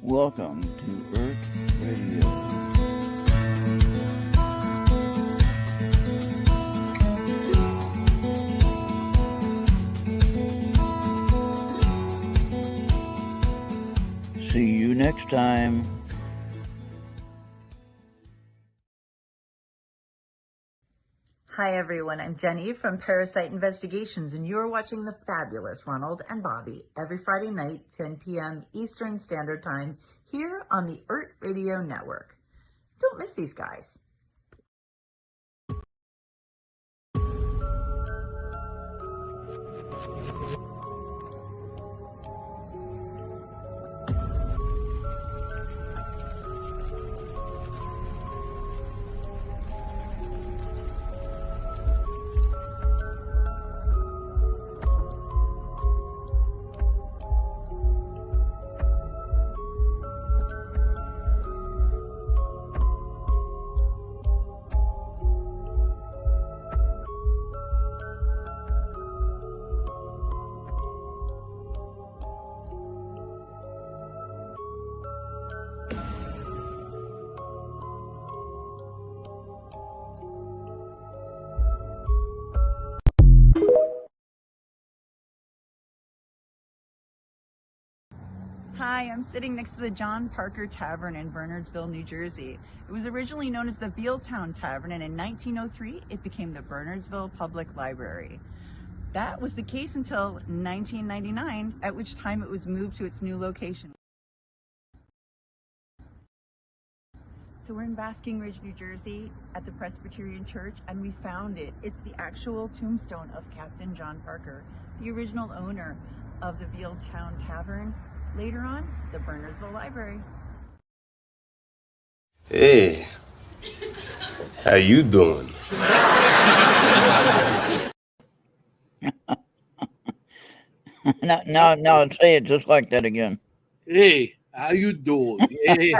Welcome to Errt Radio. See you next time. Hi everyone, I'm Jenny from Parasite Investigations, and you're watching the fabulous Ronald and Bobby every Friday night, 10 p.m. Eastern Standard Time, here on the Errt Radio Network. Don't miss these guys. Hi, I'm sitting next to the John Parker Tavern in Bernardsville, New Jersey. It was originally known as the Vealtown Tavern, and in 1903, it became the Bernardsville Public Library. That was the case until 1999, at which time it was moved to its new location. So we're in Basking Ridge, New Jersey at the Presbyterian Church, and we found it. It's the actual tombstone of Captain John Parker, the original owner of the Vealtown Tavern. Later on, the Bernardsville Library. Hey, how you doing? Now, say it just like that again. Hey, how you doing? Hey.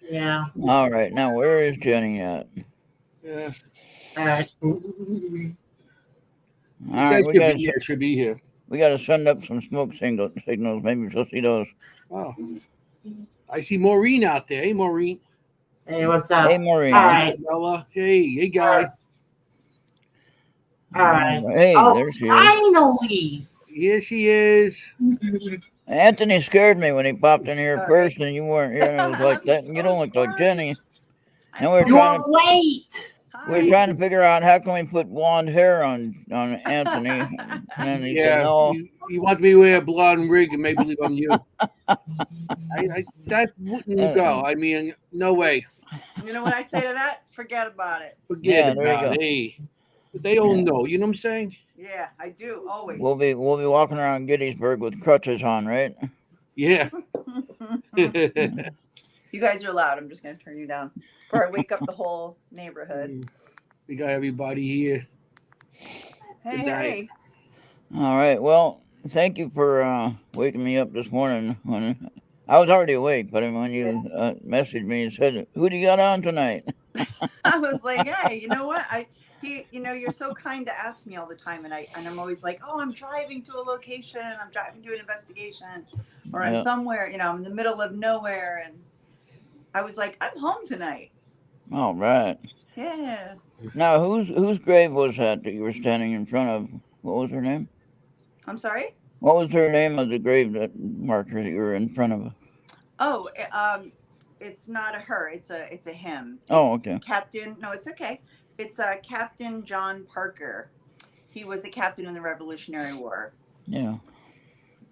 Yeah. All right, now where is Jenny at? Yeah. All right. All right, Should be here. we got to send up some smoke signals. Maybe she'll see those. Oh, I see Maureen out there. Hey, Maureen. Hey, what's up? Hey, Maureen. All right. Bella. Hey, guy. All right. Hey, Oh, there she is. finally. Here she is. Anthony scared me when he popped in here first, and you weren't here, and I was like, "That you don't look like sorry. Jenny." And You're late. we're trying to figure out how can we put blonde hair on Anthony, and then he said, "No." You want me to wear a blonde wig and maybe leave on you? That wouldn't go. I mean, no way. You know what I say to that? Forget about it. Forget there you about go. it. Hey, they don't know. You know what I'm saying? Yeah, I do, always. We'll be walking around Gettysburg with crutches on, right? Yeah. You guys are loud. I'm just going to turn you down before I wake up the whole neighborhood. We got everybody here. Hey, Good night. hey. All right. Well, thank you for waking me up this morning. When I was already awake, but when you messaged me and said, "Who do you got on tonight?" I was like, hey, you know what? You're so kind to ask me all the time, and I'm always like, oh, I'm driving to a location, I'm driving to an investigation, or I'm somewhere, I'm in the middle of nowhere, and I was like, I'm home tonight. All right. Yeah. Now, whose grave was that you were standing in front of? What was her name? I'm sorry? What was her name of the grave marker that you were in front of? Oh, it's not a her. It's a him. Oh, okay. Captain. No, it's okay. It's Captain John Parker. He was a captain in the Revolutionary War. Yeah.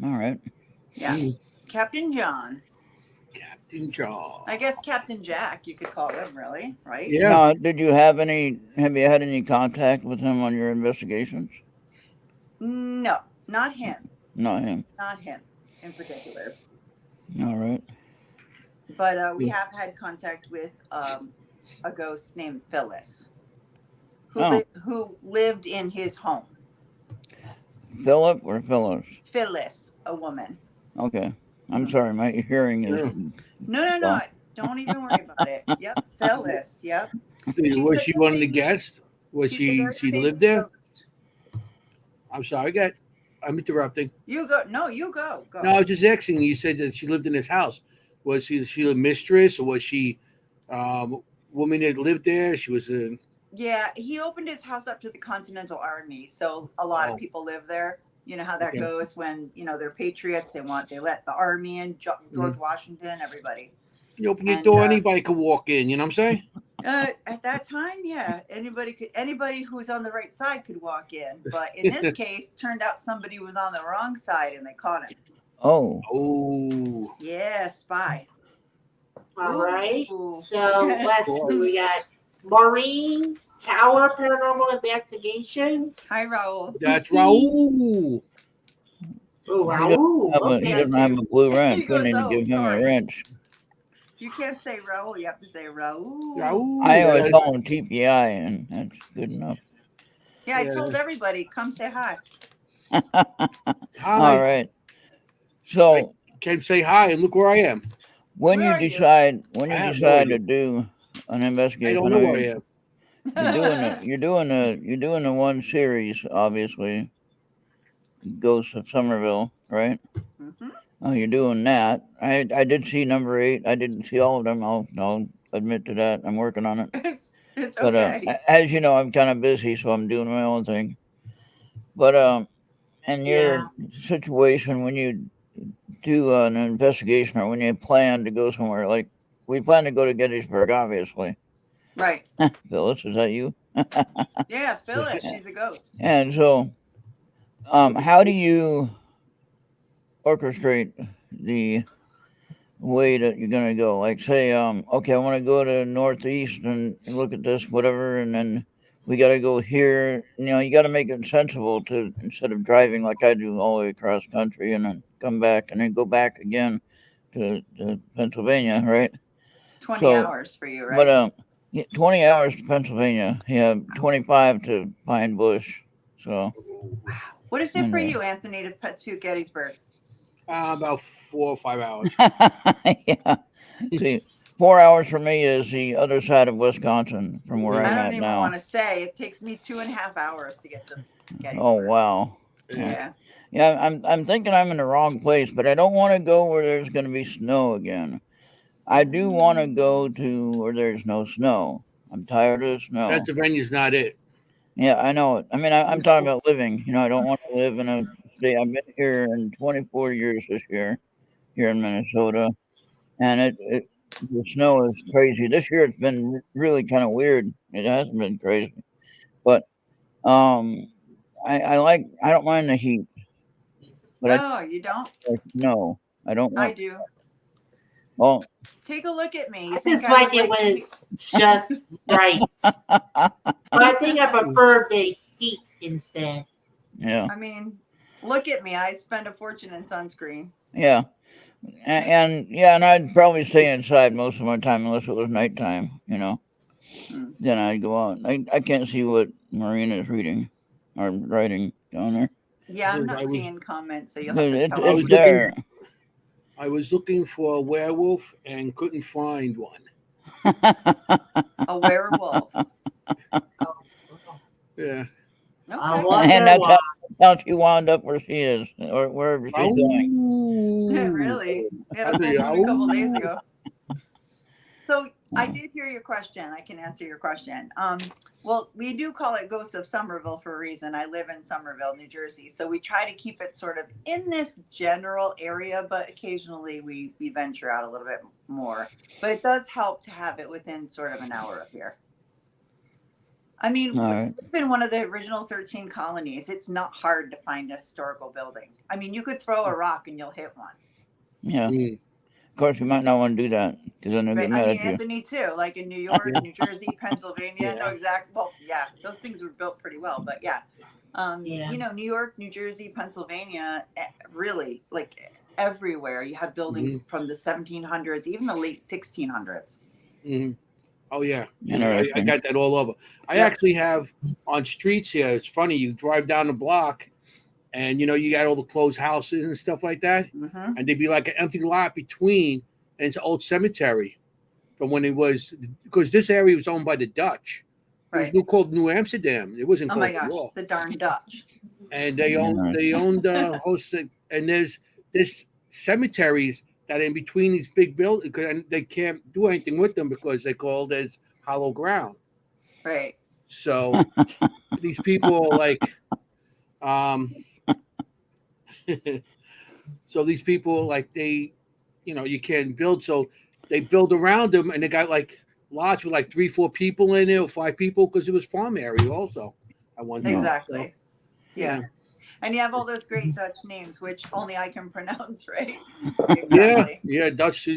All right. Yeah. Captain John. Captain John. I guess Captain Jack, you could call him, really, right? Yeah. Now, have you had any contact with him on your investigations? No, not him. Not him. Not him in particular. All right. But we have had contact with a ghost named Phyllis, who lived in his home. Philip or Phyllis? Phyllis, a woman. Okay. I'm sorry, my hearing is... No. Don't even worry about it. Yep, Phyllis, yep. Was she one of the guests? Was she lived there? Ghost. I'm sorry, got I'm interrupting. You go. No, you go. Go. No, I was just asking. You said that she lived in this house. Was she a mistress, or was she woman that lived there? She was a. Yeah, he opened his house up to the Continental Army, so a lot of Oh, people live there. You know how that okay. goes when they're patriots. They let the army in, George Mhm. Washington, everybody. You open your And door, anybody could walk in. You know what I'm saying? at that time, yeah, anybody who was on the right side could walk in. But in this case, turned out somebody was on the wrong side, and they caught him. Oh, Oh, Yeah, spy. All right. Ooh. So let's see. We got Maureen Tower Paranormal Investigations. Hi, Raul. that's Raul. Oh, he wow. he Okay. doesn't have a blue wrench. He We goes, need to "Oh, give him a sorry." wrench. You can't say Raul. You have to say Raul. Raul. I always Yeah, call him TPI, and that's good enough. Yeah, I Yeah. told everybody, come say hi. All Hi. right. So Can't say hi, and look where I am. when Where you are you? decide I have no decide idea. to do an I investigation, don't know where I am. you're doing the one series, obviously, Ghosts of Somerville, right? Mhm. Oh, you're doing that. I did see number 8. I didn't see all of them. I'll admit to that. I'm working on it. It's But okay. as you know, I'm kind of busy, so I'm doing my own thing. But in your Yeah. situation, when you do an investigation or when you plan to go somewhere, like we plan to go to Gettysburg, obviously. Right. Phyllis, is that you? Yeah, Phyllis, she's a ghost. And so, how do you orchestrate the way that you're gonna go? Like, say, okay, I want to go to Northeast and look at this, whatever, and then we got to go here. You got to make it sensible to instead of driving like I do all the way across country and then come back and then go back again to Pennsylvania, right? 20 So, hours for you, but right? 20 hours to Pennsylvania. Yeah, 25 to Pine Bush. So, What is it for anyway. you, Anthony, to Gettysburg? About 4 or 5 hours. Yeah. See, 4 hours for me is the other side of Wisconsin from where I I'm don't at even want now. to say. It takes me 2.5 hours to get to Oh Gettysburg. wow. Yeah. Yeah. Yeah, I'm thinking I'm in the wrong place, but I don't want to go where there's going to be snow again. I do want to go to where there's no snow. I'm tired of the snow. Pennsylvania's not it. Yeah, I know it. I mean, I'm talking about living. I don't want to live in a state. I've been here in 24 years this year, here in Minnesota, and the snow is crazy. This year it's been really kind of weird. It hasn't been crazy, but um, I don't mind the heat, but I Oh, you don't? like snow. I don't I want. do. Well, Take a look at me. You I think just I like would it like when the heat? it's just right. But I think I prefer the heat instead. yeah, I mean, look at me. I spend a fortune in sunscreen. yeah, and I'd probably stay inside most of my time unless it was nighttime. Hmm. Then I'd go out. I can't see what Marina is reading or writing down there. Yeah, I'm not I was seeing comments, so you'll have But to it, tell I me. it's was there. looking I was looking for a werewolf and couldn't find one. A werewolf. Yeah. I Okay. And wonder that's why. how she wound up where she is, or wherever she's going. Raul. Really? We had I a full think moon a couple days Raul. ago. So I did hear your question. I can answer your question. Well, we do call it Ghosts of Somerville for a reason. I live in Somerville, New Jersey. So we try to keep it sort of in this general area, but occasionally we venture out a little bit more. But it does help to have it within sort of an hour of here. I mean, All right. it's been one of the original 13 colonies. It's not hard to find a historical building. I mean, you could throw a rock and you'll hit one. Yeah. Mm. Of course, you might not want to do that because then they'll Right. get I mad mean, at you. Anthony too, like in New York, Yeah. New Jersey, Pennsylvania. No, Yeah. exactly. Well, yeah, those things were built pretty well, but yeah. Yeah. New York, New Jersey, Pennsylvania, really like everywhere. You have buildings Mhm. from the 1700s, even the late 1600s. Mhm. Oh yeah, I Interesting. got that all over. I Yep. actually have on streets here. It's funny. You drive down the block, and you got all the closed houses and stuff like that, Mm-hmm. and there'd be like an empty lot between, and it's an old cemetery from when it was because this area was owned by the Dutch, Right. called New Amsterdam. It wasn't Oh called my New gosh, York. the darn Dutch. And Yeah. they owned host, and there's cemeteries that are in between these big buildings, and they can't do anything with them because they're called as hollow ground. Right. So these people are like, um, so these people like they, you can't build, so they build around them, and they got like lots with like 3, 4 people in there, or 5 people, because it was farm area also at one time. So, Exactly. Yeah. yeah. And you have all those great Dutch names, which only I can pronounce, right? Yeah, Exactly. yeah, Dutch,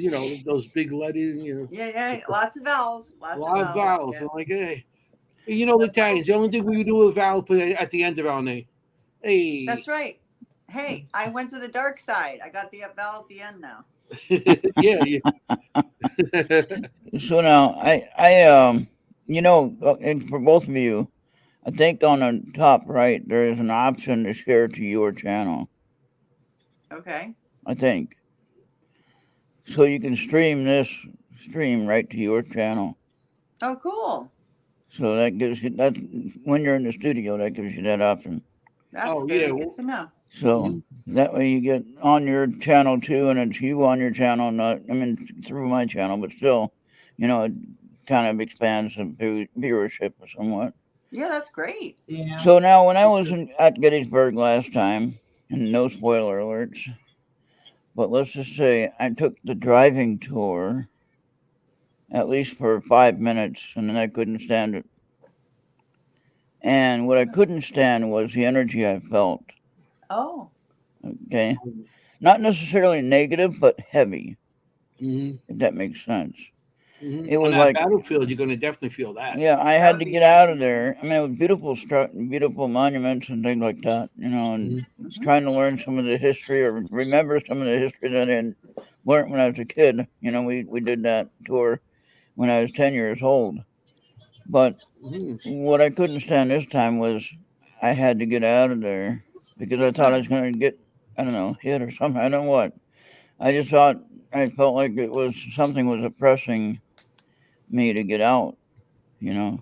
those big letters, Yeah, yeah. Lots of vowels. a Lots of lot of vowels. vowels. Yeah. I'm like, hey, the Italians, the only thing we do with vowel put at the end of our name. Hey, That's right. Hey, I went to the dark side. I got the vowel at the end now. yeah, yeah. So now and for both of you, I think on the top right there is an option to share to your channel. Okay. I think so you can stream this stream right to your channel. Oh, cool. So that gives you that's when you're in the studio that gives you that option. That's Oh yeah. very good to know. So that way you get on your channel too, and it's you on your channel, not through my channel, but still, it kind of expands the viewership somewhat. Yeah, that's great. Yeah. So now, when I was at Gettysburg last time, and no spoiler alerts, but let's just say I took the driving tour at least for 5 minutes, and then I couldn't stand it. And what I couldn't stand was the energy I felt. Oh, Okay, not necessarily negative, but heavy. Mm-hmm. If that makes sense. It On was that like, battlefield, you're gonna definitely feel that. yeah, I that had would to be get out heavy. of there. I mean, it was beautiful monuments and things like that, and Mhm. trying to learn some of the history or remember some of the history that I didn't learn when I was a kid. We did that tour when I was 10 years old. But Mm-hmm. what I couldn't stand this time was I had to get out of there because I thought I was going to get, I don't know, hit or something. I don't know what. I felt like something was oppressing me to get out, you know.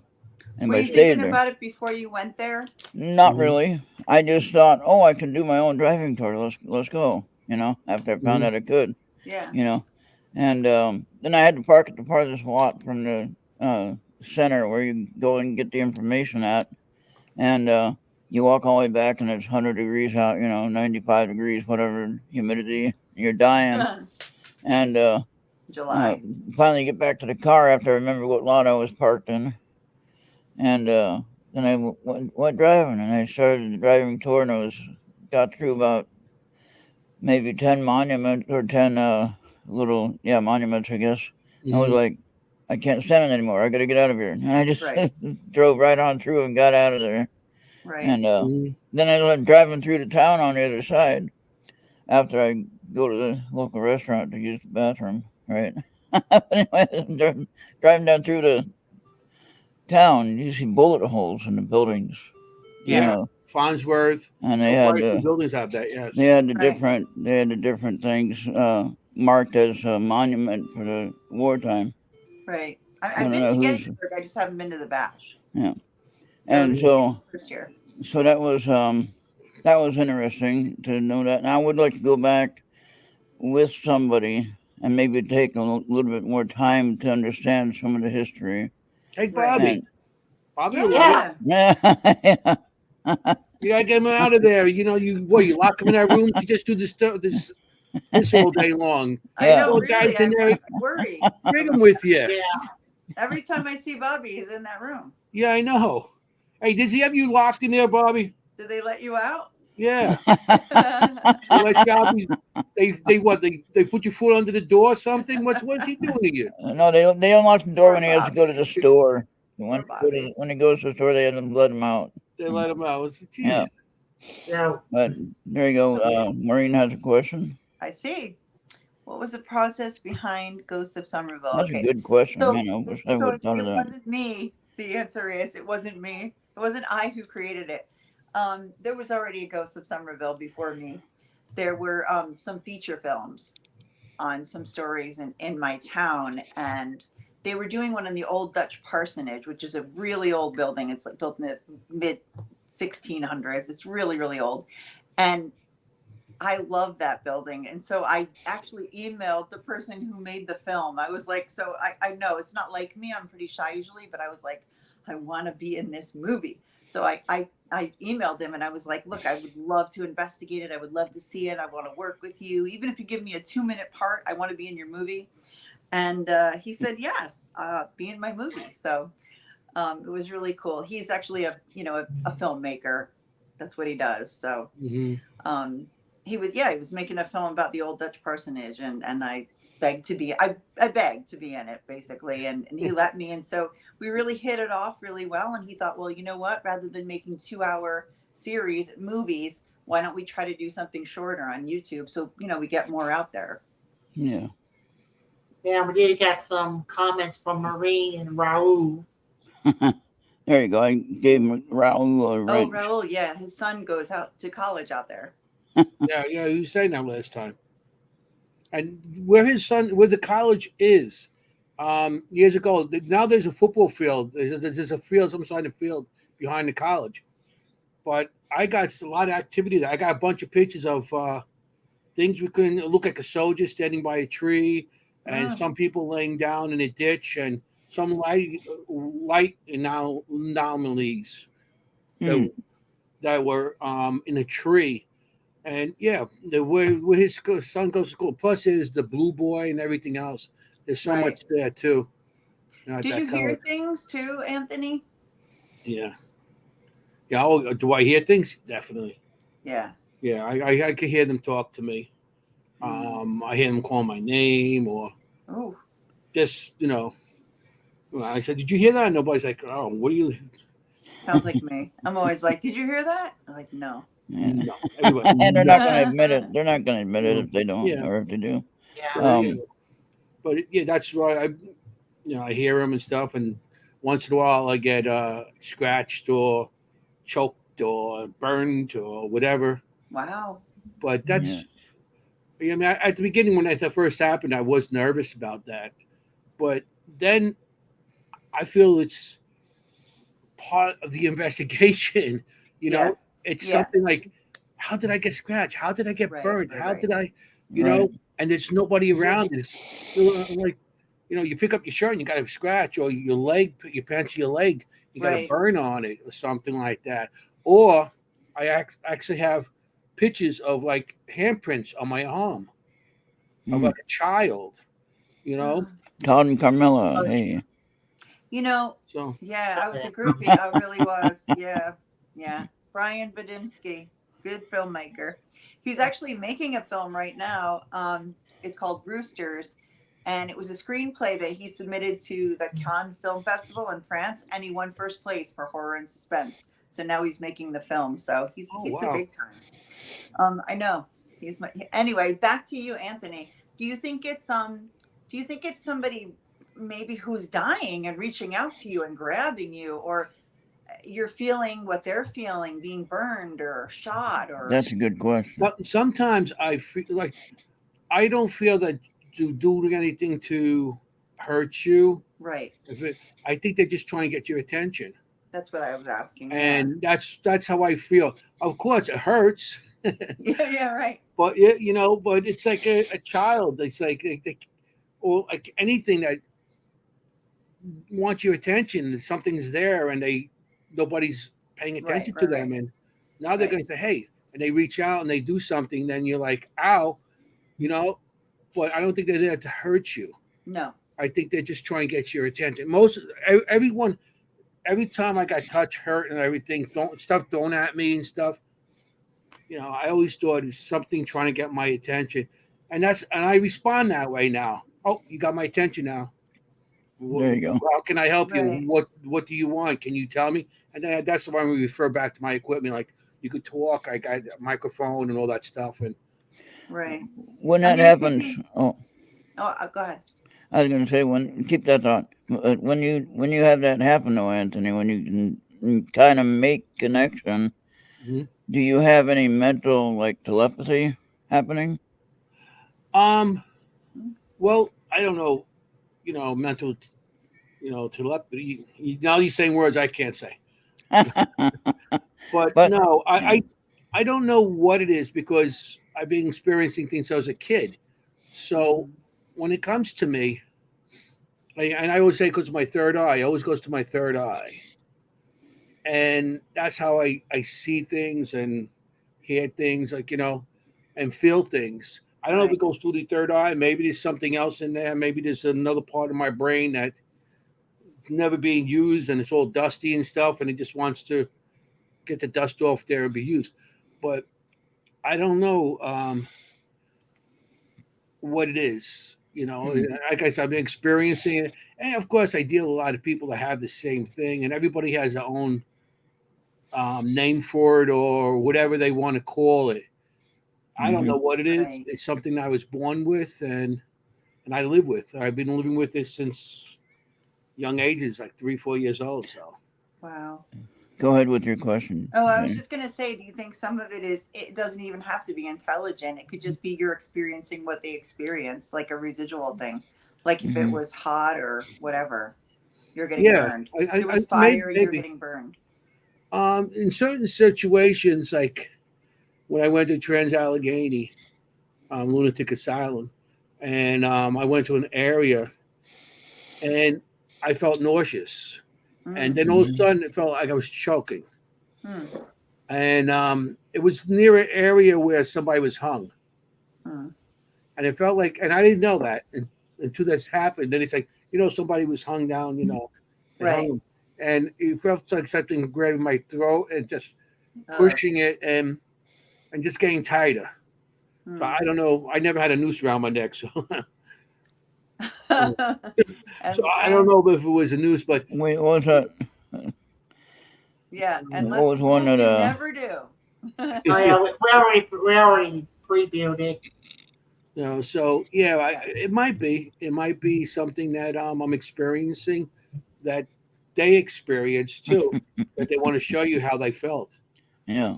And Were I you stayed thinking there. about it before you went there? Not Mm-hmm. really. I just thought, oh, I can do my own driving tour. Let's go. After I found out I could, Yeah. you know, and then I had to park at the farthest lot from the center where you go and get the information at, and you walk all the way back, and it's 100 degrees out, 95 degrees, whatever humidity. You're dying, and July. finally get back to the car after I remember what lot I was parked in, and then I went driving, and I started the driving tour, and got through about maybe 10 monuments or 10 monuments, I guess. I was Mm-hmm. like, I can't stand it anymore. I got to get out of here. And I just Right. drove right on through and got out of there. Right. And Mm-hmm. then I went driving through the town on the other side after I go to the local restaurant to use the bathroom, right? Anyway, driving down through the town, you see bullet holes in the buildings, you Yeah. Yeah, know, Farnsworth. and they had Quite a few buildings have that. Yes. Right. they had the different things marked as a monument for the wartime. Right. I I've don't been know to who's Gettysburg. I just haven't been to the Bash. yeah, So and this is so the first year. that was interesting to know that. And I would like to go back with somebody and maybe take a little bit more time to understand some of the history. Take Right. Bobby. And Bobby will love it. Yeah. yeah, You gotta get him out of there. You lock him in that room. You just do this all day long. I yeah. know, Little really. guys in there. I worry. Bring him with you. Yeah. Every time I see Bobby, he's in that room. Yeah, I know. Hey, does he have you locked in there, Bobby? Did they let you out? Yeah. They let you out. They what? They put your foot under the door or something? What's he doing to you? No, they unlock the door Poor when he has to go to Bobby. the store. Poor Bobby. When he goes to the store, they let him out. They let him out. Yeah, Jeez. Now, but there you go. Maureen has a question. I see. What was the process behind Ghost of Somerville? That's a Okay. good question, So, man. I wish I would have thought of it that. wasn't me. The answer is it wasn't me. It wasn't I who created it. There was already a Ghost of Somerville before me. There were some feature films on some stories in my town, and they were doing one in the old Dutch parsonage, which is a really old building. It's like built in the mid 1600s. It's really, really old. And I love that building. And so I actually emailed the person who made the film. I was like, so I know it's not like me. I'm pretty shy usually, but I was like, I want to be in this movie. So I emailed him and I was like, look, I would love to investigate it. I would love to see it. I want to work with you. Even if you give me a 2-minute part, I want to be in your movie. And he said, yes, be in my movie. So it was really cool. He's actually a filmmaker. That's what he does. So he was making a film about the old Dutch parsonage, and I begged to be I begged to be in it basically, and he let me. And so we really hit it off really well. And he thought, well, you know what, rather than making 2-hour series movies, why don't we try to do something shorter on YouTube, so we get more out there. Yeah. Yeah, we did get some comments from Maureen and Raul. There you go. I gave Raul a wrench. Oh, Raul, yeah, his son goes out to college out there. Yeah, you were saying that last time. And where the college is, years ago, now there's a football field. There's a field, some sort of field behind the college. But I got a lot of activity there. I got a bunch of pictures of things we couldn't look like a soldier standing by a tree, and some people laying down in a ditch, and some light anomalies that were in a tree. And yeah, where his son goes to school. Plus, there's the Blue Boy and everything else. There's so much there too. Did you hear things too, Anthony? Yeah. Yeah. Oh, do I hear things? Definitely. Yeah. Yeah, I could hear them talk to me. I hear them call my name, or just I said, "Did you hear that?" And nobody's like, "Oh, what are you?" Sounds like me. I'm always like, "Did you hear that?" I'm like, "No." No, and they're not going to admit it. They're not going to admit it if they don't, or if they do. Yeah. But yeah, that's why I hear them and stuff, and once in a while I get scratched or choked or burned or whatever. Wow. But that's, I mean, at the beginning when that first happened, I was nervous about that, but then I feel it's part of the investigation. It's something like, how did I get scratched? How did I get burned? How did I, and there's nobody around. It's like, you pick up your shirt and you got a scratch, or your leg, your pants, your leg, you got a burn on it, or something like that. Or I actually have pictures of like handprints on my arm of like a child, Todd and Carmela, hey. So I was a groupie. I really was. Yeah. Brian Badimski, good filmmaker. He's actually making a film right now. It's called Roosters, and it was a screenplay that he submitted to the Cannes Film Festival in France, and he won first place for horror and suspense. So now he's making the film. So he's the big time. I know. Anyway, back to you, Anthony. Do you think it's somebody maybe who's dying and reaching out to you and grabbing you, or you're feeling what they're feeling, being burned or shot? Or that's a good question. But sometimes I feel like I don't feel that to do anything to hurt you. Right. I think they're just trying to get your attention. That's what I was asking. And that's how I feel. Of course, it hurts. Yeah, right. But but it's like a child. It's like or like anything that wants your attention. Something's there, and nobody's paying attention to them, and now they're going to say, "Hey," and they reach out and they do something. Then you're like, "Ow," But I don't think they're there to hurt you. No. I think they're just trying to get your attention. Every time I got touched, hurt, and everything, thrown at me and stuff. I always thought it was something trying to get my attention, and I respond that way now. Oh, you got my attention now. There you go. How can I help you? What do you want? Can you tell me? And then that's why we refer back to my equipment. Like, you could talk. I got a microphone and all that stuff. And when that happens, go ahead. I was going to say, keep that thought. When you have that happen, though, Anthony, when you can kind of make connection, do you have any mental telepathy happening? Well, I don't know, mental telepathy. Now you're saying words I can't say. But But no, I don't know what it is because I've been experiencing things since I was a kid. So when it comes to me, and I always say because of my third eye, it always goes to my third eye. And that's how I see things and hear things, and feel things. I don't know if it goes through the third eye. Maybe there's something else in there. Maybe there's another part of my brain that's never being used and it's all dusty and stuff, and it just wants to get the dust off there and be used. But I don't know what it is. Like I said, I've been experiencing it. And of course, I deal with a lot of people that have the same thing, and everybody has their own name for it or whatever they want to call it. I don't know what it is. Right. It's something I was born with and I live with. I've been living with this since young ages, like 3-4 years old. So Wow. go ahead with your question. Oh, I was Jenny. just going to say, do you think some of it doesn't even have to be intelligent? It could just be you're experiencing what they experience, like a residual thing. Like if it was hot or whatever, you're getting burned. If it was fire, you're getting burned. In certain situations, like when I went to Trans-Allegheny Lunatic Asylum, and I went to an area, and I felt nauseous. And then all of a sudden, it felt like I was choking. And it was near an area where somebody was hung. And it felt like, and I didn't know that until this happened. Then it's like, somebody was hung down, Right. hung, and it felt like something grabbing my throat and just pushing it and just getting tighter. So I don't know. I never had a noose around my neck, so so I don't know if it was a noose, but Wait, what was that? Yeah, and What was one you that never do. Oh yeah, we already previewed it. So yeah, it might be something that I'm experiencing that they experienced too, that they want to show you how they felt. Yeah.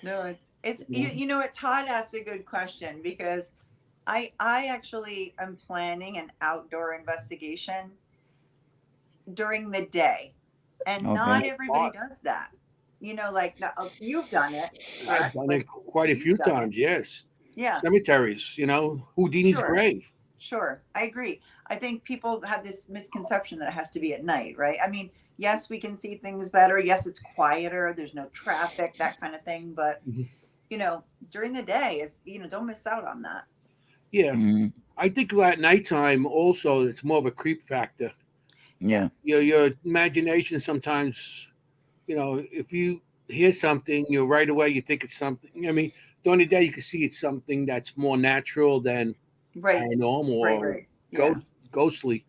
No, it's you know what, Todd asked a good question because I actually am planning an outdoor investigation during the day, and not everybody does that. Like you've done it. I've done it quite a few times. Yes. Yeah. Cemeteries, Houdini's grave. Sure, I agree. I think people have this misconception that it has to be at night, right? I mean, yes, we can see things better. Yes, it's quieter. There's no traffic, that kind of thing. But during the day, don't miss out on that. Yeah, I think at nighttime also it's more of a creep factor. Yeah. Your imagination sometimes, if you hear something, right away you think it's something. I mean, during the day you can see it's something that's more natural than paranormal or ghostly.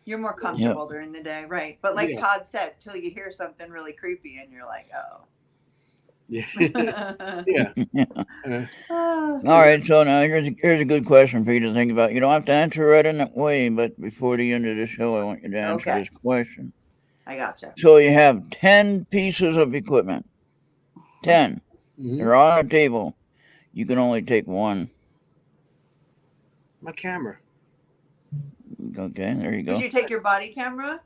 You're more comfortable during the day, right? But like Todd said, till you hear something really creepy and you're like, oh. Yeah. All right. So now here's a good question for you to think about. You don't have to answer right in that way, but before the end of the show, I want you to answer this question. I gotcha. So you have 10 pieces of equipment. 10. They're on a table. You can only take one. My camera. Okay, there you go. Would you take your body camera?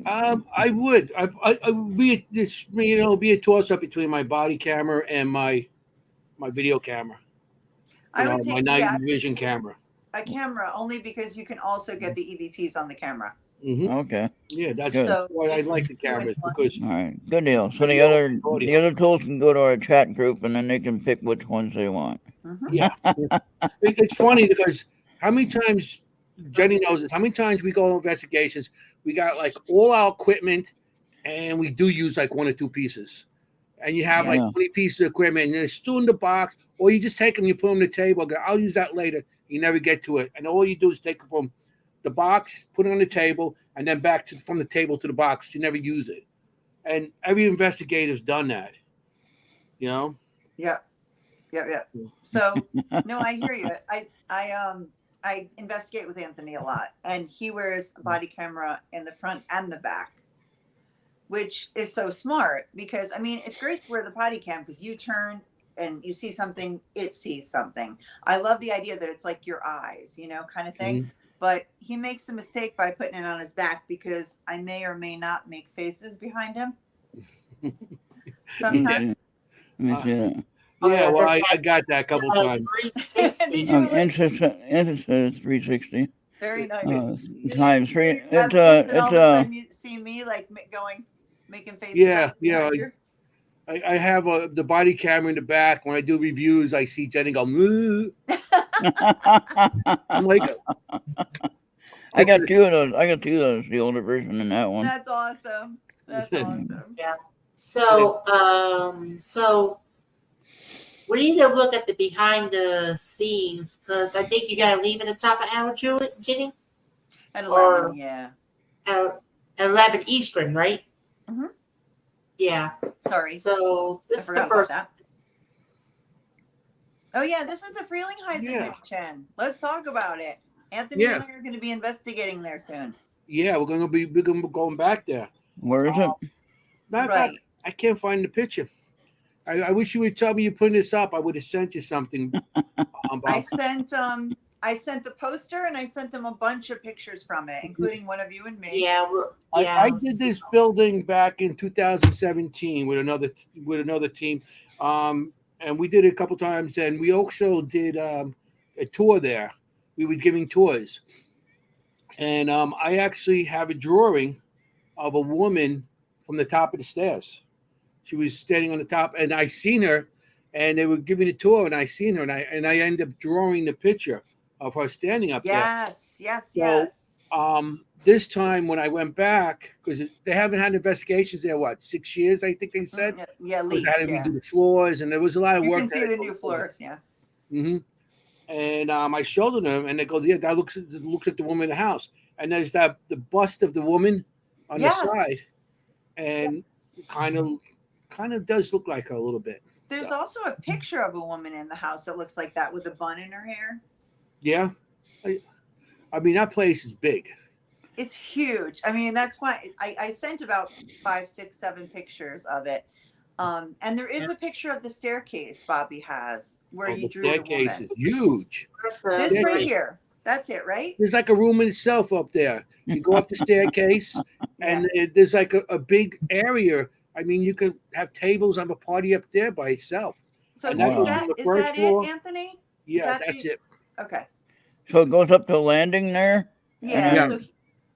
I would. I would be this. Be a toss up between my body camera and my video camera. I would take my night vision camera. A camera only because you can also get the EVPs on the camera. Okay. Yeah, that's good. why I like the cameras because. All right, good deal. So the other tools can go to our chat group, and then they can pick which ones they want. Yeah, it's funny because how many times Jenny knows this? How many times we go on investigations? We got like all our equipment, and we do use like 1 or 2 pieces, and you have like 20 pieces of equipment, and they're still in the box, or you just take them, you put them on the table. Go, I'll use that later. You never get to it, and all you do is take them from the box, put it on the table, and then back from the table to the box. You never use it, and every investigator's done that. Yeah. So no, I hear you. I investigate with Anthony a lot, and he wears a body camera in the front and the back, which is so smart because it's great to wear the body cam because you turn and you see something, it sees something. I love the idea that it's like your eyes, kind of thing. but he makes a mistake by putting it on his back because I may or may not make faces behind him. Sometimes. Let me see that. Yeah, well, that's I got that a couple times. 360. Did you? Inches 360 Very nice. times 3. Have kids and all of a sudden you see me like making faces. Yeah, up behind yeah. you? I have the body camera in the back. When I do reviews, I see Jenny go, "Moo." I'm like, I got 2 of those. I got 2 of those. The older version and that one. That's awesome. That's awesome. Yeah. So, so we need to look at the behind the scenes because I think you got to leave at the top of hour, Jenny. At 11, Or- yeah. At 11 Eastern, right? Mhm. Yeah. Sorry. So I this is the forgot about first. that. Oh yeah, this is the Frelinghuysen Yeah. mansion. Let's talk about it. Anthony Yeah. and I are going to be investigating there soon. yeah, we're gonna be going back there. Where is it? Matter of Right. fact, I can't find the picture. I wish you would tell me you're putting this up. I would have sent you something. I sent the poster and I sent them a bunch of pictures from it, including one of you and me. Yeah. Yeah. I did this building back in 2017 with another team, and we did it a couple times. And we also did a tour there. We were giving tours, and I actually have a drawing of a woman from the top of the stairs. She was standing on the top, and I seen her, and they were giving a tour, and I seen her, and I ended up drawing the picture of her standing up there. Yes, yes, So, yes. This time when I went back, because they haven't had investigations there, 6 years, I think they said. Yeah, at They least. had to Yeah. redo the floors, and there was a lot of You work. can see the new floors. Yeah. Mm-hmm. And I showed them, and they go, "Yeah, that looks like the woman in the house." And there's the bust of the woman on Yes. the side, and Yes. kind of does look like her a little bit. There's So, also a picture of a woman in the house that looks like that with a bun in her hair. yeah, I mean that place is big. It's huge. I mean, that's why I sent about 5, 6, 7 pictures of it. And there is a picture of the staircase Bobby has where Oh, you the drew the staircase woman. is huge. This staircase. right here. That's it, right? There's like a room in itself up there. You go up the staircase, and there's like a big area. I mean, you could have tables, have a party up there by itself. So And that's is on that, the is first that floor. it, Anthony? Yeah, that that's the- it. Okay. So it goes up to landing there? Yeah. Yeah. So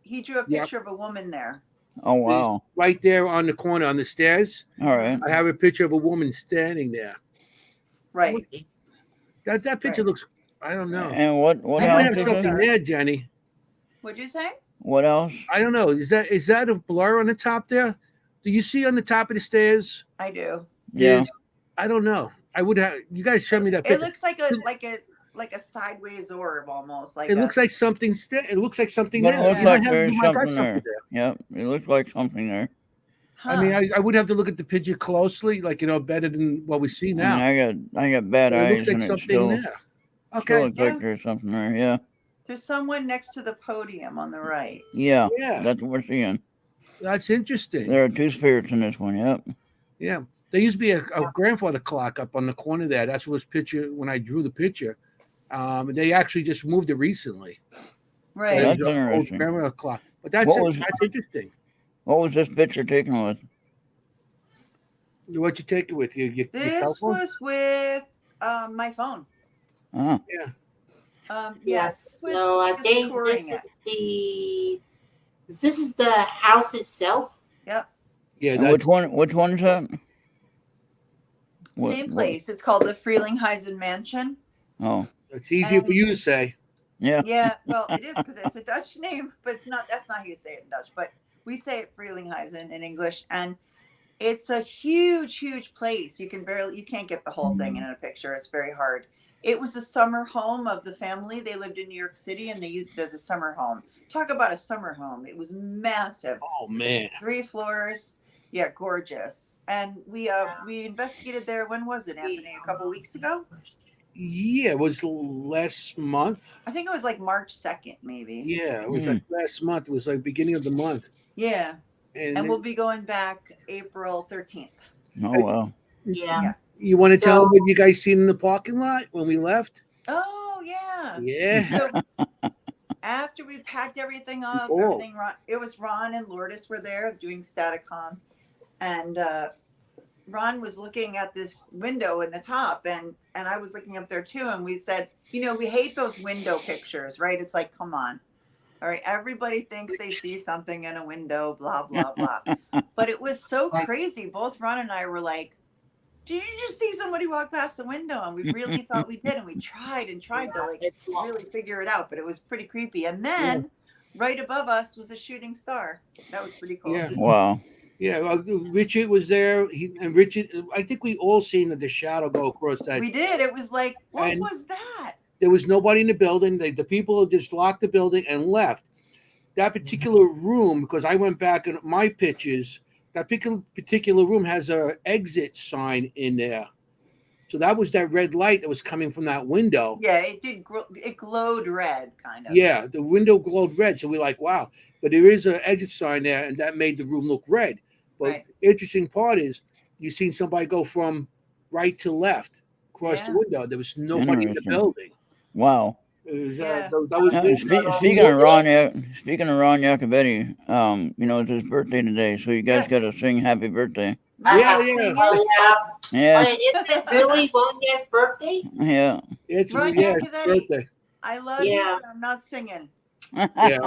he drew a Yep. picture of a woman there. Oh, wow. Right there on the corner on the stairs, All right. I have a picture of a woman standing there. Right. That picture Right. looks. I don't know. And what I I might else have is something something it? there, Jenny. What'd you say? What else? I don't know. Is that a blur on the top there? Do you see on the top of the stairs? I do. Yeah. I don't know. I would have. You guys show me that It picture. looks like a sideways orb almost. Like It looks like something. It looks like something But there. it looks You like might have- there's you might got something there. Yep. It looks like something there. I mean, I would have to look at the picture closely, like better than what we see I now. mean, I got bad But it eyes looks like and it something still there. still Okay. looks Yeah. like there's something there. Yeah. There's someone next to the podium on the right. Yeah. Yeah, That's what we're seeing. that's interesting. There are 2 spirits in this one. Yep. Yeah, there used to be a grandfather clock up on the corner there. That's what was picture when I drew the picture. They actually just moved it recently. Right. That's There's an old interesting. grandfather clock, but that's What was- that's interesting. What was this picture taken with? What you take it with you? Your cell This phone? was with my phone. Oh, Yes. this So I was think touring this is it. this is the house itself. Yep. Yeah, and that's, which one is that? What- Same what- place. It's called the Frelinghuysen Mansion. Oh, it's easier for you to say. yeah. Yeah, well, it is because it's a Dutch name, but it's not. That's not how you say it in Dutch. But we say it Frelinghuysen in English, and it's a huge, huge place. You can't get the whole thing in a picture. It's very hard. It was the summer home of the family. They lived in New York City, and they used it as a summer home. Talk about a summer home. It was massive. Oh man, 3 floors. Yeah, gorgeous. And we investigated there. When was it, Anthony? A couple weeks ago? yeah, it was last month. I think it was like March 2nd, maybe. Yeah, it was like last month. It was like beginning of the month, Yeah. and, And we'll be going back April 13th. Oh, wow. Yeah. you want to tell So- them what you guys seen in the parking lot when we left? Oh, yeah. Yeah, So after we packed everything up, Oh. it was Ron and Lourdes were there doing Staticom, and Ron was looking at this window in the top, and I was looking up there too, and we said, we hate those window pictures, right? It's like, come on. All right, everybody thinks they see something in a window, blah, blah, blah. But it was so crazy. Both Ron and I were like, did you just see somebody walk past the window? And we really thought we did. And we tried and tried to really figure it out. But it was pretty creepy. And then right above us was a shooting star. That was pretty cool. Yeah. Too. Wow. Yeah, Richard was there. Richard, I think we all seen the shadow go across that. We did. It was like, what was that? There was nobody in the building. The people just locked the building and left. That particular room, because I went back in my pictures, that particular room has a exit sign in there. So that was that red light that was coming from that window. Yeah, it did. It glowed red, kind of. Yeah, the window glowed red. So we're like, wow. But there is an exit sign there, and that made the room look red. But the interesting part is you seen somebody go from right to left across the window. There was nobody in the building. Wow. It was, Speaking of Ron Iacovetti, it's his birthday today, so you guys got to sing happy birthday. Yeah. Wait, isn't it Billy Wonget's birthday? Yeah. It's Ron his Iacovetti. birthday. I love you, but I'm not singing. Yeah,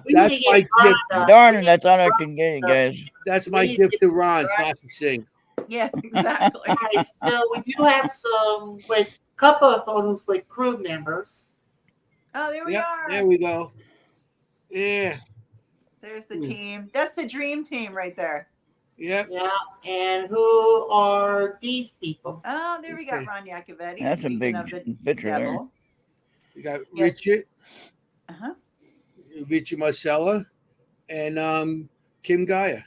that's my gift. Darn it, I thought I could get you guys. That's my gift to Ron, so I can sing. Yeah, exactly. All right, so we do have some couple of photos with crew members. Oh, there we are. There we go. Yeah. There's the team. That's the dream team right there. Yeah. Yeah. And who are these people? Oh, there we got Ron Iacovetti. That's a big picture there. We got Richard. Uh-huh. Richard Marcella and Kim Gaia.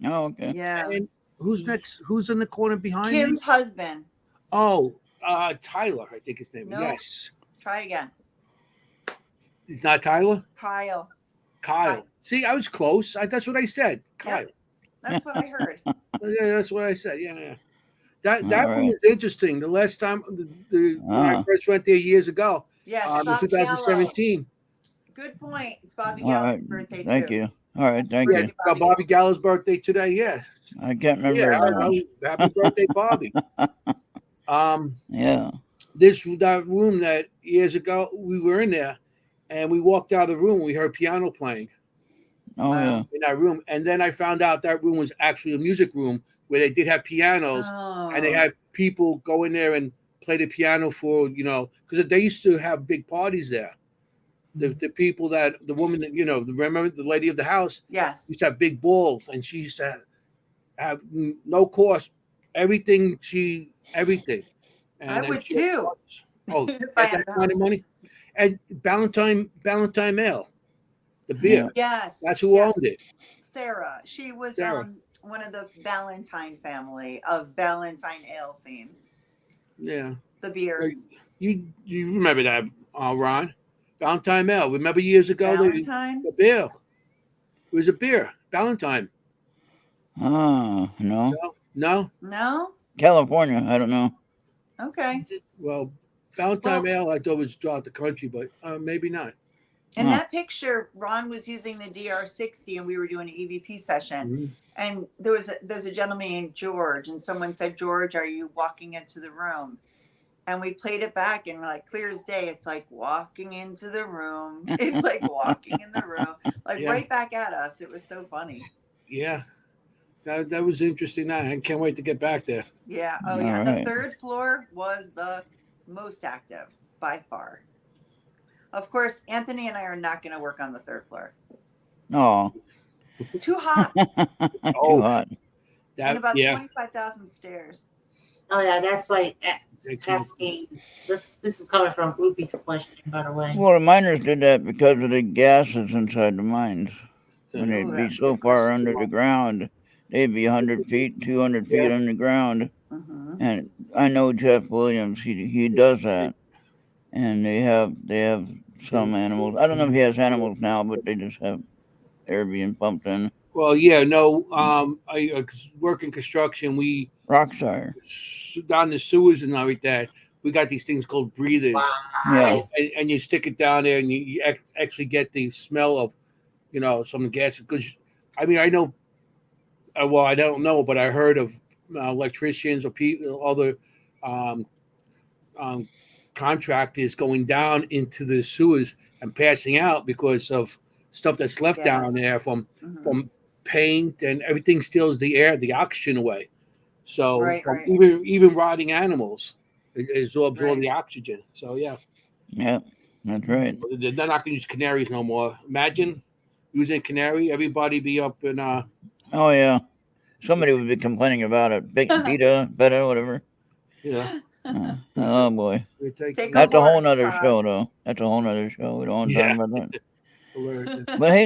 Oh, okay. Yeah. And who's next? Who's in the corner behind Kim's husband. Oh, Tyler, I think his name. Nope. Yes. Try again. It's not Tyler? Kyle. See, I was close. That's what I said. Kyle. Yep. That's what I heard. Yeah, that's what I said. Yeah. That one was interesting. The last time when I first went there years ago. Yes, in 2017. Good point. It's Bobby Gallo's birthday Thank too. you. All right, thank you. It's Bobby Gallo's birthday today. Yeah. I can't remember. Yeah, happy birthday, Bobby. Yeah. That room that years ago we were in there, and we walked out of the room. We heard piano playing. Oh yeah. In that room, and then I found out that room was actually a music room where they did have pianos, and they had people go in there and play the piano for because they used to have big parties there. The people that the woman that remember the lady of the house. Yes. Used to have big balls, and she used to have no cost everything. And I would too. Oh, that kind of money. And Valentine Ale, the beer. Yes. That's who owned it. Sarah. She was one of the Valentine family of Valentine Ale fame. Yeah. The beer. You remember that, Ron? Valentine Ale. Remember years ago? Valentine? The beer. It was a beer. Valentine. Oh, no. No? California, I don't know. Okay. Well, Valentine Ale, I thought was throughout the country, but maybe not. In that picture, Ron was using the DR60 and we were doing an EVP session. Mm-hmm. And there's a gentleman named George, and someone said, George, are you walking into the room? And we played it back, and like clear as day, it's like walking into the room. It's like walking in the room, like right back at us. It was so funny. Yeah. That was interesting. I can't wait to get back there. Yeah. Oh, yeah. All right. The third floor was the most active by far. Of course, Anthony and I are not going to work on the third floor. Oh. Too hot. Too hot. And about 25,000 stairs. Oh, yeah. That's why asking. This is coming from Ruby's question, by the way. Well, the miners did that because of the gases inside the mines. When they'd be so far under the ground, they'd be 100 feet, 200 feet underground. Mm-hmm. And I know Jeff Williams, he does that. And they have some animals. I don't know if he has animals now, but they just have air being pumped in. Well, yeah, no. I work in construction. We Rockshire down the sewers and everything. we got these things called breathers, Wow. and you stick it down there, and you actually get the smell of, some gas. Because I mean, I know, well, I don't know, but I heard of electricians or people, other um, um, contractors going down into the sewers and passing out because of stuff that's left down Yes. there from Mhm. paint, and everything steals the air, the oxygen away. So Right, from right. even rotting animals, it absorbs all Right. the oxygen. So yeah, Yeah, that's right. they're not going to use canaries no more. Imagine using canary, everybody be up in Oh yeah, somebody would be complaining about it. PETA, PETA, whatever. you know, Oh boy, we take Take a that's a whole horse, nother Todd. show, though. That's a whole nother show. We don't want to talk yeah. about that. Alert. But hey,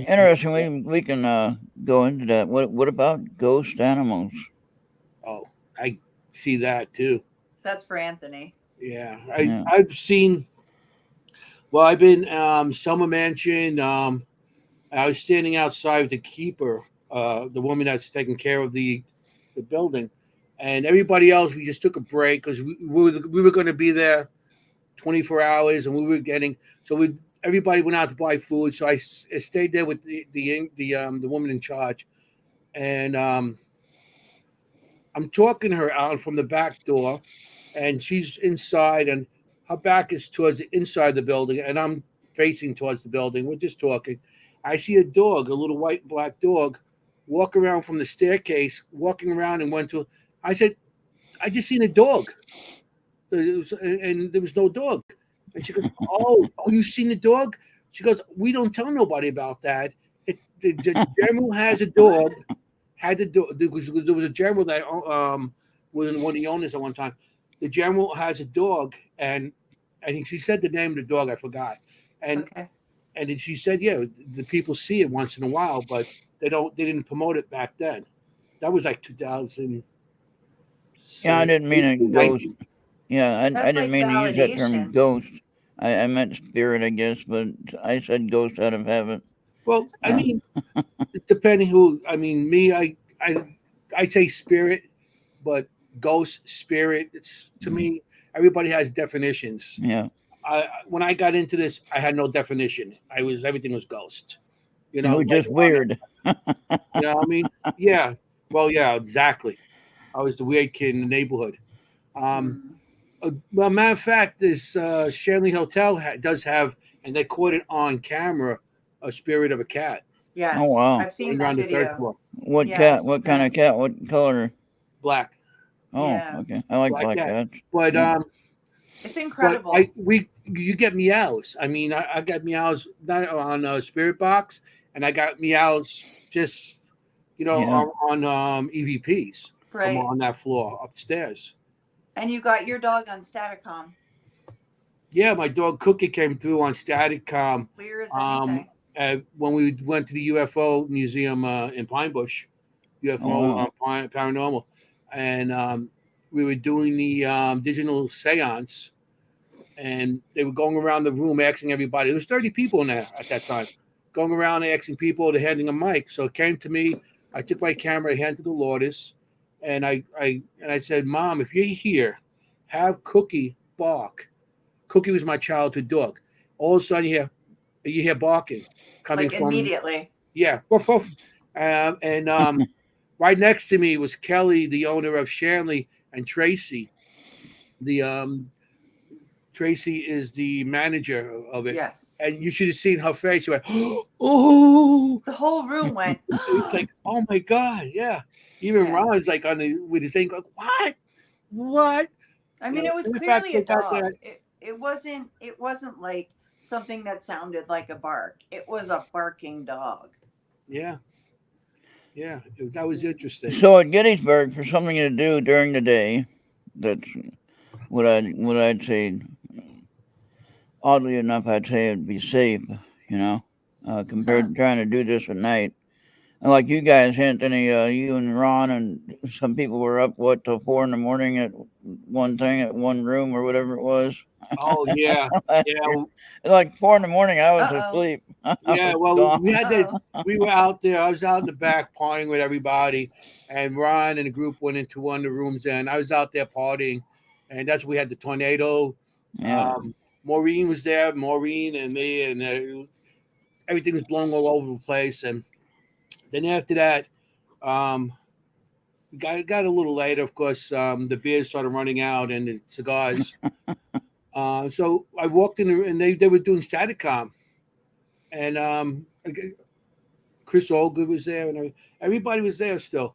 interesting. We can go into that. What about ghost animals? Oh, I see that too. That's for Anthony. Yeah, Yeah. I've seen. Well, I've been Summer Mansion. I was standing outside with the keeper, the woman that's taking care of the building, and everybody else. We just took a break because we were going to be there 24 hours, and we were getting so we everybody went out to buy food. So I stayed there with the woman in charge, and I'm talking to her out from the back door, and she's inside, and her back is towards the inside of the building, and I'm facing towards the building. We're just talking. I see a dog, a little white and black dog, walk around from the staircase, walking around, and went to. I said, "I just seen a dog," and there was no dog. And she goes, "Oh, you seen the dog?" She goes, "We don't tell nobody about that. The general has a dog." Had to do because there was a general that was one of the owners at one time. The general has a dog, and she said the name of the dog. I forgot, and Okay. and then she said, yeah, the people see it once in a while, but they didn't promote it back then. That was like 2000. Yeah, I didn't mean a ghost. 19. Yeah, I That's didn't like mean to use that term validation. ghost. I meant spirit, I guess, but I said ghost out of heaven. Well, I Uh, mean, it's depending who. I mean, me, I say spirit, but ghost, spirit. It's to me, everybody has definitions. yeah, When I got into this, I had no definition. Everything was ghost. it was just Later on, weird. I mean, yeah. Well, yeah, exactly. I was the weird kid in the neighborhood. Um, Mm. well, matter of fact, this Shanley Hotel does have, and they caught it on camera, a spirit of a cat Oh Yes, wow, I've seen going that around the third video. floor. what Yeah, I've cat? seen What kind that. of cat? What color? Black, Oh, Yeah, okay. I like black black cat. cats. But Yeah. it's but incredible. you get meows. I mean, I got meows not on a spirit box, and I got meows just Yeah. on EVPs from Right. on that floor upstairs. And you got your dog on Staticom, Yeah, my dog Cookie came through on Staticom clear as um, anything. when we went to the UFO museum in Pine Bush, Oh UFO wow. paranormal, and we were doing the digital seance, and they were going around the room asking everybody. There was 30 people in there at that time, going around asking people to handing a mic. So it came to me. I took my camera, I handed to Lourdes, and I said, "Mom, if you're here, have Cookie bark." Cookie was my childhood dog. All of a sudden, you hear barking coming Like from immediately. yeah, woof, woof. And right next to me was Kelly, the owner of Shanley, and Tracy. The Tracy is the manager of it, Yes. and you should have seen her face. She went, "Oh!" The whole room went. It's like, "Oh my god, yeah." Even Yeah. Ron's like with his thing, like, "What? What?" I mean, it was And in fact, clearly they a got dog. that. It wasn't like something that sounded like a bark. It was a barking dog. Yeah, yeah, that was interesting. So at Gettysburg, for something to do during the day, that's what I'd say. Oddly enough, I'd say it'd be safe. You know, compared to trying to do this at night. And like you guys, Anthony, you and Ron, and some people were up till 4 in the morning at one thing at one room or whatever it was. Oh yeah, Last yeah. year. Like 4 in the morning, I was Uh-oh. asleep. I Yeah, was well, gone. we had that. Uh-oh. We were out there. I was out in the back partying with everybody, and Ron and the group went into one of the rooms, and I was out there partying, and that's we had the tornado. Yeah. Maureen was there, Maureen and me, and everything was blowing all over the place. And then after that, um, got a little later. Of course, the beers started running out and the cigars. So I walked in and they were doing Staticom, and Chris Olgood was there, and everybody was there still.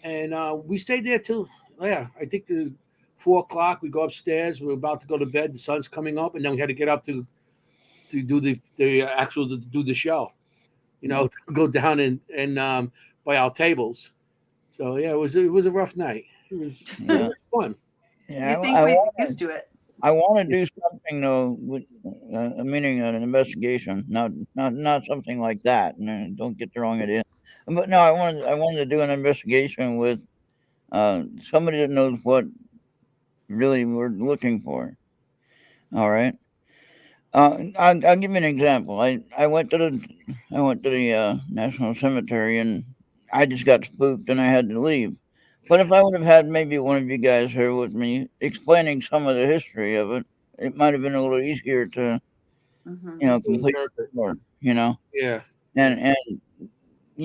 And we stayed there till I think the 4 o'clock. We go upstairs. We're about to go to bed. The sun's coming up, and then we had to get up to do the actual to do the show. To go down and buy our tables. So yeah, it was a rough night. It was fun. Yeah, You think we'd be used to it? I want to do something though, with meaning an investigation, not something like that. No, don't get the wrong idea. But no, I wanted to do an investigation with somebody that knows what really we're looking for. All right. I'll give you an example. I went to the National Cemetery and I just got spooked and I had to leave. But if I would have had maybe one of you guys here with me explaining some of the history of it, it might have been a little easier to, complete the tour, Yeah. And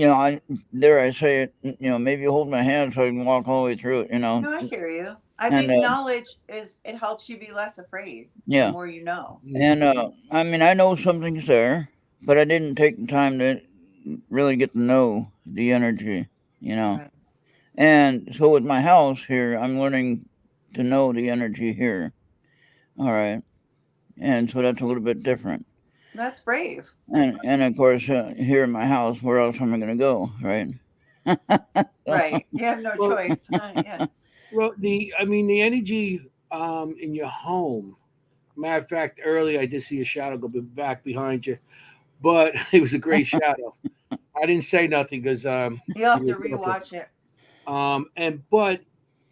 I dare I say it, maybe hold my hand so I can walk all the way through it, No, I hear you. I think knowledge it helps you be less afraid. Yeah. The more you know. And I mean, I know something's there, but I didn't take the time to really get to know the energy, Right. And so with my house here, I'm learning to know the energy here. All right. And so that's a little bit different. That's brave. And of course, here in my house, where else am I going to go, right? Right. You have no choice. Yeah. Well, the energy in your home. Matter of fact, earlier I did see a shadow go back behind you, but it was a great shadow. I didn't say nothing because You'll have to rewatch it. But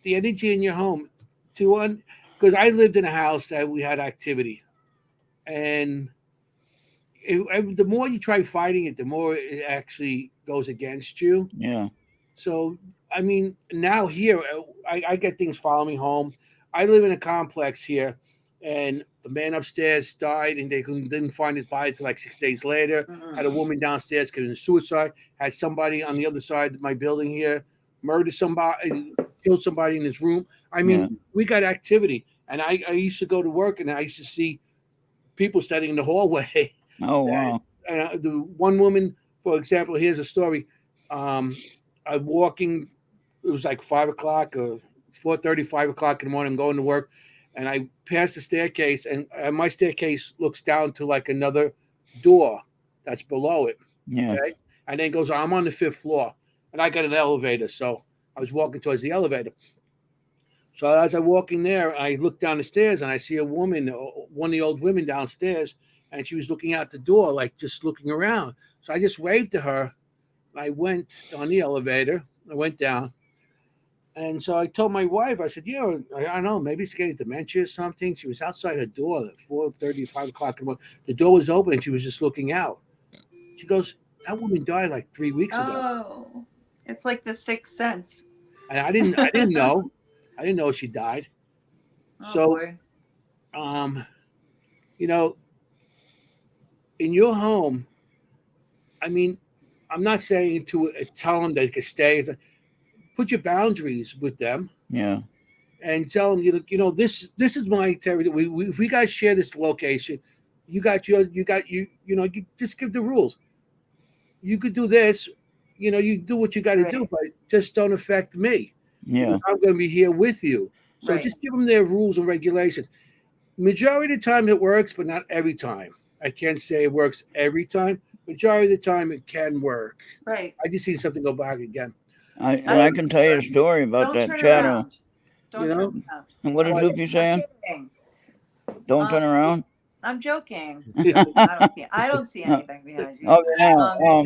the energy in your home, because I lived in a house that we had activity, and the more you try fighting it, the more it actually goes against you. Yeah. So I mean, now here I get things following me home. I live in a complex here, and the man upstairs died, and they didn't find his body until like 6 days later. Mm-mm. Had a woman downstairs committing suicide. Had somebody on the other side of my building here murdered somebody, killed somebody in his room. I mean, we got activity, and I used to go to work, and I used to see people standing in the hallway. Oh wow! And the one woman, for example, here's a story. I'm walking. It was like 5 o'clock or 4:30, 5 o'clock in the morning. I'm going to work, and I passed the staircase, and my staircase looks down to like another door that's below it. Yeah. Okay? And then it goes, I'm on the 5th floor, and I got an elevator, so I was walking towards the elevator. So as I walk in there, I look down the stairs, and I see a woman, one of the old women downstairs, and she was looking out the door, like just looking around. So I just waved to her. I went on the elevator. I went down. And so I told my wife, I said, I don't know, maybe she's getting dementia or something. She was outside her door at 4:30, 5 o'clock in the morning. The door was open and she was just looking out. She goes, that woman died like 3 weeks ago. Oh, it's like the Sixth Sense. And I didn't know. I didn't know she died. Oh, So, boy. In your home, I mean, I'm not saying to tell them they can stay. Put your boundaries with them. Yeah. And tell them, this is my territory. If we guys share this location, you just give the rules. You could do this, you do what you got to do, but just don't affect me. Yeah. I'm going to be here with you. So Right. just give them their rules and regulations. Majority of the time it works, but not every time. I can't say it works every time. Majority of the time it can work. Right. I just seen something go back again. I can tell you a story about Don't that turn shadow. around. Don't turn around. What is Luffy saying? Kidding. Don't turn around. I'm joking. I don't see anything behind you. Okay, now,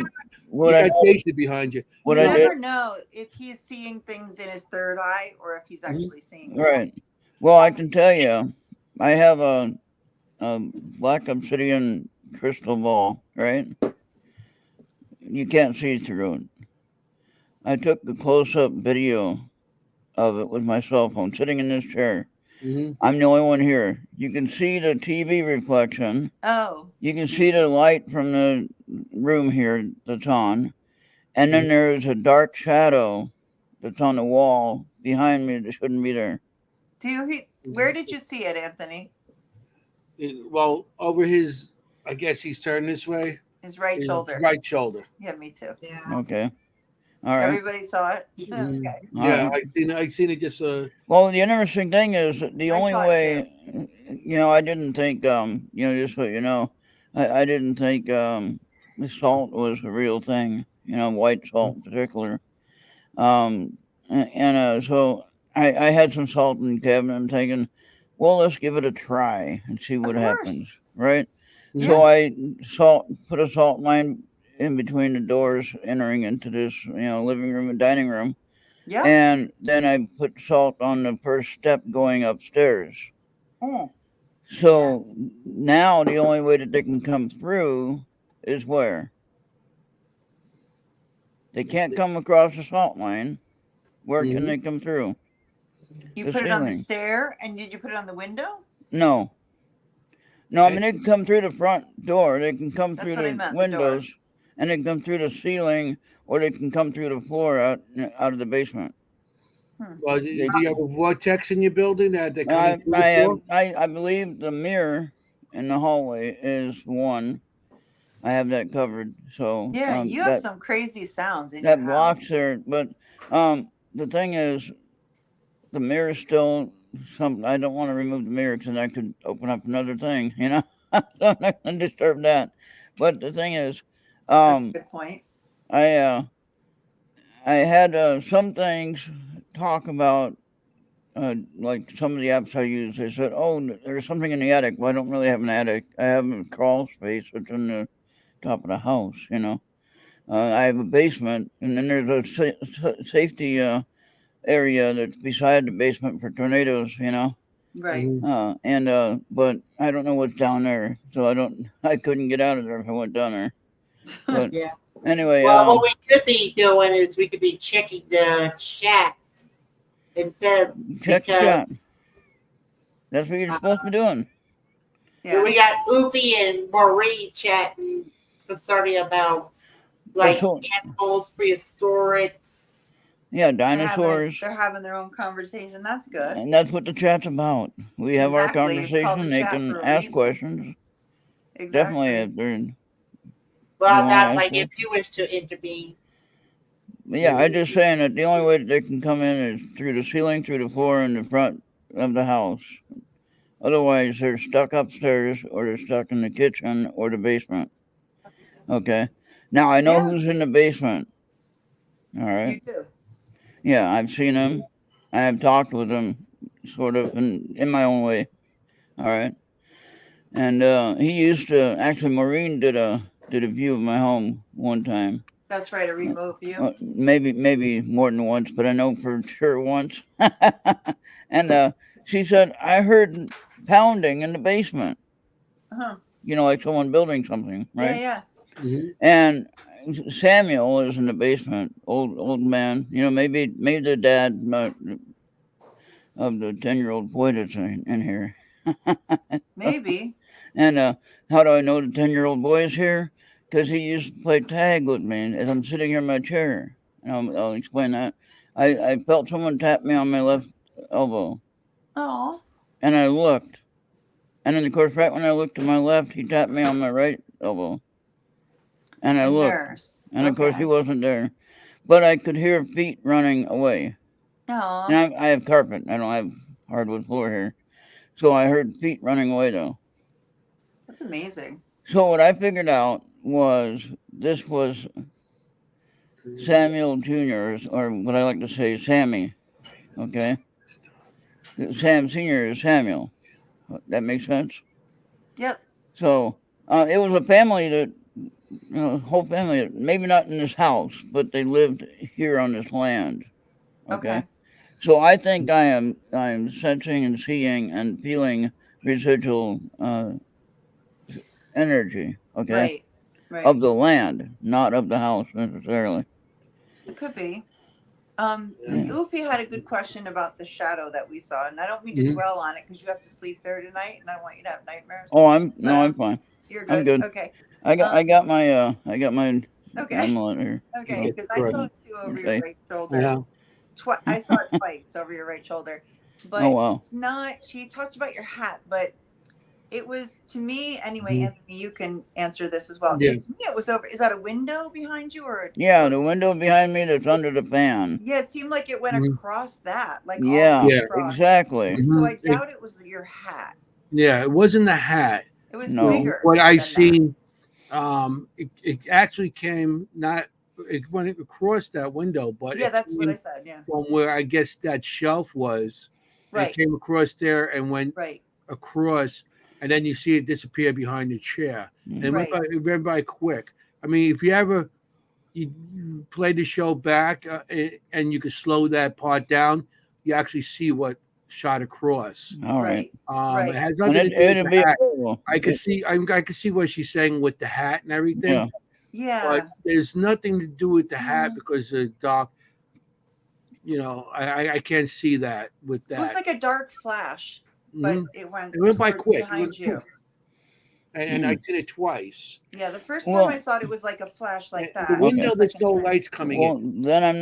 what You I got Jason behind you. what You I never did, know if he's seeing things in his third eye or if he's actually seeing them. right? Well, I can tell you, I have a black obsidian crystal ball, right? You can't see through it. I took the close-up video of it with my cell phone, sitting in this chair, I'm the only one here. You can see the TV reflection. Oh, You can see the light from the room here that's on. And then there's a dark shadow that's on the wall behind me that shouldn't be there. where did you see it, Anthony? Well, over his, I guess he's turned this way. His right shoulder. Right shoulder. Yeah, me too. Yeah. Okay. All right. Everybody saw it. Okay. Yeah, right. I seen it just. Well, the interesting thing is that the I only saw it way, I didn't think, just so you know, I didn't think the salt was a real thing. White salt in particular. So I had some salt in the cabinet. I'm thinking, well, let's give it a try and see what happens, right? Yeah. So I put a salt line in between the doors entering into this, living room and dining room. Yeah. And then I put salt on the first step going upstairs. Mm. So now the only way that they can come through is where? They can't come across the salt line. Where can they come through? You put it on the stair, and did you put it on the window? No. I mean, they can come through the front door. They can come through the windows, and they can come through the ceiling, or they can come through the floor out of the basement. Well, do you have a vortex in your building that they come through the floor? I believe the mirror in the hallway is one. I have that covered. So yeah, you have some crazy sounds in that your blocks house. there. But the thing is, the mirror is still something. I don't want to remove the mirror because I could open up another thing. So I'm not going to disturb that. But the thing is, That's a good point. I had some things talk about. Like some of the apps I use, they said, "Oh, there's something in the attic." Well, I don't really have an attic. I have a crawl space, which is in the top of the house. I have a basement, and then there's a safety area that's beside the basement for tornadoes. Right. But I don't know what's down there, so I couldn't get out of there if I went down there. But yeah. Anyway, well, what we could be doing is we could be checking the chat. Instead of check the chat. That's what you're supposed to be doing. Yeah. We got Oopie and Maureen chatting concerning about animals, prehistorics. Yeah, dinosaurs. They're having their own conversation. That's good. And that's what the chat's about. We have our conversation. They can ask questions. Exactly. Definitely if they're. Well, not like if you wish to intervene. Yeah, I'm just saying that the only way that they can come in is through the ceiling, through the floor, in the front of the house. Otherwise, they're stuck upstairs, or they're stuck in the kitchen or the basement. Okay. Now, I know who's in the basement. All right. You do. Yeah, I've seen him. I've talked with him, sort of, in my own way. All right. And he used to, actually, Maureen did a view of my home one time. That's right, a remote view. Maybe more than once, but I know for sure once. And she said, I heard pounding in the basement. Uh-huh. Like someone building something, right? Yeah. Mm-hmm. And Samuel is in the basement, old man. Maybe the dad of the 10-year-old boy that's in here. Maybe. And how do I know the 10-year-old boy is here? Because he used to play tag with me as I'm sitting here in my chair. And I'll explain that. I felt someone tap me on my left elbow. Oh. And I looked. And then, of course, right when I looked to my left, he tapped me on my right elbow. And I looked. Nurse. And, of course, he wasn't there. But I could hear feet running away. Oh. And I have carpet. I don't have hardwood floor here. So I heard feet running away, though. That's amazing. So what I figured out was this was Samuel Jr., or what I like to say, Sammy. Okay? Sam Sr. is Samuel. That makes sense? Yep. So it was a family that, whole family, maybe not in this house, but they lived here on this land. Okay? So I think I am sensing and seeing and feeling residual energy, okay? Right. Of the land, not of the house necessarily. It could be. Yeah. Oofy had a good question about the shadow that we saw, and I don't mean to Mhm. dwell on it because you have to sleep there tonight, and I don't want you to have nightmares. Oh, I'm fine. You're I'm good. good. Okay. I got my Okay. amulet here. Okay. So, Because I saw it too over your okay. right shoulder. Yeah. I saw it twice over your right shoulder, but Oh wow. it's not. She talked about your hat, but it was to me anyway. Mhm. Anthony, you can answer this as well. Yeah. To me, it was over. Is that a window behind you, or? Yeah, the window behind me that's under the fan. Yeah, it seemed like it went Mhm. across that, like all Yeah, the way Yeah. across. exactly. So I Mhm. doubt it was your hat. Yeah, it wasn't the hat. It was No. bigger. What I than that. seen, it actually came not. It went across that window, but Yeah, it that's what came I said. Yeah. from where I guess that shelf was. And Right. it came across there and went Right. across, and then you see it disappear behind the chair. And it Right. went by quick. I mean, if you ever you play the show back and you could slow that part down, you actually see what shot across. All right. Right. It has And nothing to do with it'll the be hat. cool. I can see what she's saying with the hat and everything, Yeah. Yeah. but there's nothing to do with the hat Mhm. because the dark. I can't see that with It was that. like a dark flash, but Mhm. it went. It went by toward quick. It behind went you. poof. And I did it twice. Yeah, the first Well- time I saw it, it was like a flash like And that. the window, The there's second no time- lights coming Well, in. then I'm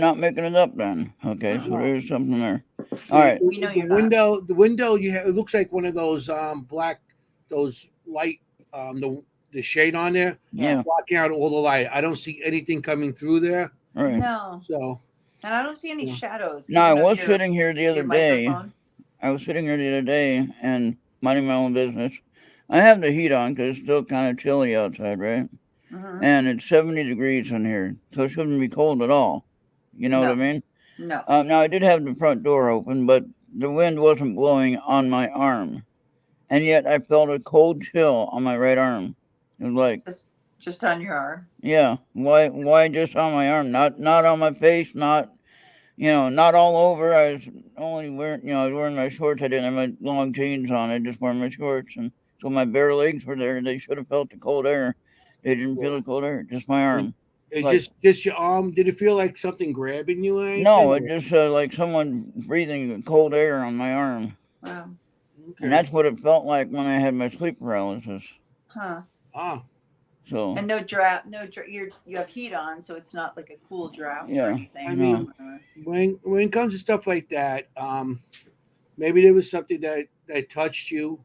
not making it up then. Okay, so No. there's something there. All right. We know The you're not. window you have, it looks like one of those black, those light, the shade on there, Yeah. blocking out all the light. I don't see anything coming through there. All right. No, So and I don't see any Yeah. shadows. Now I even of was your- sitting here the your other day. microphone. I was sitting here the other day and minding my own business. I have the heat on because it's still kind of chilly outside, right? Mhm. And it's 70 degrees in here, so it shouldn't be cold at all. You know what I mean? No. Now I did have the front door open, but the wind wasn't blowing on my arm, and yet I felt a cold chill on my right arm. It was like, Just on your arm. yeah, why just on my arm? Not on my face, not not all over. I was only wearing, I was wearing my shorts. I didn't have my long jeans on. I just wore my shorts, and so my bare legs were there. They should have felt the cold air. They didn't feel the cold air, just my arm. it Like- just your arm. Did it feel like something grabbing you? Or anything? No, it just like someone breathing cold air on my arm. Wow. Okay. And that's what it felt like when I had my sleep paralysis. Huh. Ah, So And no draft. You have heat on, so it's not like a cool draft Yeah. or anything. I mean, when it comes to stuff like that, maybe there was something that touched you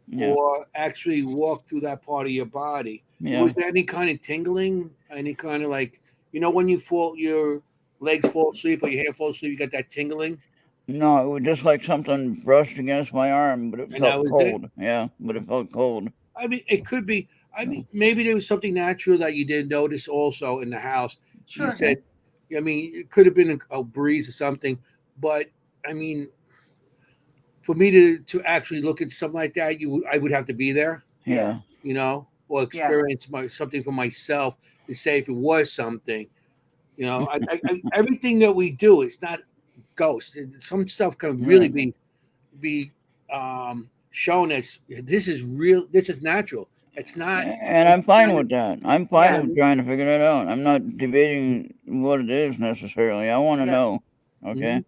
yeah, or actually walked through that part of your body. yeah. Was there any kind of tingling? Any kind of like, when you fall, your legs fall asleep or your hand falls asleep, you got that tingling? No, it was just like something brushed against my arm, but it And that felt was cold. Yeah, but it felt cold. I mean, it could be. I mean, maybe there was something natural that you didn't notice also in the house. Sure. You said, I mean, it could have been a breeze or something, but I mean, for me to actually look at something like that, I would have to be there, Yeah. or experience something for myself to say if it was something. Everything that we do is not ghosts. Some stuff can really be shown as this is real. This is natural. It's not. And I'm fine with that. I'm fine Yeah. with trying to figure that out. I'm not debating what it is necessarily. I want to Yeah. know. Okay.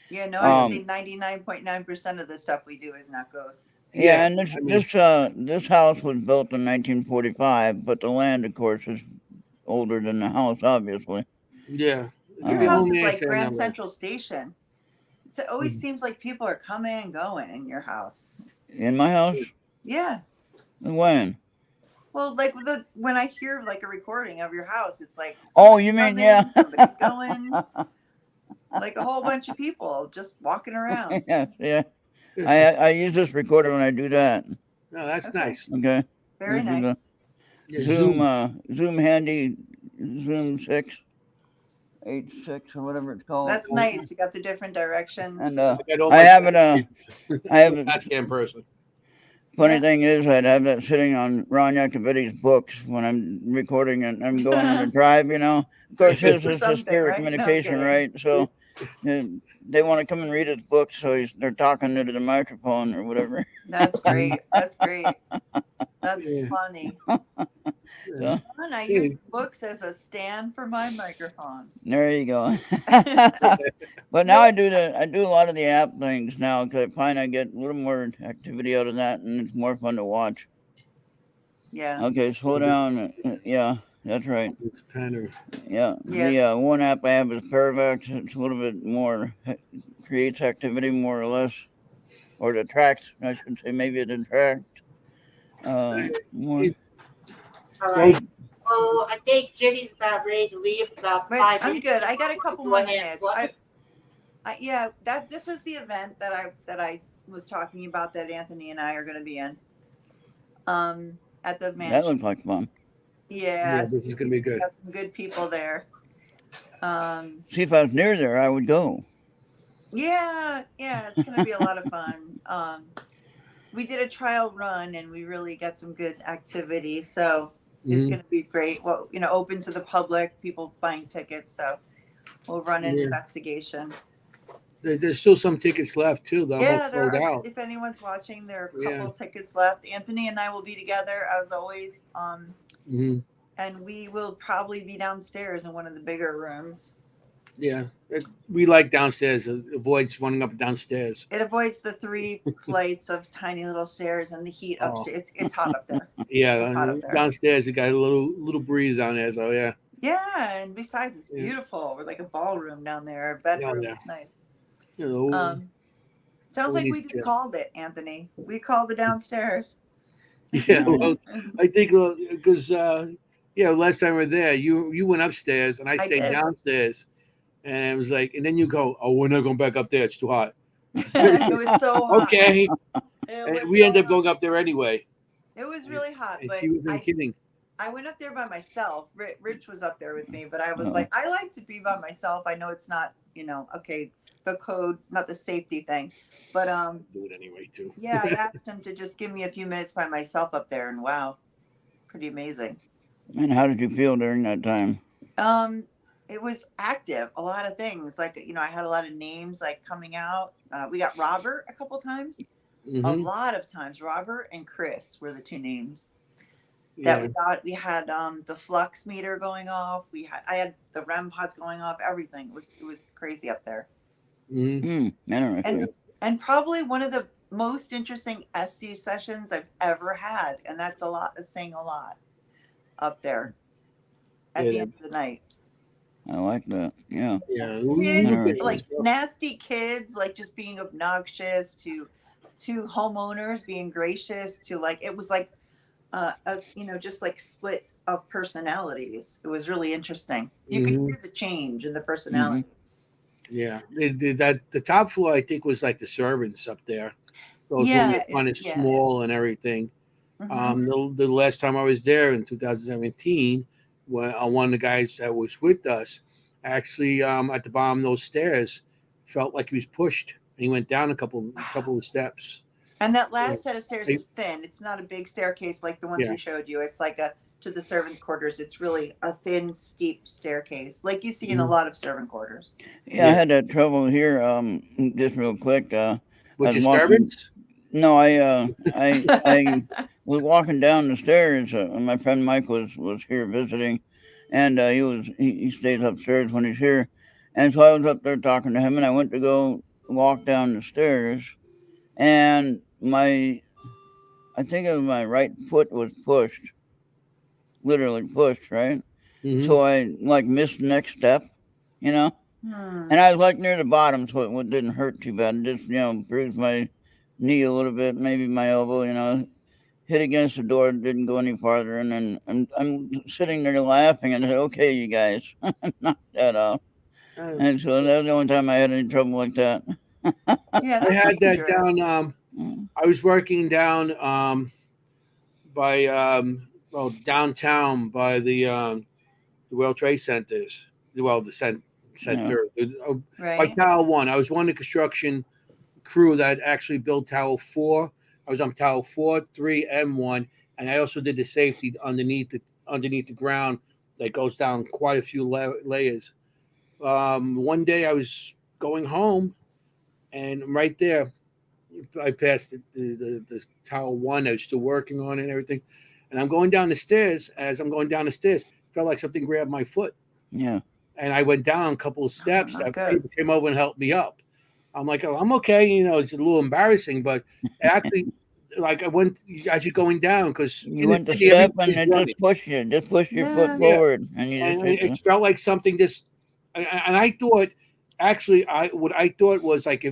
Yeah, no, I'd Um, say 99.9% of the stuff we do is not ghosts. Yeah, and this I mean- this house was built in 1945, but the land, of course, is older than the house, obviously. Yeah. Your Uh-huh. house Only is I like say Grand that way. Central Station. It always seems like people are coming and going in your house. In my house, Yeah. when? Well, like when I hear like a recording of your house, it's like Oh, you mean coming, yeah? somebody's going, like a whole bunch of people just walking around. Yeah, yeah. Yes. I use this recorder when I do that. No, that's Okay. nice. Okay. Very This is nice. Yeah, Zoom handy Zoom 686 or whatever it's called. That's nice. You got the different directions. And got all I my- have it. I have it. That's in person. Funny Yeah. thing is, I'd have that sitting on Ron Yakovitti's books when I'm recording and I'm going on a drive. Of course, his For is something, spirit right? No communication, kidding. right? So they want to come and read his book, so they're talking into the microphone or whatever. That's great. That's great. That's Yeah. funny. Yeah. And I Yeah. use books as a stand for my microphone. There you go. But now I do a lot of the app things now because I find I get a little more activity out of that, and it's more fun to watch. Yeah. Okay, slow down. Yeah, that's right. It's kind of Yeah, Yeah. the one app I have is Paravex. It's a little bit more creates activity more or less, or it attracts. I should say maybe it attracts more. it, All well, right. Well, I think Jenny's about ready to leave. About But 5 I'm minutes. good. I got a couple Go more ahead. minutes. What? Yeah, this is the event that I was talking about that Anthony and I are going to be in. At the That mansion. looks like fun. Yeah, this is gonna be good. got some good people there. See, if I was near there, I would go. Yeah, it's going to be a lot of fun. We did a trial run and we really got some good activity. So it's Mhm. going to be great. Well, open to the public, people buying tickets. So we'll run an Yeah. investigation. There's still some tickets left too. They're Yeah, almost there sold are. out. If anyone's watching, there are a Yeah. couple tickets left. Anthony and I will be together as always. Mhm. And we will probably be downstairs in one of the bigger rooms. Yeah, we like downstairs. It avoids running up and downstairs. It avoids the 3 flights of tiny little stairs and the heat Oh. upstairs. It's hot up there. Yeah, It's hot up there. downstairs you got a little breeze down there. So yeah. Yeah, and besides, it's Yeah. beautiful. We're like a ballroom down there, a bedroom. Yeah. It's nice. You know, Sounds like we Always just called it, Anthony. We called it downstairs. yeah. Well, I think because last time we were there, you went upstairs and I I stayed did. downstairs, and it was like, and then you go, oh, we're not going back up there. It's too hot. It was so hot. Okay, It was and we so ended up hot. going up there anyway. It was really hot, And but she wasn't kidding. I went up there by myself. Rich was up there with me, but I was Oh. like, I like to be by myself. I know it's not, okay, the code, not the safety thing, but Do it anyway too. yeah, I asked him to just give me a few minutes by myself up there, and wow, pretty amazing. And how did you feel during that time? It was active, a lot of things. Like, I had a lot of names like coming out. We got Robert a couple times. A Mhm. lot of times, Robert and Chris were the 2 names Yeah. that we got. We had the flux meter going off. I had the REM pods going off. Everything it was crazy up there. Mhm. Interesting. And probably one of the most interesting SC sessions I've ever had, and that's saying a lot up there at the end of the night. I like that. Yeah. Yeah. Kids, like nasty kids, like just being obnoxious to homeowners, being gracious to it was like just like split of personalities. It was really interesting. You could hear the change in the personality. Yeah, the top floor I think was like the servants up there. Those Yeah, were kind of yeah. small and everything. Mhm. The last time I was there in 2017, when one of the guys that was with us actually at the bottom of those stairs felt like he was pushed. And he went down a couple of steps. And that last set of stairs is thin. It's not a big staircase like the ones Yeah. we showed you. It's like to the servant quarters. It's really a thin, steep staircase, like you see in a lot of servant quarters. Yeah, I had that trouble here. Just real quick. With was your walking- servants? No, I was walking down the stairs. My friend Mike was here visiting, and he stays upstairs when he's here, and so I was up there talking to him, and I went to go walk down the stairs, and I think it was my right foot was pushed, literally pushed, right? Mhm. So I missed the next step, and I was near the bottom, so it didn't hurt too bad. It just bruised my knee a little bit, maybe my elbow, hit against the door, didn't go any farther, and then I'm sitting there laughing, and I said, "Okay, you guys, knock that out." And so that was the only time I had any trouble like that. Yeah, I had that dangerous. down. I was working down by downtown by the World Trade Centers. Well, the center. By Right. Tower 1. I was one of the construction crew that actually built Tower 4. I was on Tower 4, 3, and 1, and I also did the safety underneath the ground that goes down quite a few layers. One day I was going home, and right there, I passed the tower one. I was still working on it and everything, and I'm going down the stairs. As I'm going down the stairs, felt like something grabbed my foot, Yeah. and I went down a couple of steps. not That good. people came over and helped me up. I'm like, oh, I'm okay. You know, it's a little embarrassing, but actually, like I went as you're going down because You went to step and it just pushed you. Just push your foot Yeah. forward, and you and just. it felt like something just. And I thought, actually, what I thought was like,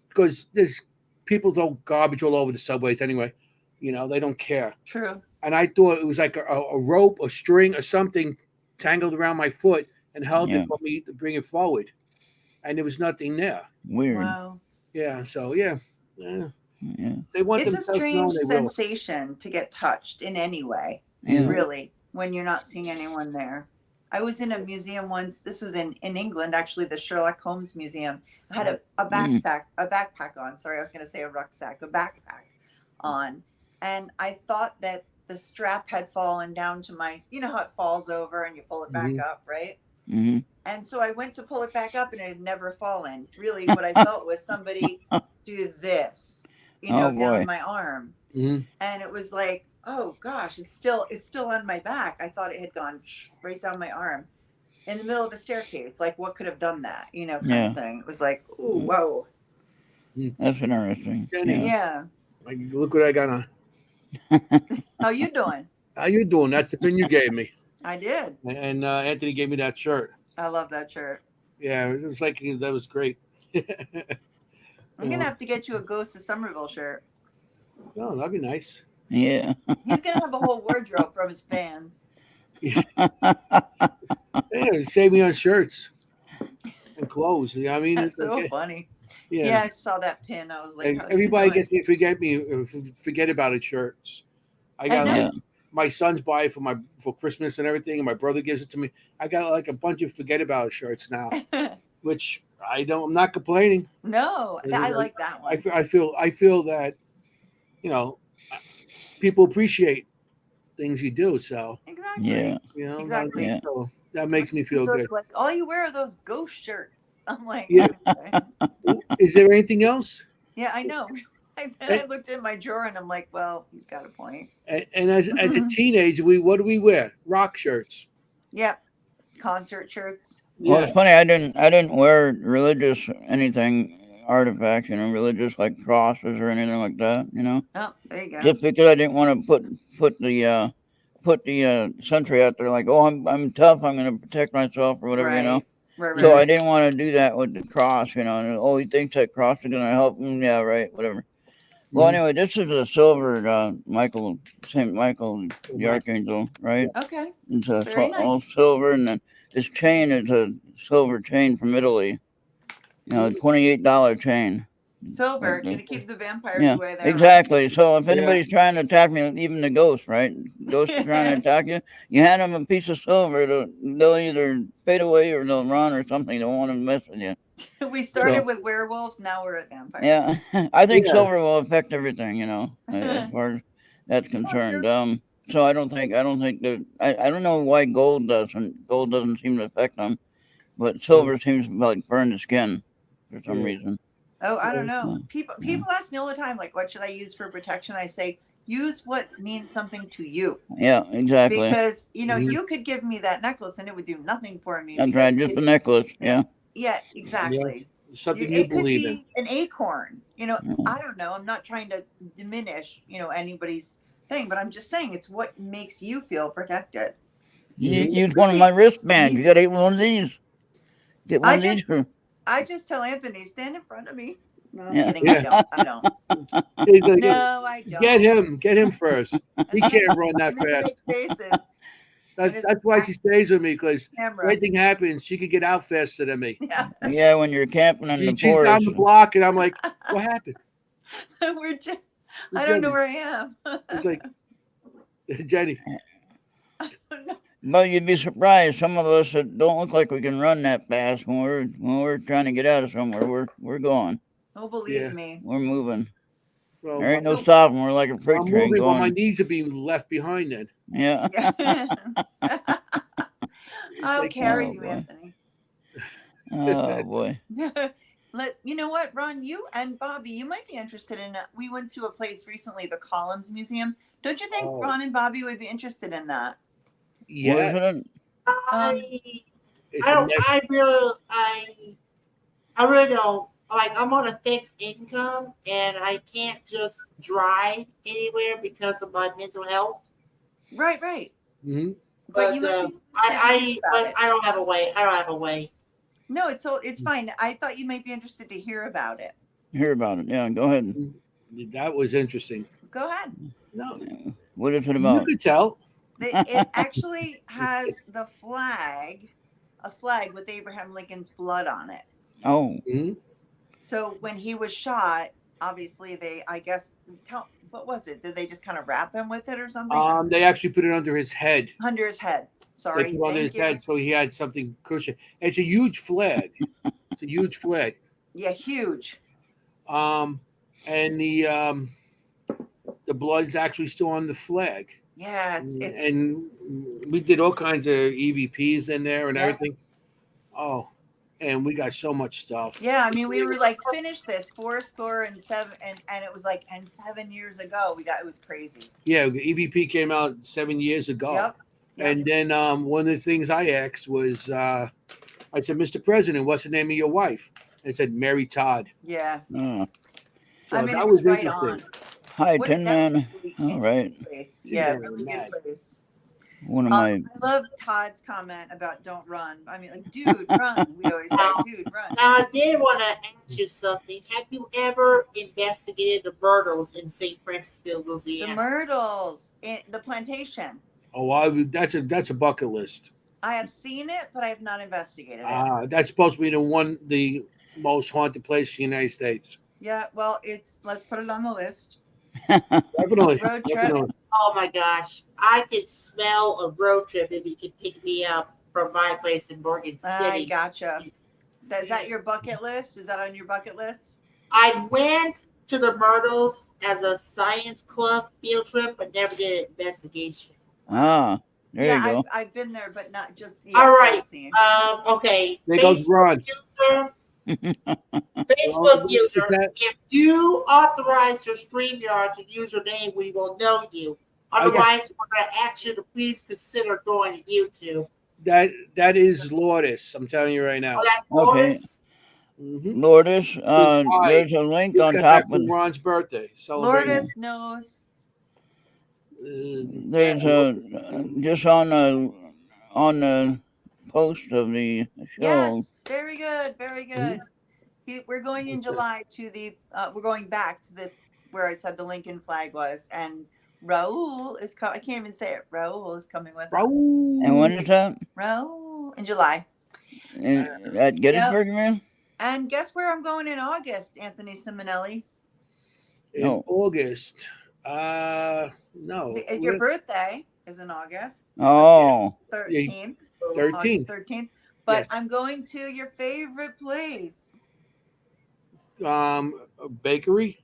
because there's people throw garbage all over the subways anyway, you know, they don't care. True. And I thought it was like a rope, a string, or something tangled around my foot and held Yeah. it for me to bring it forward. And there was nothing there. Weird. Wow. Yeah. So yeah. Yeah. They want It's a themselves strange known. They will. sensation to get touched in any way, Yeah. really, when you're not seeing anyone there. I was in a museum once. This was in England, actually, the Sherlock Holmes Museum. I had a backpack on. Sorry, I was going to say a rucksack, a backpack on. And I thought that the strap had fallen down to my, you know how it falls over and you pull it back up, right? Mm-hmm. And so I went to pull it back up and it had never fallen. Really, what I felt was somebody do this, you know, Oh, boy. down my arm. Mhm. And it was like, oh gosh, it's still on my back. I thought it had gone right down my arm in the middle of a staircase. Like, what could have done that? You know, kind of thing. It was like, ooh, whoa. That's interesting. Jenny. Yeah. Like, look what I got on. How you doing? How you doing? That's the pin you gave me. I did. And Anthony gave me that shirt. I love that shirt. Yeah, it was like that was great. I'm gonna have to get you a Ghost of Somerville shirt. Oh, that'd be nice. Yeah. He's gonna have a whole wardrobe from his fans. Yeah, save me on shirts and clothes. You know what I mean? That's It's so like, funny. yeah. Yeah, I saw that pin. I was like, And how you everybody doing? gets me forget about it shirts. I got know. like, my sons buy it for Christmas and everything, and my brother gives it to me. I got like a bunch of forget about it shirts now, which I'm not complaining. No, I like that one. I feel that, you know, people appreciate things you do. So, Exactly. Yeah. you know, Exactly. Yeah. so that makes me feel So good. it's like, all you wear are those ghost shirts. I'm like, Yeah. okay. Is there anything else? Yeah, I know. And then I looked in my drawer and I'm like, well, he's got a point. And as a teenager, what do we wear? Rock shirts. Yep. Concert shirts. Well, it's funny. I didn't wear religious anything, artifacts, you know, religious like crosses or anything like that. You know, Oh, there you go. just because I didn't want to put the sentry out there like, oh, I'm tough. I'm going to protect myself or whatever. You know. Right, So I right. didn't want to do that with the cross, you know. And, oh, he thinks that cross is going to help him. Yeah, right. Whatever. Well, anyway, this is a silver Saint Michael, the Archangel, right? Okay. It's a Very all nice. silver, and then this chain is a silver chain from Italy. You know, $28 chain. Silver. Okay. Gonna keep the vampires Yeah, away there. exactly. So if anybody's trying to attack me, even the ghost, right? Ghosts are trying to attack you. You hand them a piece of silver, they'll either fade away or they'll run or something. They won't want to mess with you. Right? We started with werewolves. Now we're at vampires. Yeah, I think Yeah. silver will affect everything, you know, as far as that's concerned. So I don't think that I don't know why gold doesn't. Gold doesn't seem to affect them, but silver seems to like burn the skin for some reason. Oh, I don't know. Yeah. People ask me all the time, like, what should I use for protection? I say, use what means something to you. Yeah, exactly. Because, you know, you could give me that necklace and it would do nothing for me. That's right, just a necklace. Yeah. Yeah, exactly. Something you It could believe in. be an acorn. You know, I don't know. I'm not trying to diminish, you know, anybody's thing, but I'm just saying it's what makes you feel protected. You use one of my wristbands. You got to get one of these. Get one of these for. I just tell Anthony, stand in front of me. No, I'm Yeah. kidding. I don't. He's like, No, I don't. Get him first. He can't run that And then you fast. make faces. That's why she stays with me, because Camera. if anything happens, she could get out faster than me. Yeah. Yeah, when you're camping in the She's forest. down the block, and I'm like, what happened? We're just, I don't know where I am. It's like, Jenny. I don't know. But you'd be surprised. Some of us that don't look like we can run that fast when we're trying to get out of somewhere. We're going. Oh, believe Yeah. me. We're moving. Well, There ain't no stopping. We're like a freight I'm train moving, but my going. knees are being left behind then. Yeah. I'll like, carry oh, you, boy. Anthony. Oh boy. You know what, Ron, you and Bobby, you might be interested in it. We went to a place recently, the Columns Museum. Don't you think Oh, Ron and Bobby would be interested in that? Where is yeah, it? I it's I a don't. next. I really don't. Like, I'm on a fixed income, and I can't just drive anywhere because of my mental health. Right, right. Mhm. But you But might be interested in hearing about it. I don't have a way. I don't have a way. No, it's fine. I thought you might be interested to hear about it. Hear about it. Yeah, go ahead. That was interesting. Go ahead. No, What is it you about? could tell. It actually has the flag, a flag with Abraham Lincoln's blood on it. Oh, Mhm. So when he was shot, obviously I guess, what was it? Did they just kind of wrap him with it or something? They actually put it under his head. Under his head. They Sorry. put it under Thank his you. head, so he had something cushion. It's a huge flag. It's a huge flag. Yeah, huge. And the blood is actually still on the flag. Yeah, it's And we did all kinds of EVPs in there and Yeah. everything. Oh, and we got so much stuff. yeah. I mean, we were like, finish this 4 score and 7, and it was like, and 7 years ago it was crazy. Yeah, the EVP came out 7 years ago. Yep. And then one of the things I asked was, I said, Mr. President, what's the name of your wife? I said, Mary Todd. Yeah. oh. So I mean, that it was was right interesting. on. Hi, That Tin was a Man. really All interesting right. place. Tin Yeah, Man really was good nice. place. One of my. I love Todd's comment about don't run. I mean, like, dude, run. We always say, dude, run. Now, I did want to ask you something. Have you ever investigated the myrtles in St. Francisville, The Louisiana? myrtles in the plantation. Oh, that's a bucket list. I have seen it, but I have not investigated it. That's supposed to be the most haunted place in the United States. Yeah, well, let's put it on the list. Definitely. Road trip. Definitely. Oh my gosh, I could smell a road trip if you could pick me up from my place in Morgan I City. gotcha. Is that your bucket list? Is that on your bucket list? I went to the Myrtles as a science club field trip, but never did an investigation. Ah, there you go. I've been there, but not just. All right. sightseeing. Okay. There goes Ron. User, Facebook user, that- if you authorize your StreamYard to use your name, we will know you. Otherwise, we're going to ask you to please consider going to YouTube. That is Lourdes. I'm telling you right now. Oh, that's Okay. Lourdes? Mhm. Lourdes, hi. there's a link on Got top that for of. Ron's birthday celebration. Lourdes knows. There's just on the post of the show. Yes, very good, very good. We're going in July to the. We're going back to this where I said the Lincoln flag was, and Raul is coming. I can't even say it. Raul is coming with us. Raul. And when is that? Raul in July. At Gettysburg, man? And guess where I'm going in August, Anthony Simonelli? In No. August. No. Your birthday is in August Oh, 13th. 13th. August 13th. But Yes. I'm going to your favorite place. A bakery.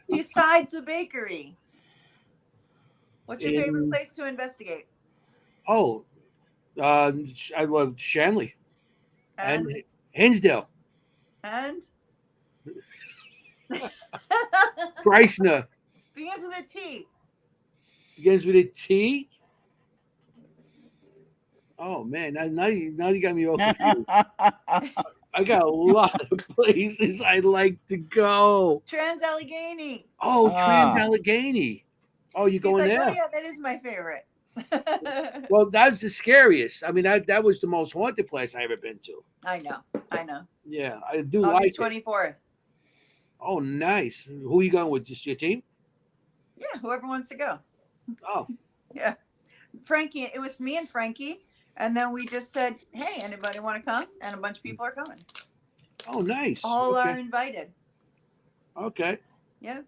Besides a bakery. What's your favorite In- place to investigate? Oh, I love Shanley And and Hinsdale, and Kreisner. begins with a T. Begins with a T. Oh man, now you got me all confused. I got a lot of places I like to go. Trans-Allegheny. Oh, Ah. Trans-Allegheny. Oh, you He's going like, there? oh yeah, that is my favorite. Well, that's the scariest. I mean, that was the most haunted place I ever been to. I know. Yeah, I do like August it. 24th. Oh, nice. Who are you going with? Just your team? Yeah, whoever wants to go. Oh, Yeah. Frankie, it was me and Frankie. And then we just said, hey, anybody want to come? And a bunch of people are coming. oh, nice. All okay. are invited. Okay. Yeah.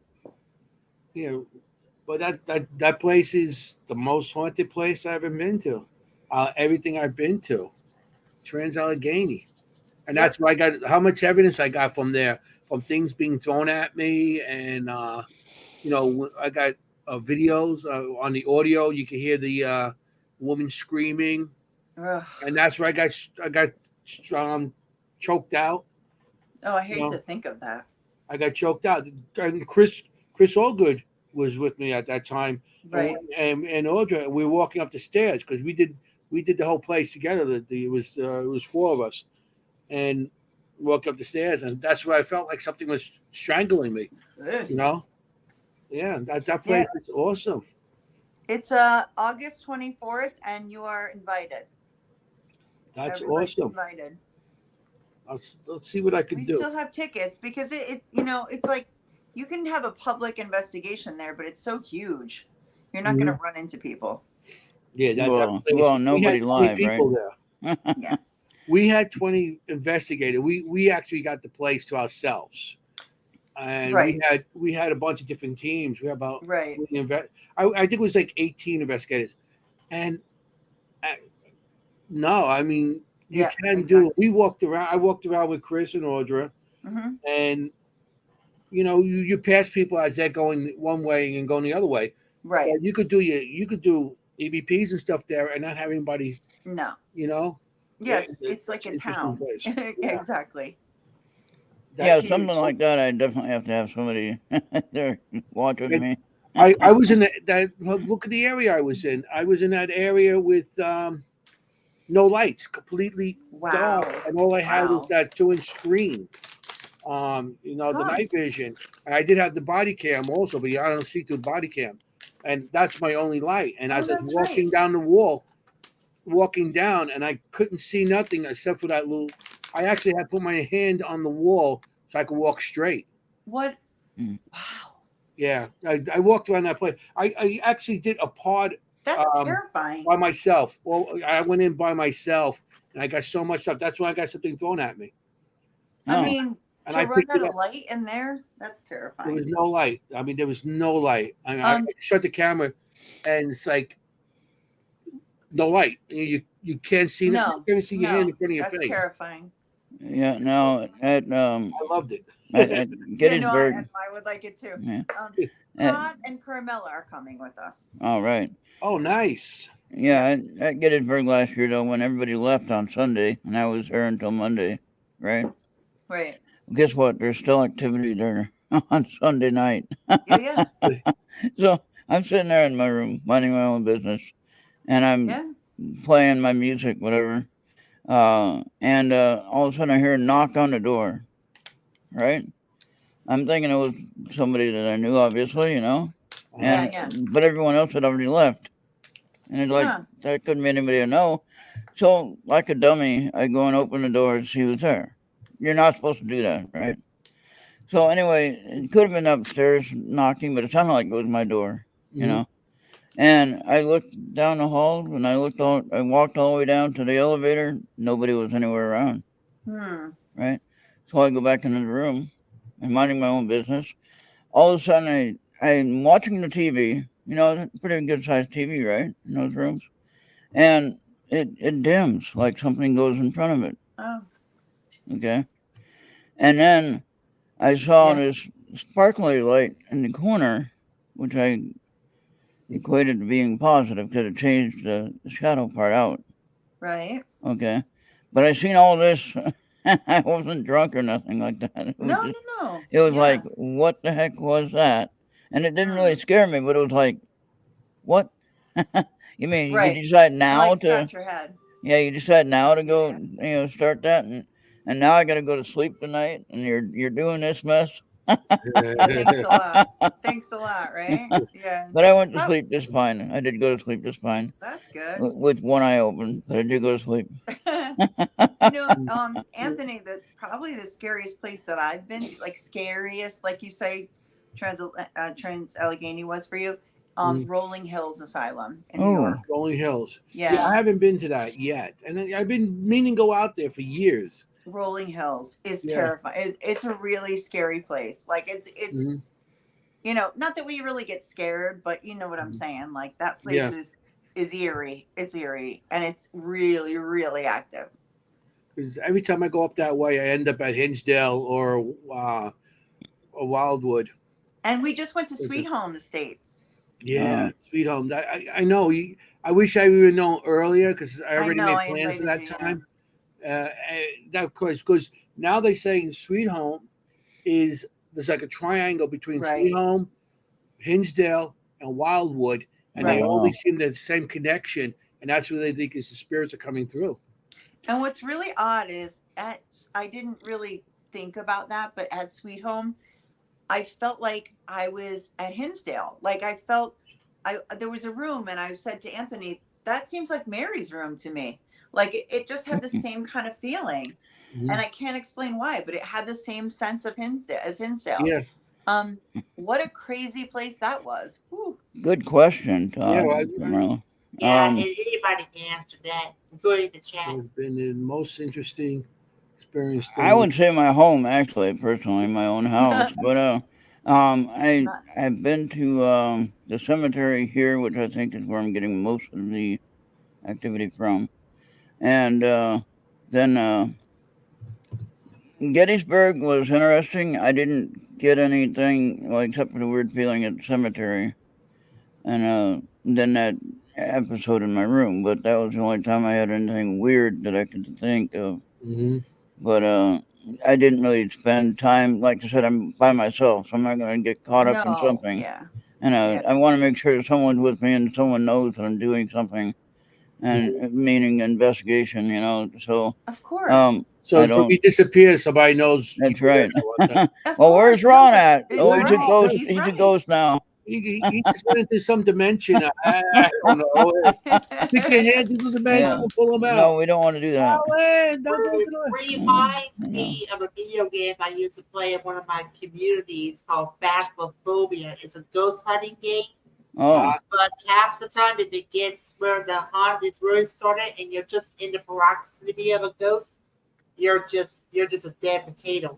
Yeah, but that place is the most haunted place I've ever been to. Everything I've been to, Trans-Allegheny, and Yep. that's why I got how much evidence I got from there, from things being thrown at me, and I got videos on the audio. You can hear the woman screaming. Ugh. and that's where I got choked out. Oh, I hate No. to think of that. I got choked out. And Chris Allgood was with me at that time, Right. and Audra. We were walking up the stairs because we did the whole place together. It was 4 of us, and walked up the stairs, and that's where I felt like something was strangling me. Ugh. You know, yeah. That place is awesome. It's August 24th, and you are invited. That's Everybody's awesome. Invited. Let's see what I can We do. still have tickets because it it's like you can have a public investigation there, but it's so huge. You're not going to run into people. Yeah, that Well, place. well, We nobody had 20 live, people right? there. Yeah. We had 20 investigators. We actually got the place to ourselves, and Right. we had a bunch of different teams. We had about Right. 20 I think it was like 18 investigators, and no, I mean you Yeah, can exactly. do it. We walked around. I walked around with Chris and Audra, Mm-hmm. and you pass people as they're going one way and going the other way. Right. But you could do EVPs and stuff there, and not have anybody. No. Yeah, It's like a interesting town. place. Exactly. Yeah, That's something huge. like that. I definitely have to have somebody there watching And me. I was in that. Look at the area I was in. I was in that area with no lights, completely Wow. dark, and all I had was Wow. that 2-inch screen. The night vision. And I did have the body cam also, but I don't see through the body cam, and that's my only light. And as I was that's walking right. down the wall, walking down, and I couldn't see nothing except for that little. I actually had to put my hand on the wall so I could walk straight. What? Mm. Wow. Yeah, I walked around that place. I actually did a pod That's terrifying. by myself. Well, I went in by myself, and I got so much stuff. That's why I got something thrown at me. I Oh. mean, And to I run picked out it of up. light in there, that's There terrifying. was no light. I mean, there was no light. I shut the camera, and it's like no light. You can't see. No, You can't see your hand in front of your that's face. terrifying. Yeah, no, I loved it. at Gettysburg. I would like it too. Yeah. Todd and Carmela are coming with us. All right. Oh, nice. Yeah, at Gettysburg last year, though, when everybody left on Sunday, and I was there until Monday, right? Right. Guess what? There's still activity there on Sunday night. Yeah. So I'm sitting there in my room, minding my own business, and I'm playing my music, whatever. And all of a sudden I hear a knock on the door, right? I'm thinking it was somebody that I knew, obviously, and but everyone else had already left, and it's like that couldn't be anybody I know. So, like a dummy, I go and open the door and see who's there. You're not supposed to do that, right? So anyway, it could have been upstairs knocking, but it sounded like it was my door, you know. And I looked down the hall, and I walked all the way down to the elevator. Nobody was anywhere around, right? So I go back into the room. I'm minding my own business. All of a sudden, I'm watching the TV. Pretty good sized TV, right, in those rooms, and it dims like something goes in front of it. Oh. Okay. And then I saw this sparkly light in the corner, which I equated to being positive because it changed the shadow part out. Right. Okay. But I seen all this. I wasn't drunk or nothing like that. No. It was like, what the heck was that? And it didn't really scare me, but it was like, what? You mean you decide now to scratch your head. Yeah, you decide now to go, start that, and now I got to go to sleep tonight, and you're doing this mess. Thanks a lot, right? Yeah. But I went to sleep just fine. I did go to sleep just fine. That's good. With one eye open, but I did go to sleep. Anthony, probably the scariest place that I've been to, like scariest, like you say, Trans Allegheny was for you. Rolling Hills Asylum in New York. Rolling Hills. Yeah, I haven't been to that yet, and I've been meaning to go out there for years. Rolling Hills is terrifying. It's a really scary place. Like it's not that we really get scared, but you know what I'm saying. Like that place is eerie. It's eerie, and it's really, really active. Because every time I go up that way, I end up at Hinsdale or Wildwood. And we just went to Sweet Home Estates. Yeah, Sweet Home. I know. I wish I would have known earlier because I already know, made I plans for invited that you, time. That of course, because now they're saying Sweet Home there's like a triangle between Sweet Right. Home, Hinsdale, and Wildwood, and they Right. always seem the same connection, and that's where they think is the spirits are coming through. And what's really odd is I didn't really think about that, but at Sweet Home, I felt like I was at Hinsdale. Like there was a room, and I said to Anthony, "That seems like Mary's room to me." Like it just had the same kind of feeling, Mhm. and I can't explain why, but it had the same sense of Hinsdale as Hinsdale. Yeah, What a crazy place that was. Whew. Good question, yeah. Todd. Camilla. Yeah, and anybody can answer that. Put it in the chat. It's been the most interesting experience. I would say my home, actually, personally, my own house. But I've been to the cemetery here, which I think is where I'm getting most of the activity from, and then Gettysburg was interesting. I didn't get anything except for the weird feeling at the cemetery, and then that episode in my room. But that was the only time I had anything weird that I could think of. Mm-hmm. But I didn't really spend time. Like I said, I'm by myself, so I'm not going to get caught up in something. Yeah. And Yeah. I want to make sure someone's with me and someone knows that I'm doing something, and meaning investigation. So Of course. So if he disappears, somebody knows. That's right. Of Well, where's course. Ron No, at? it's Oh, he's a right. ghost. He's He's a right. ghost now. He just went into some dimension. I don't know. Stick your hand into the man and pull him out. No, we don't want to do that. Reminds me of a video game I used to play in one of my communities called Phasmophobia. It's a ghost hunting game. Oh. But half the time, if it gets where the hunt is really started and you're just in the proximity of a ghost, you're just a dead potato.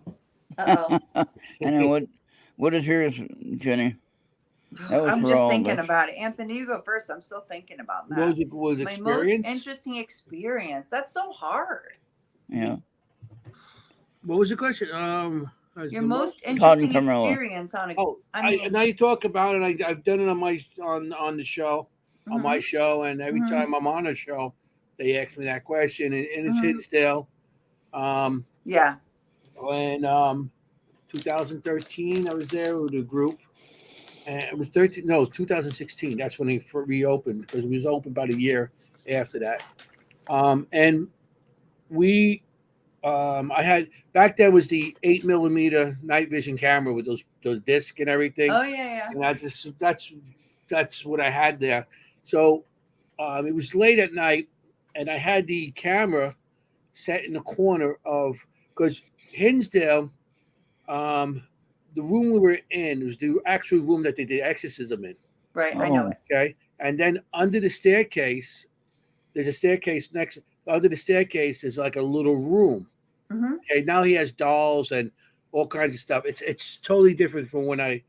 Uh-oh. And what is yours, Jenny? I'm just thinking about it. Anthony, you go first. I'm still thinking about that. What was My experience? most interesting experience. That's so hard. Yeah. What was the question? Your most interesting experience on a. Now you talk about it. I've done it on the show, on my show, and every time I'm on a show, they ask me that question, and it's Hinsdale. Yeah. When 2013, I was there with a group, and it was 2016. That's when he reopened, because it was open about a year after that. And we. I had back then was the 8mm night vision camera with those discs and everything. Oh yeah. And that's what I had there. So it was late at night, and I had the camera set in the corner because Hinsdale, the room we were in was the actual room that they did exorcism in. Right, I know it. Okay, and then under the staircase, there's a staircase next. Under the staircase is like a little room. Okay, now he has dolls and all kinds of stuff. It's totally different from when at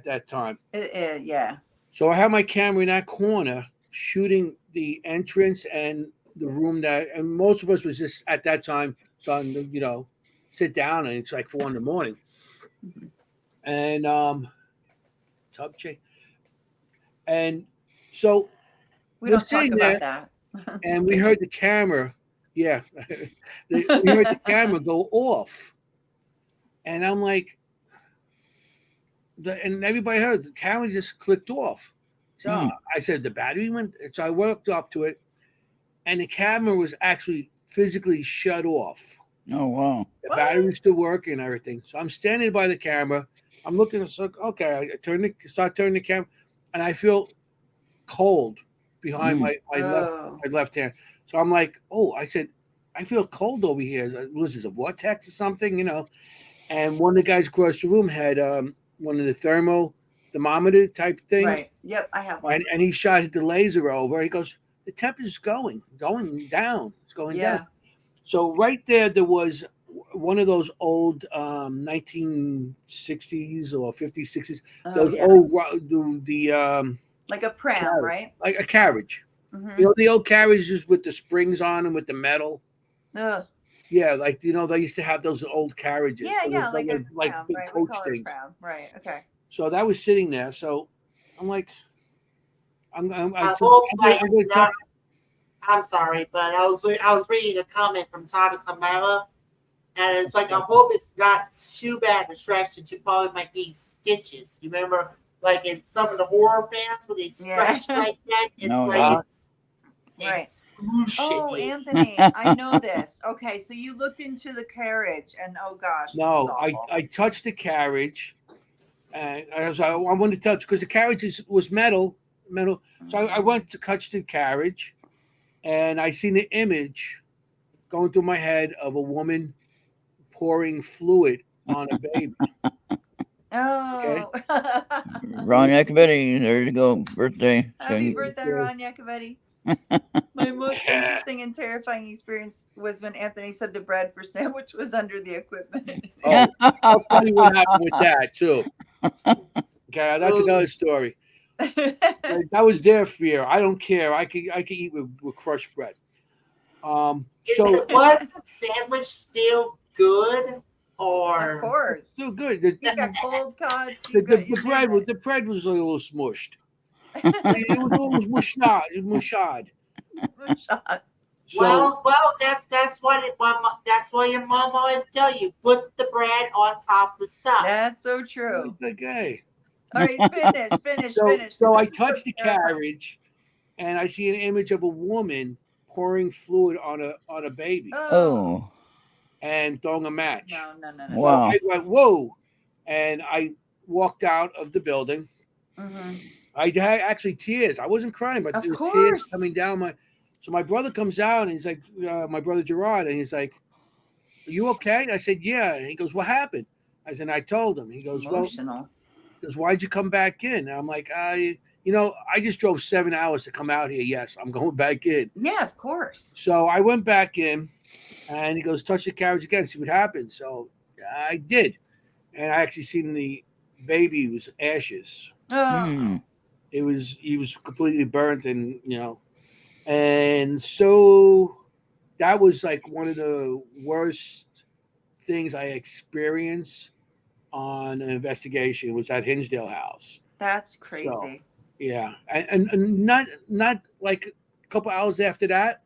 that time. Yeah. So I have my camera in that corner shooting the entrance and the room and most of us was just at that time starting to, sit down, and it's like 4 a.m. And tub change. And so we don't talk about that. And we heard the camera. Yeah. We heard the camera go off. And I'm like, and everybody heard the camera just clicked off. So I said, the battery went. So I walked up to it, and the camera was actually physically shut off. Oh, wow. The battery was still working and everything. So I'm standing by the camera. I'm looking, it's like, okay, I start turning the camera, and I feel cold behind my left hand. So I'm like, I said, I feel cold over here. Was it a vortex or something, And one of the guys across the room had one of the thermometer type things. Right. Yep, I have one. And he shot the laser over. He goes, the temperature's going down. It's going down. So right there was one of those old 1960s or 50s, 60s. Those old like a pram, right? Like a carriage. The old carriages with the springs on them with the metal. Yeah, like they used to have those old carriages. Yeah, like a like pram, big right? coach We call it things. a pram. Right. Okay. So that was sitting there. So I'm like, I hope like not. I'm sorry, but I was reading a comment from Tana Kamara, and it's like I hope it's not too bad a stretch that you probably might need stitches. You remember, like in some of the horror fans when they stretch like that, it's No, like yeah. it's Right. excruciating. Oh, Anthony, I know this. Okay, so you looked into the carriage, and oh gosh, this is No, awful. I touched the carriage, and I wanted to touch because the carriage was metal. So I went to touch the carriage, and I seen the image going through my head of a woman pouring fluid on a baby. Oh, Ron Yacovetti, there you go. Birthday. happy Sing. birthday, Ron Yacovetti. My most interesting and terrifying experience was when Anthony said the bread for sandwich was under the equipment. Oh, I'll tell you what happened with that too. Okay, that's another story. That was their fear. I don't care. I could eat with crushed bread. So Was the sandwich still good, or Of course. still good. You got cold cuts. The bread was a little smushed. It was almost mushad. So well, that's what that's what your mom always tell you. Put the bread on top of the stuff. That's so true. okay. All right, finish. So I This is touched the terrifying. carriage, and I see an image of a woman pouring fluid on a baby Oh, and throwing a match. No. wow. So I went, whoa, and I walked out of the building. Mm-hmm. I had actually tears. I wasn't crying, but Of there was course. tears coming down my. So my brother comes out and he's like, my brother Gerard, and he's like, "Are you okay?" And I said, "Yeah." And he goes, "What happened?" I said, "I told him." He goes, Emotional. He goes, "Why'd you come back in?" And I'm like, I just drove 7 hours to come out here. Yes, I'm going back in. Yeah, of course. So I went back in, and he goes, "Touch the carriage again, see what happens." So I did, and I actually seen the baby was ashes. Oh, He was completely burnt, and so that was like one of the worst things I experienced on an investigation was at Hinsdale House. that's crazy. Yeah, and not like a couple hours after that,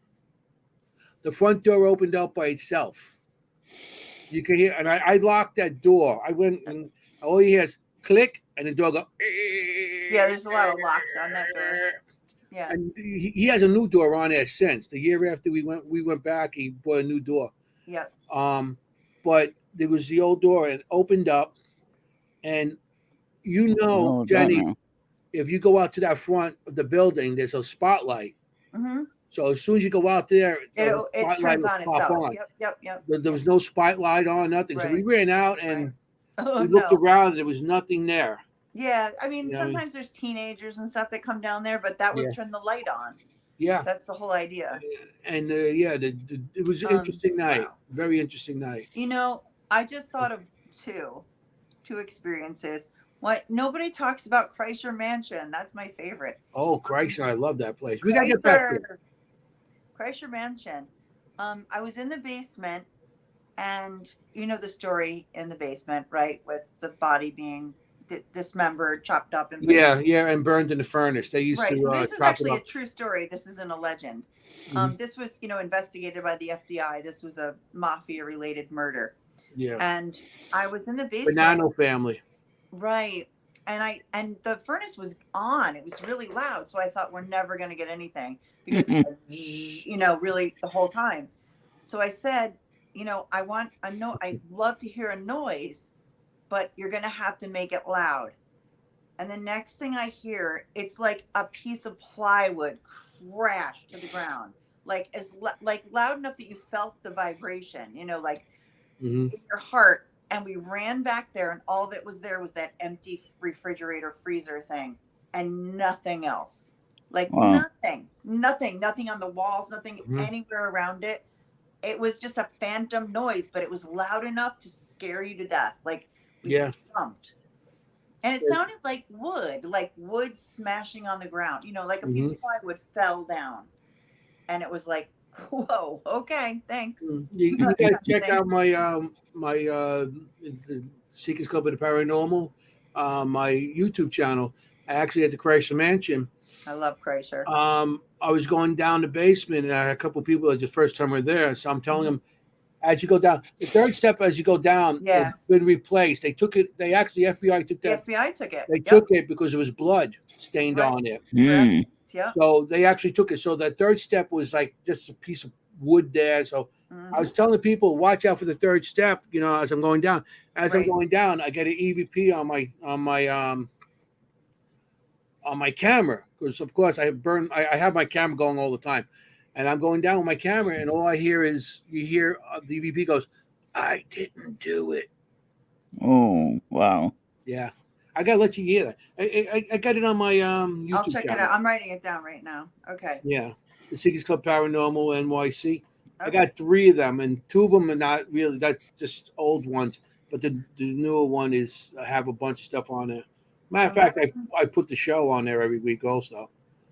the front door opened up by itself. You could hear, and I locked that door. I went, and all you hear is click, and the door go. Yeah, there's a lot of locks on that door. Yeah. And he has a new door on there since the year after we went back. He bought a new door. Yep. But there was the old door and it opened up, and No, Jenny, don't know. if you go out to that front of the building, there's a spotlight. Mm-hmm. So as soon as you go out there, It the spotlight turns will on pop itself. on. Yep. There was no spotlight on, nothing. So we Right. ran out and Oh, we looked no. around and there was nothing there. Yeah, I mean, Yeah. sometimes there's teenagers and stuff that come down there, but that would Yeah. turn the light on. Yeah, That's the whole idea. and it was an interesting night. Wow. Very interesting night. I just thought of two experiences. What nobody talks about Kreischer Mansion. That's my favorite. Oh, Christ, I love that place. We gotta get back there. Kreischer Mansion. I was in the basement, and you know the story in the basement, right? With the body being dismembered, chopped up, and Yeah, and burned in the furnace. They used right. to So this is chop it actually a up. true story. This isn't a legend. Mhm. This was, investigated by the FBI. This was a mafia-related murder, Yeah, and I was in the basement. Bonanno family. Right. And the furnace was on. It was really loud. So I thought we're never going to get anything because it's like, really the whole time. So I said, I want I'd love to hear a noise, but you're going to have to make it loud. And the next thing I hear, it's like a piece of plywood crash to the ground, like like loud enough that you felt the vibration, like Mhm. in your heart. And we ran back there, and all that was there was that empty refrigerator freezer thing and nothing else. Like Wow. nothing on the walls, nothing Mhm. anywhere around it. It was just a phantom noise, but it was loud enough to scare you to death. Like we Yeah. jumped. And it sounded like wood smashing on the ground, like a piece of plywood fell down. And it was like, whoa, okay, thanks. You guys check out my the Seekers Club of the Paranormal, my YouTube channel. I actually had the Kreischer Mansion, I love Kreischer. I was going down the basement, and I had a couple of people that the first time were there. So I'm telling them, as you go down, the third step as you go down, Yeah. it's been replaced. They took it. They actually FBI took The that. FBI took it. They took it because there was blood stained Right. on it. Hmm. Yep. So they actually took it. So that third step was like just a piece of wood there. So I was telling the people, watch out for the third step. You know, as I'm going down. As I'm Right. going down, I get an EVP on my camera because, of course, I have my camera going all the time, and I'm going down with my camera, and all I hear is the EVP goes, "I didn't do it." Oh, wow. Yeah, I gotta let you hear that. I got it on my YouTube I'll check channel. it out. I'm writing it down right now. Okay. Yeah, the Secrets Club Paranormal NYC. I Okay. got 3 of them, and 2 of them are not really that just old ones, but the newer one is I have a bunch of stuff on it. Matter of fact, I put the show on there every week also.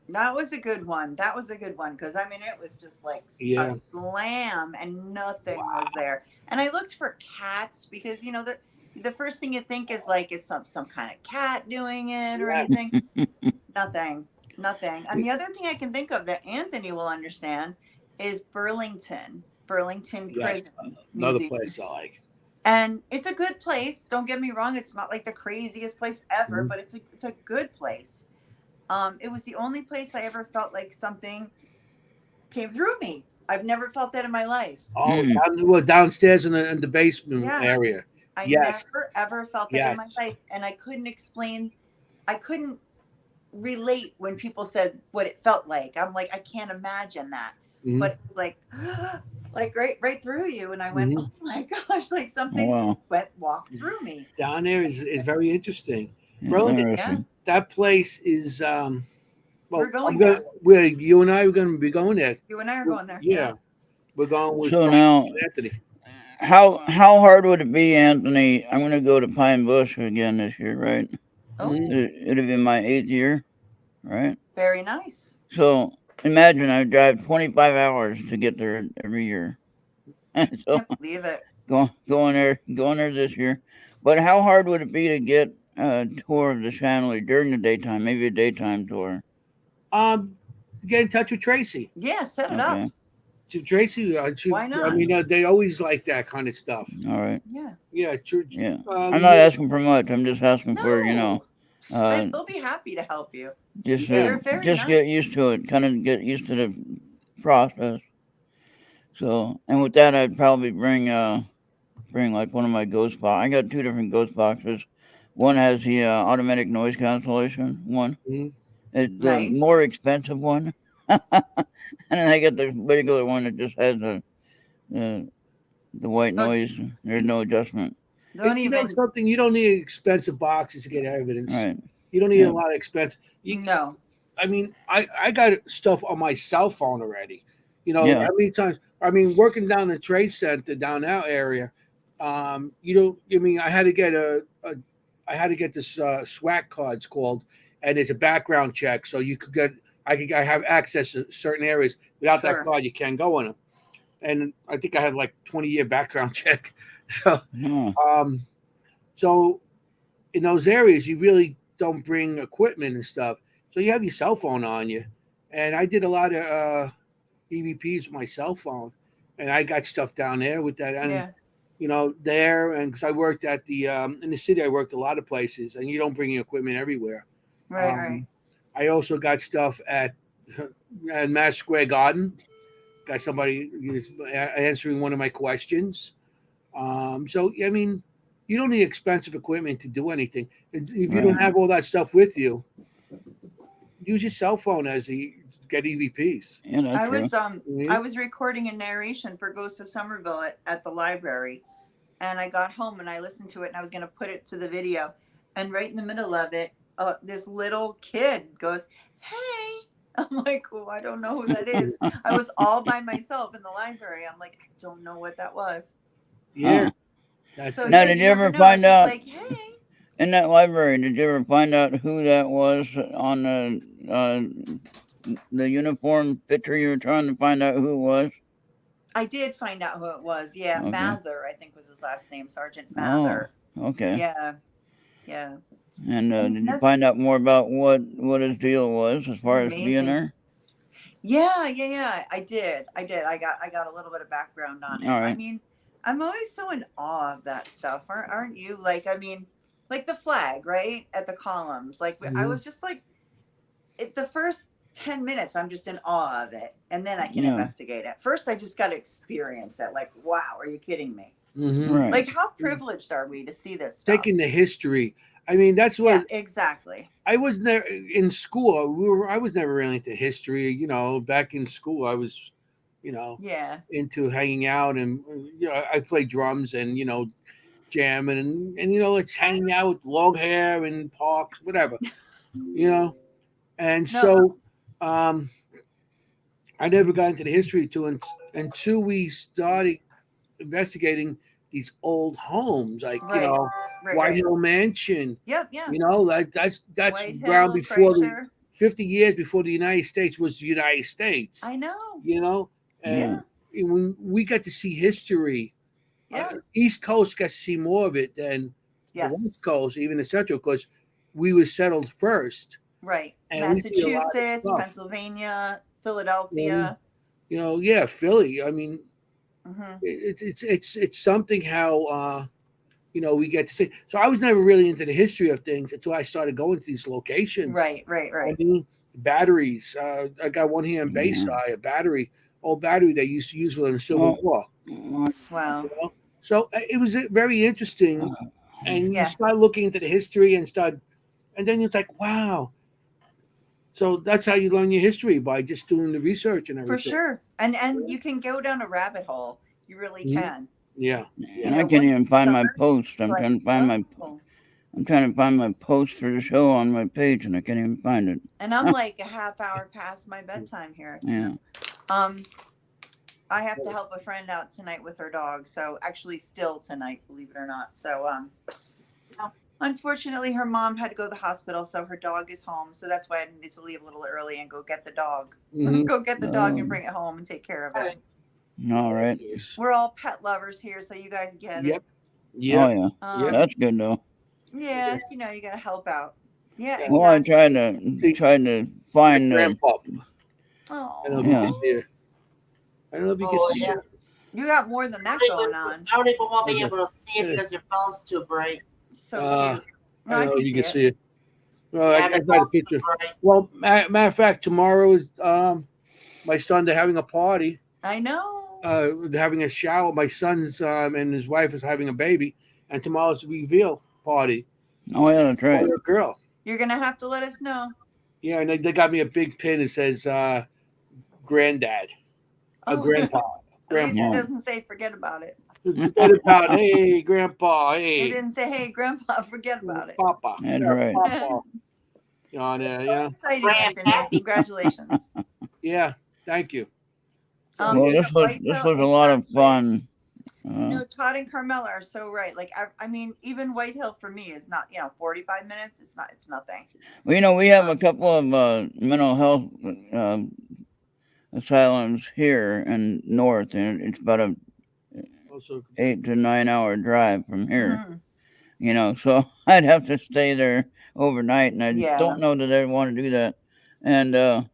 That was a good one. That was a good one because I mean it was just like Yeah. a slam and nothing was there. And I looked for cats because you know the first thing you think is like is some kind of cat doing it or Yeah. anything. Nothing. And the other thing I can think of that Anthony will understand is Burlington Yes, Prison another Museum. place I like. And it's a good place. Don't get me wrong. It's not like the craziest place ever, but it's a good place. It was the only place I ever felt like something came through me. I've never felt that in my life. Oh, downstairs in the basement Yes. area. I Yes. never ever felt that in my Yes. life, and I couldn't relate when people said what it felt like. I'm like, I can't imagine that. Mhm. But it's like like right through you, and I went, Mhm. oh my gosh, like something Wow. just walked through me. Down there is very interesting. Burlington, Interesting. that place is well, We're going where you and I are going to be going there. You and I are going there. Yeah, we're going with So now, Anthony. how hard would it be, Anthony? I'm going to go to Pine Bush again this year, right? Oh, Mhm. It'll be my 8th year, right? very nice. So imagine I drive 25 hours to get there every year. So Can't believe it. going there this year. But how hard would it be to get a tour of the Chandelier during the daytime? Maybe a daytime tour. Get in touch with Tracy. Yeah, set it up. Okay. To Tracy, Why I not? mean, they always like that kind of stuff. All right. Yeah. Yeah, true. Yeah. I'm not asking for much. I'm just asking for, No. uh, They'll be happy to help you. just They're very just get nice. used to it. Kind of get used to the process. So, and with that, I'd probably bring like one of my ghost box. I got 2 different ghost boxes. One has the automatic noise cancellation one. Mhm. It's the Nice. more expensive one. And then I got the regular one that just has the white No- noise. There's no adjustment. Don't You know even. something, you don't need expensive boxes to get evidence. Right. You don't need Yeah. a lot of expense. No. I mean, I got stuff on my cell phone already. You know, Yeah. how many times? I mean, working down the trade center down that area, you know, I mean, I had to get I had to get this SWAT cards called, and it's a background check, so you could get, I have access to certain areas. Without that Sure. card, you can't go in them. And I think I had like 20-year background check. So, Huh. so in those areas, you really don't bring equipment and stuff. So you have your cell phone on you. And I did a lot of EVPs with my cell phone, and I got stuff down there with that. And Yeah. you know, there, and because I worked at the in the city, I worked a lot of places, and you don't bring your equipment everywhere. Right. Right. I also got stuff at Mass Square Garden. Got somebody answering one of my questions. So I mean, you don't need expensive equipment to do anything. If you don't Right. have all that stuff with you, use your cell phone as get EVPs. Yeah, that's true. I was recording a narration for Ghosts of Somerville at the library, and I got home and I listened to it, and I was going to put it to the video, and right in the middle of it, this little kid goes, "Hey." I'm like, oh, I don't know who that is. I was all by myself in the library. I'm like, I don't know what that was. Yeah. Huh. That's So Now, yeah, did you never ever know. find It's just out like, hey. in that library? Did you ever find out who that was on the uniform picture? You were trying to find out who it was. I did find out who it was. Yeah, Okay. Mather, I think was his last name, Sergeant Oh, Mather. okay. Yeah. Yeah. And I mean, did you that's find out more about what his deal was as it's far as being amazing. there? Yeah. I did. I got a little bit of background on it. All I right. mean, I'm always so in awe of that stuff. Aren't you? Like, I mean, like the flag, right? At the columns. Like I Mhm. was just like the first 10 minutes I'm just in awe of it, and then I can Yeah. investigate it. First I just got to experience it. Like, wow, are you kidding me? Mhm. Right. Like, how privileged are we to see this stuff? Taking the history. I mean, that's Yeah, what exactly. I was never in school. I was never really into history. You know, back in school, I was, you know, Yeah. into hanging out and you know, I played drums and you know, jamming and you know, it's hanging out with long hair and parks, whatever. You know, and No. so um, I never got into the history until we started investigating these old homes, like you Right. know, White Right. Hill Mansion. Yep. Yeah. You know, that's White around Hill, before the Fraser. 50 years before the United States was the United States. I know. You know, Yeah. and when we got to see history, Yeah. East Coast got to see more of it than the West Yes. Coast, even the Central, because we were settled first, Right. and we see a lot of Massachusetts, stuff. Pennsylvania, And Philadelphia. you know, yeah, Philly. I mean, Hmm. it's something how you know we get to see. So I was never really into the history of things until I started going to these locations. Right. I mean, batteries. I got one here in Yeah. Bayside, a battery, old battery they used to use for the Civil Oh. War. Wow. You know, so it was very interesting, and you Yeah. start looking into the history and then it's like, wow. So that's how you learn your history by just doing the research and For everything. sure. And you can go down a rabbit hole. You really Mhm. can. Yeah, You And yeah. I know, can't once even you find my start, post. it's like, oh. I'm trying to find my post for the show on my page, and I can't even find it. And I'm like a half hour past my bedtime here. Yeah. Um, I have to help a friend out tonight with her dog. So actually still tonight, believe it or not. So unfortunately her mom had to go to the hospital, so her dog is home. So that's why I needed to leave a little early and go get the dog. Mhm. Go get the dog and Oh. bring it home and take care of it. All right. We're all pet lovers here, so you guys get Yep, it. Oh yep, yeah. yeah. That's good though. Yeah, you know, you gotta help out. Yeah, Yeah. Well, I exactly. See, tried to my find grandpa. I don't know if you yeah. can see her. I don't know if you can Oh, see yeah. her. You got more than that going on. I don't even want to be Okay. able to see it because your phone's too bright. So Uh, cute. I No, I don't know can if you see can it. see it. Well, Yeah, I the got a phone's too picture. bright. Well, matter of fact, tomorrow is my son. They're having a party. I know. They're having a shower. My son's and his wife is having a baby, and tomorrow's the reveal party. Oh yeah, that's Boy right. or girl. You're gonna have to let us know. Yeah, and they got me a big pin that says granddad, a Oh, grandpa, at least it Yeah. doesn't say forget about it. Forget about hey grandpa, It hey didn't say, hey, grandpa, forget about it. papa, That's yeah, right. papa. On That's there, so yeah, exciting, Anthony. Grandpappy. Congratulations. yeah. Thank you. So Well, Yeah, this was White Hill, a lot of exactly. fun. No, Todd and Carmela are so right. Like, I mean, even White Hill for me is not, 45 minutes. It's nothing. Well, we have a couple of mental health asylums here in North, and it's about a also 8 to 9 hour drive from here. Mhm. So I'd have to stay there overnight, and I Yeah. don't know that I'd want to do that. And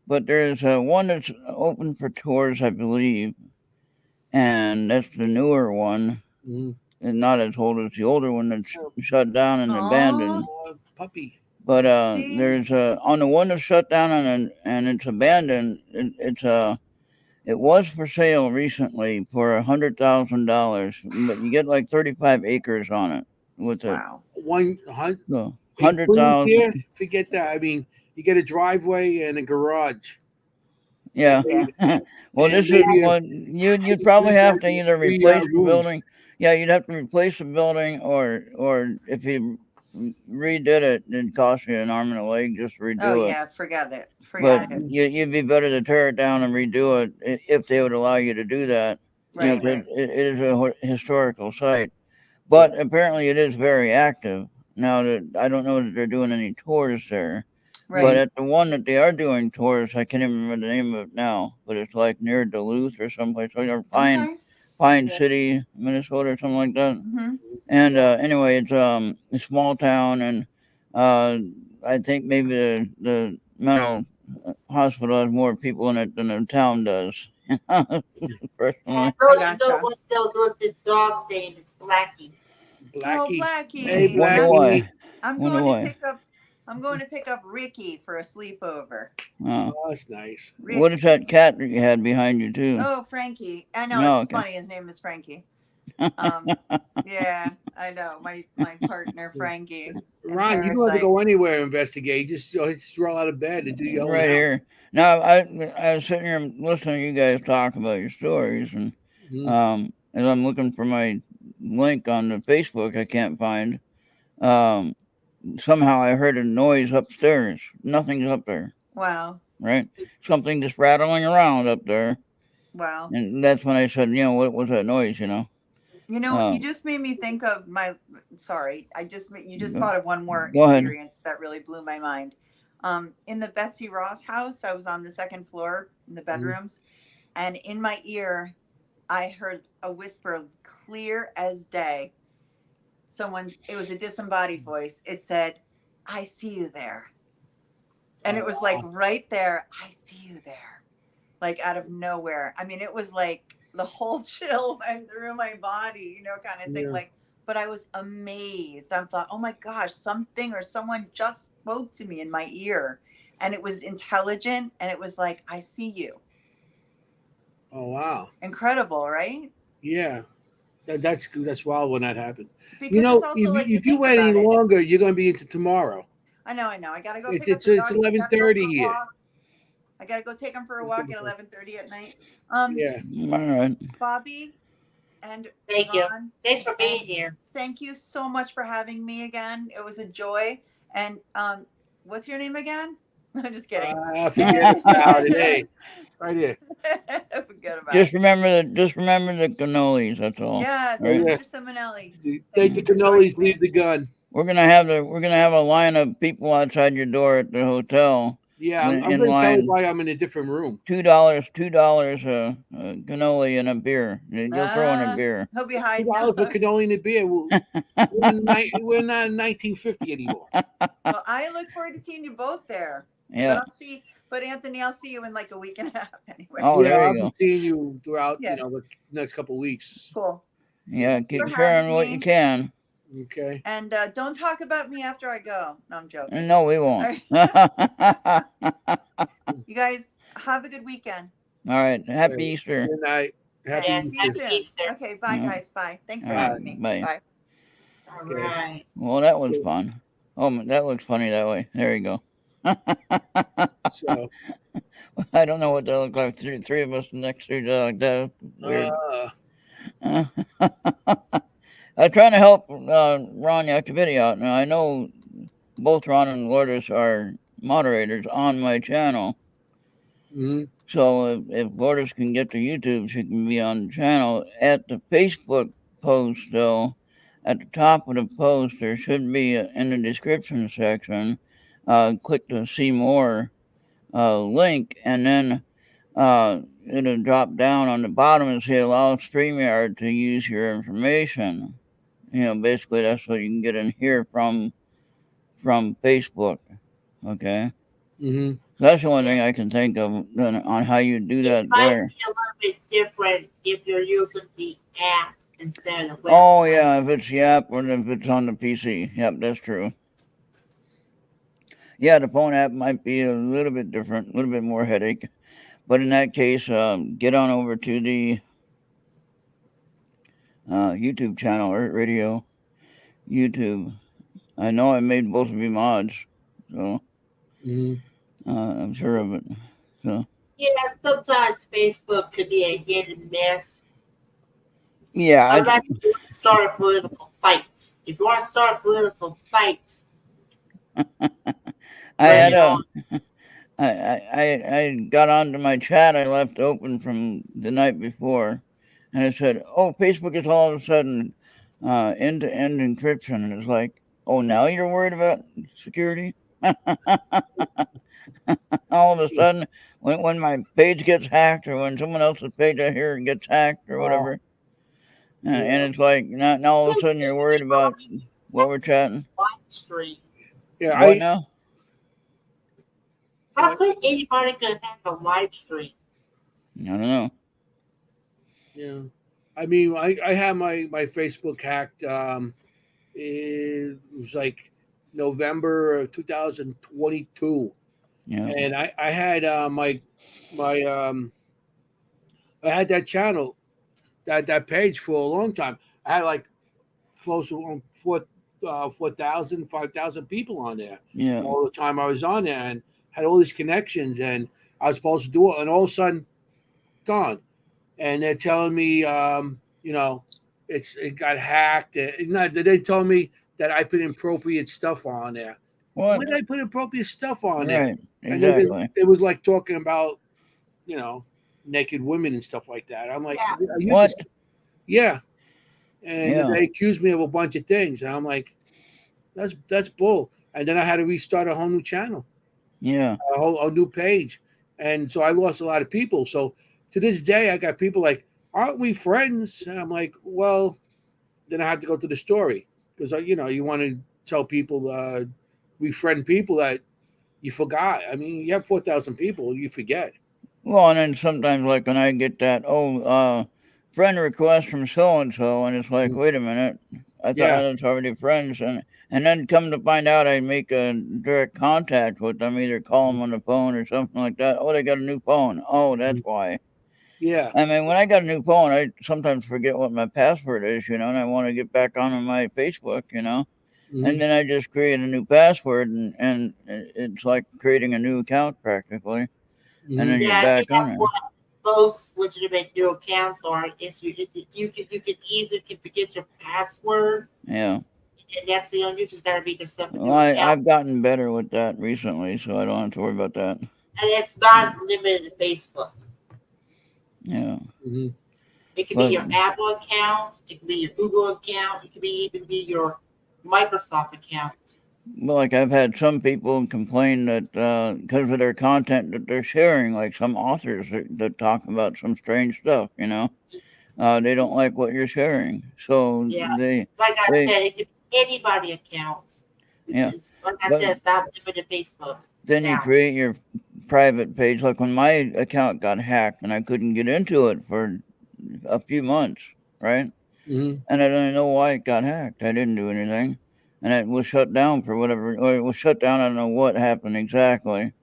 but there's one that's open for tours, I believe, and that's the newer one, mhm. and not as old as the older one that's shut down and abandoned. Aw, Puppy. But see? there's on the one that's shut down and it's abandoned. It was for sale recently for $100,000, but you get like 35 acres on it with it. Wow. 100. So Here, 100,000. forget that. I mean, you get a driveway and a garage. Yeah. Yeah. Well, And this is maybe what you'd probably have to either three replace the rooms. building. Yeah, you'd have to replace the building, or if you redid it, it'd cost you an arm and a leg just to Oh redo it. yeah, forget it. But Forget it. you'd be better to tear it down and redo it if they would allow you to do that. Right, 'Cause right. it is a historical site. But apparently it is very active. Now that I don't know that they're doing any tours there. But Right. at the one that they are doing tours, I can't even remember the name of it now. But it's like near Duluth or someplace. So you're Okay. Pine Yeah. City, Minnesota, or something like that. Hmm. And anyway, it's a small town, and I think maybe the mental hospital has more people in it than the town does. I Personally, know I you know gotcha. what's this dog's name? It's Blackie. Oh, Blackie. Hey, Blackie. wonder Blackie. why. I'm Wonder going to why. pick up. I'm going to pick up Ricky for a sleepover. Oh. Oh, that's nice. What is that cat that you had behind you too? Oh, Frankie. I know No, it's okay. funny. His name is Frankie. Yeah, I know. My partner Frankie and Ron, you don't have to Parasite. go anywhere to investigate. Just roll out of bed and do your own Right house. here. Now, I was sitting here listening to you guys talk about your stories, and Mhm. as I'm looking for my link on the Facebook, I can't find. Um, somehow I heard a noise upstairs. Nothing's up there, Wow. right? Something just rattling around up there, Wow. and that's when I said, what was that noise? You know, you Um, just made me think of my. Sorry, you just go, thought of one more go ahead. experience that really blew my mind. In the Betsy Ross house, I was on the second floor in the bedrooms, and in my ear, I heard a whisper, clear as day. It was a disembodied voice. It said, "I see you there," and it was like right there. I see you there, like out of nowhere. I mean, it was like the whole chill went through my body, kind of thing. Yeah. Like, but I was amazed. I thought, oh my gosh, something or someone just spoke to me in my ear, and it was intelligent, and it was like, I see you. Oh wow. Incredible, right? Yeah. That's wild when that happened. Because it's also like you If you think wait any about it. longer, you're gonna be into tomorrow. I know. I gotta go It's pick up it's, the it's dog. I gotta go 11:30 for a here. walk. I gotta go take him for a walk at 11:30 at night. Yeah. All right. Bobby and Thank you. Ron, Thanks for being here. thank you so much for having me again. It was a joy. And what's your name again? I'm just kidding. Forget about it. Hey, right here. Forget about Just it. remember the cannolis. That's all. Yes, Right? Yeah. Mr. Simonelli. Take the you for joining cannolis, me. leave the gun. We're gonna have a line of people outside your door at the hotel. Yeah, I'm In gonna tell you line, why I'm in a different room. $2, a cannoli and a beer. You'll throw in a beer. He'll be $2 hiding. for cannoli and a beer. We're not in 1950 anymore. Well, I look forward to seeing you both there. Yeah. But Anthony, I'll see you in like a week and a half anyway. Oh, Yeah, there I'll you be go. seeing you throughout, Yeah. the next couple of weeks. Cool. Yeah, Thanks keep for sharing having what me. you can. Okay. And don't talk about me after I go. No, I'm joking. No, we won't. You guys have a good weekend. All right. Happy Okay. Easter. Good night. Happy Okay, Yes, see you Easter. happy soon. Easter. Okay, bye Yeah. guys. Bye. Thanks for All right, having me. bye. Bye. All Okay. right. Well, that was fun. Oh, that looks funny that way. There you go. So, I don't know what that look like. Three of us next to each other like that. Weird. I'm trying to help Ron Yakavidi out. Now, I know both Ron and Lourdes are moderators on my channel. mhm. So if Lourdes can get to YouTube, she can be on the channel. At the Facebook post, though, at the top of the post, there should be in the description section, click the see more link, and then it'll drop down on the bottom and say allow StreamYard to use your information. Basically that's what you can get in here from Facebook. Okay. Mm-hmm. That's the only thing I can think of on how you do that It might there. be a little bit different if you're using the app instead of the website. Oh yeah, if it's the app or if it's on the PC. Yep, that's true. Yeah, the phone app might be a little bit different, a little bit more headache. But in that case, get on over to the YouTube channel, Errt Radio YouTube. I know I made both of you mods, so I'm sure of it. So Yeah, sometimes Facebook could be a hit and miss. yeah, Unless you want to start a political fight. If you want to start a political fight, I had bring it I got onto my chat I left open from the night before, and it said, "Oh, Facebook is all of a sudden end-to-end encryption," and it's like, "Oh, now you're worried about security?" All of a sudden, when my page gets hacked, or when someone else's page I hear gets hacked, or whatever, And it's like now all of a sudden you're worried about what we're chatting. Live stream. Yeah, What now? How could anybody could hack a live stream? I don't know. yeah. I mean, I had my Facebook hacked. It was like November of 2022, Yeah. and I had my I had that channel, that page for a long time. I had like close to 4,000, 5,000 people on there. Yeah. All the time I was on there and had all these connections, and I was supposed to do it, and all of a sudden, gone. And they're telling me, it got hacked. They told me that I put inappropriate stuff on there. What? Why did I put inappropriate stuff on there? Right. And Exactly. they was like talking about, naked women and stuff like that. I'm like, Yeah. are you What? yeah. And Yeah. they accused me of a bunch of things, and I'm like, that's bull. And then I had to restart a whole new channel, Yeah. a new page, and so I lost a lot of people. So to this day, I got people like, "Aren't we friends?" And I'm like, "Well," then I had to go to the story because you want to tell people, we friend people that you forgot. I mean, you have 4,000 people, you forget. Well, and then sometimes, like when I get that, friend request from so and so, and it's like, wait a minute, I thought Yeah. I was already friends, and then come to find out, I make a direct contact with them, either call them on the phone or something like that. Oh, they got a new phone. Oh, that's why. Yeah. I mean, when I got a new phone, I sometimes forget what my password is, and I want to get back on my Facebook, Mhm. and then I just create a new password, and it's like creating a new account practically, and then you're Yeah, I back think on that's it. what most legitimate new accounts are. You can easily forget your password, Yeah. and that's the only. You just gotta make yourself a Well, new account, I've gotten better with that recently, so I don't have to worry about that. and it's not limited to Facebook. Yeah. Mhm. It could be But your Apple account, it could be your Google account, it could even be your Microsoft account. like I've had some people complain that because of their content that they're sharing, like some authors that talk about some strange stuff, they don't like what you're sharing, so Yeah, they like I they said, it could be anybody account. yeah. It's, like I But said, it's not limited to Facebook then you now. create your private page. Like when my account got hacked and I couldn't get into it for a few months, right? Mhm. And I don't know why it got hacked. I didn't do anything. And it was shut down for whatever, or it was shut down. I don't know what happened exactly.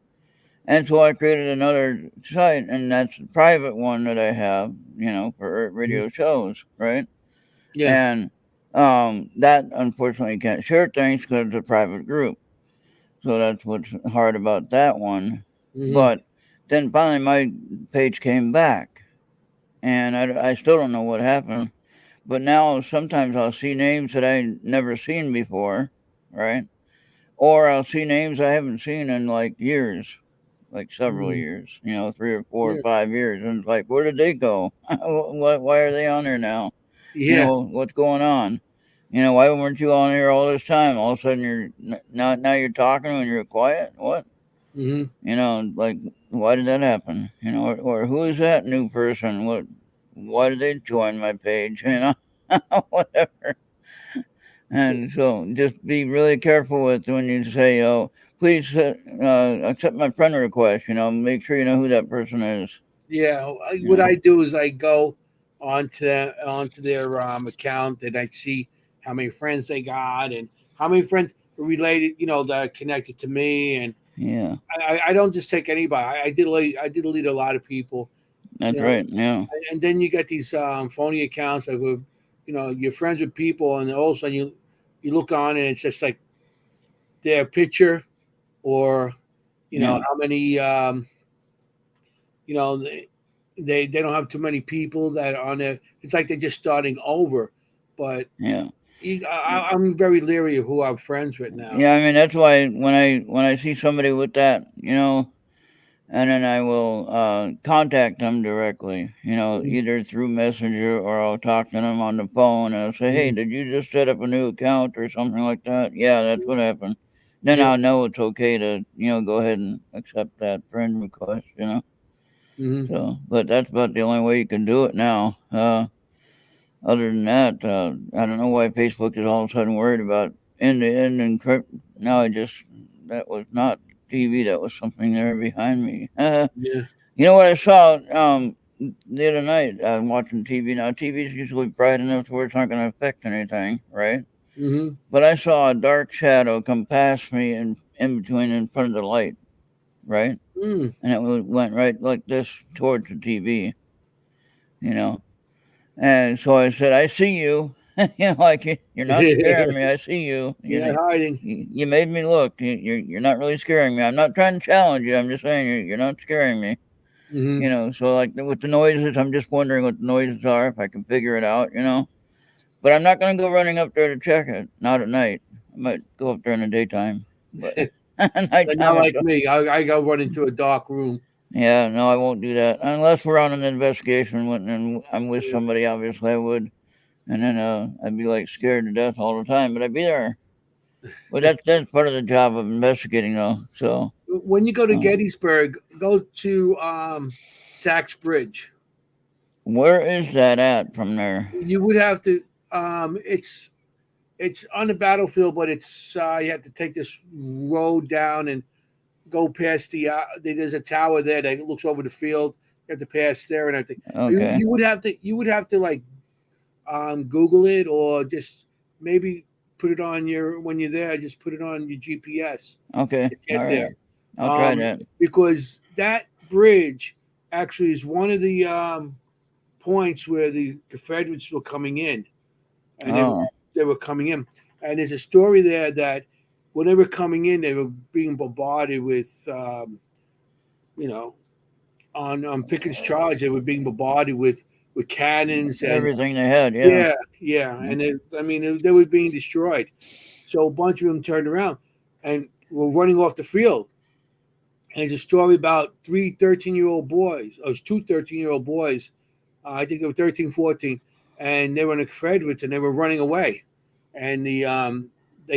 And so I created another site, and that's the private one that I have, for radio shows, right? Yeah. And that unfortunately can't share things because it's a private group. So that's what's hard about that one. Mhm. But then finally my page came back, and I still don't know what happened. But now sometimes I'll see names that I never seen before, right? Or I'll see names I haven't seen in like years, like several Mhm. years, 3 or 4 or 5 years, and it's like, where did they go? Why are they on there now? Yeah. What's going on? Why weren't you on here all this time? All of a sudden now you're talking when you're quiet. What? Mhm. Like why did that happen? Or who is that new person? Why did they join my page? Whatever. And so just be really careful with when you say, oh, please accept my friend request. Make sure you know who that person is. Yeah. You What know? I do is I go onto their account, and I see how many friends they got and how many friends are related, that are connected to me. And Yeah, I don't just take anybody. I did delete a lot of people, that's right. Yeah, and then you get these phony accounts that were, you're friends with people, and all of a sudden you look on, and it's just like their picture, or yeah, how many you know they don't have too many people that are on there. It's like they're just starting over. But yeah. I'm very leery of who I'm friends with now. Yeah, I mean that's why when I see somebody with that, and then I will contact them directly, Mhm. either through Messenger or I'll talk to them on the phone and I'll say, hey, Mhm. did you just set up a new account or something like that? Yeah, that's what happened. Then Yeah. I'll know it's okay to, go ahead and accept that friend request. Hmm. So, but that's about the only way you can do it now. other than that, I don't know why Facebook is all of a sudden worried about end-to-end encrypt. No, that was not TV. That was something there behind me. Yeah. You know what I saw the other night? I'm watching TV. Now, TV's usually bright enough to where it's not going to affect anything, right? Mm-hmm. But I saw a dark shadow come past me in between in front of the light, right? Mm. And it went right like this towards the TV, you know. And so I said, "I see you." Like you're not scaring me. I see you. You're not hiding. You made me look. You're not really scaring me. I'm not trying to challenge you. I'm just saying you're not scaring me. Mm-hmm. So like with the noises, I'm just wondering what the noises are if I can figure it out. But I'm not gonna go running up there to check it. Not at night. I might go up there in the daytime, but at But not nighttime. like me. I go run into a dark room. Yeah, no, I won't do that unless we're on an investigation and I'm with somebody. Obviously, I would, and then I'd be like scared to death all the time, but I'd be there. Well, that's part of the job of investigating, though. So When you go to Gettysburg, go to Sachs Bridge. where is that at from there? You would have to. It's on the battlefield, but it's you have to take this road down and go past the. There's a tower there that looks over the field. You have to pass there and everything. Okay. You would have to. You would have to like Google it or just maybe put it on your when you're there. Just put it on your GPS. Okay. To get All right. there. I'll try that. Because that bridge actually is one of the points where the Confederates were coming in, and they were coming in. And there's a story there that when they were coming in, they were being bombarded with, on Pickett's charge, they were being bombarded with cannons and Everything they had. Yeah. yeah. And they were being destroyed. So a bunch of them turned around and were running off the field. And there's a story about 13-year-old boys. It was two 13-year-old boys. I think they were 13, 14. And they were in the Confederates and they were running away. And they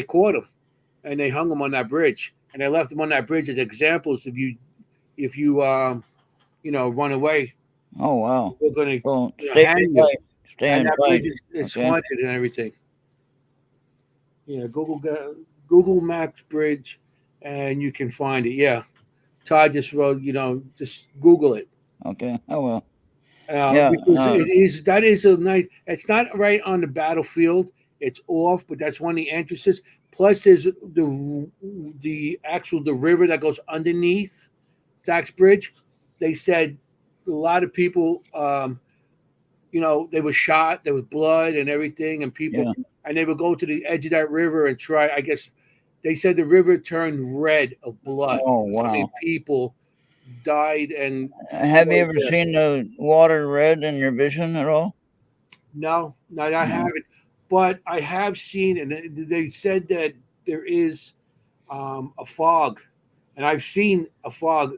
caught them and they hung them on that bridge. And they left them on that bridge as examples if you run away. Oh wow. We're going Well, to hang you. Stay And in that place. bridge is haunted and everything. Yeah, Google Maps Bridge, and you can find it. Yeah, Todd just wrote. Just Google it. Okay. Oh well. Because that is a nice. It's not right on the battlefield. It's off, but that's one of the entrances. Plus, there's the river that goes underneath Sachs Bridge. They said a lot of people, they were shot. There was blood and everything, and people, and they would go to the edge of that river and try. I guess they said the river turned red of blood. Oh wow. So people died. And have you ever seen the water red in your vision at all? No, I haven't. But I have seen, and they said that there is a fog, and I've seen a fog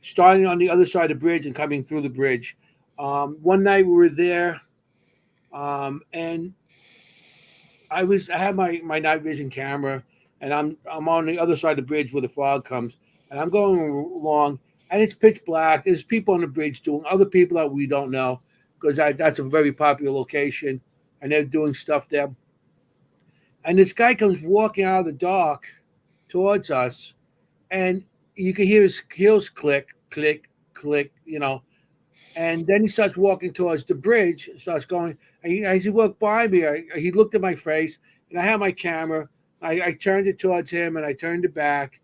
starting on the other side of the bridge and coming through the bridge. One night we were there, and I had my night vision camera, and I'm on the other side of the bridge where the fog comes, and I'm going along, and it's pitch black. There's people on the bridge doing other people that we don't know because that's a very popular location. And they're doing stuff there. And this guy comes walking out of the dark towards us, and you can hear his heels click, click, click, And then he starts walking towards the bridge, starts going. And as he walked by me, he looked at my face, and I had my camera. I turned it towards him, and I turned it back.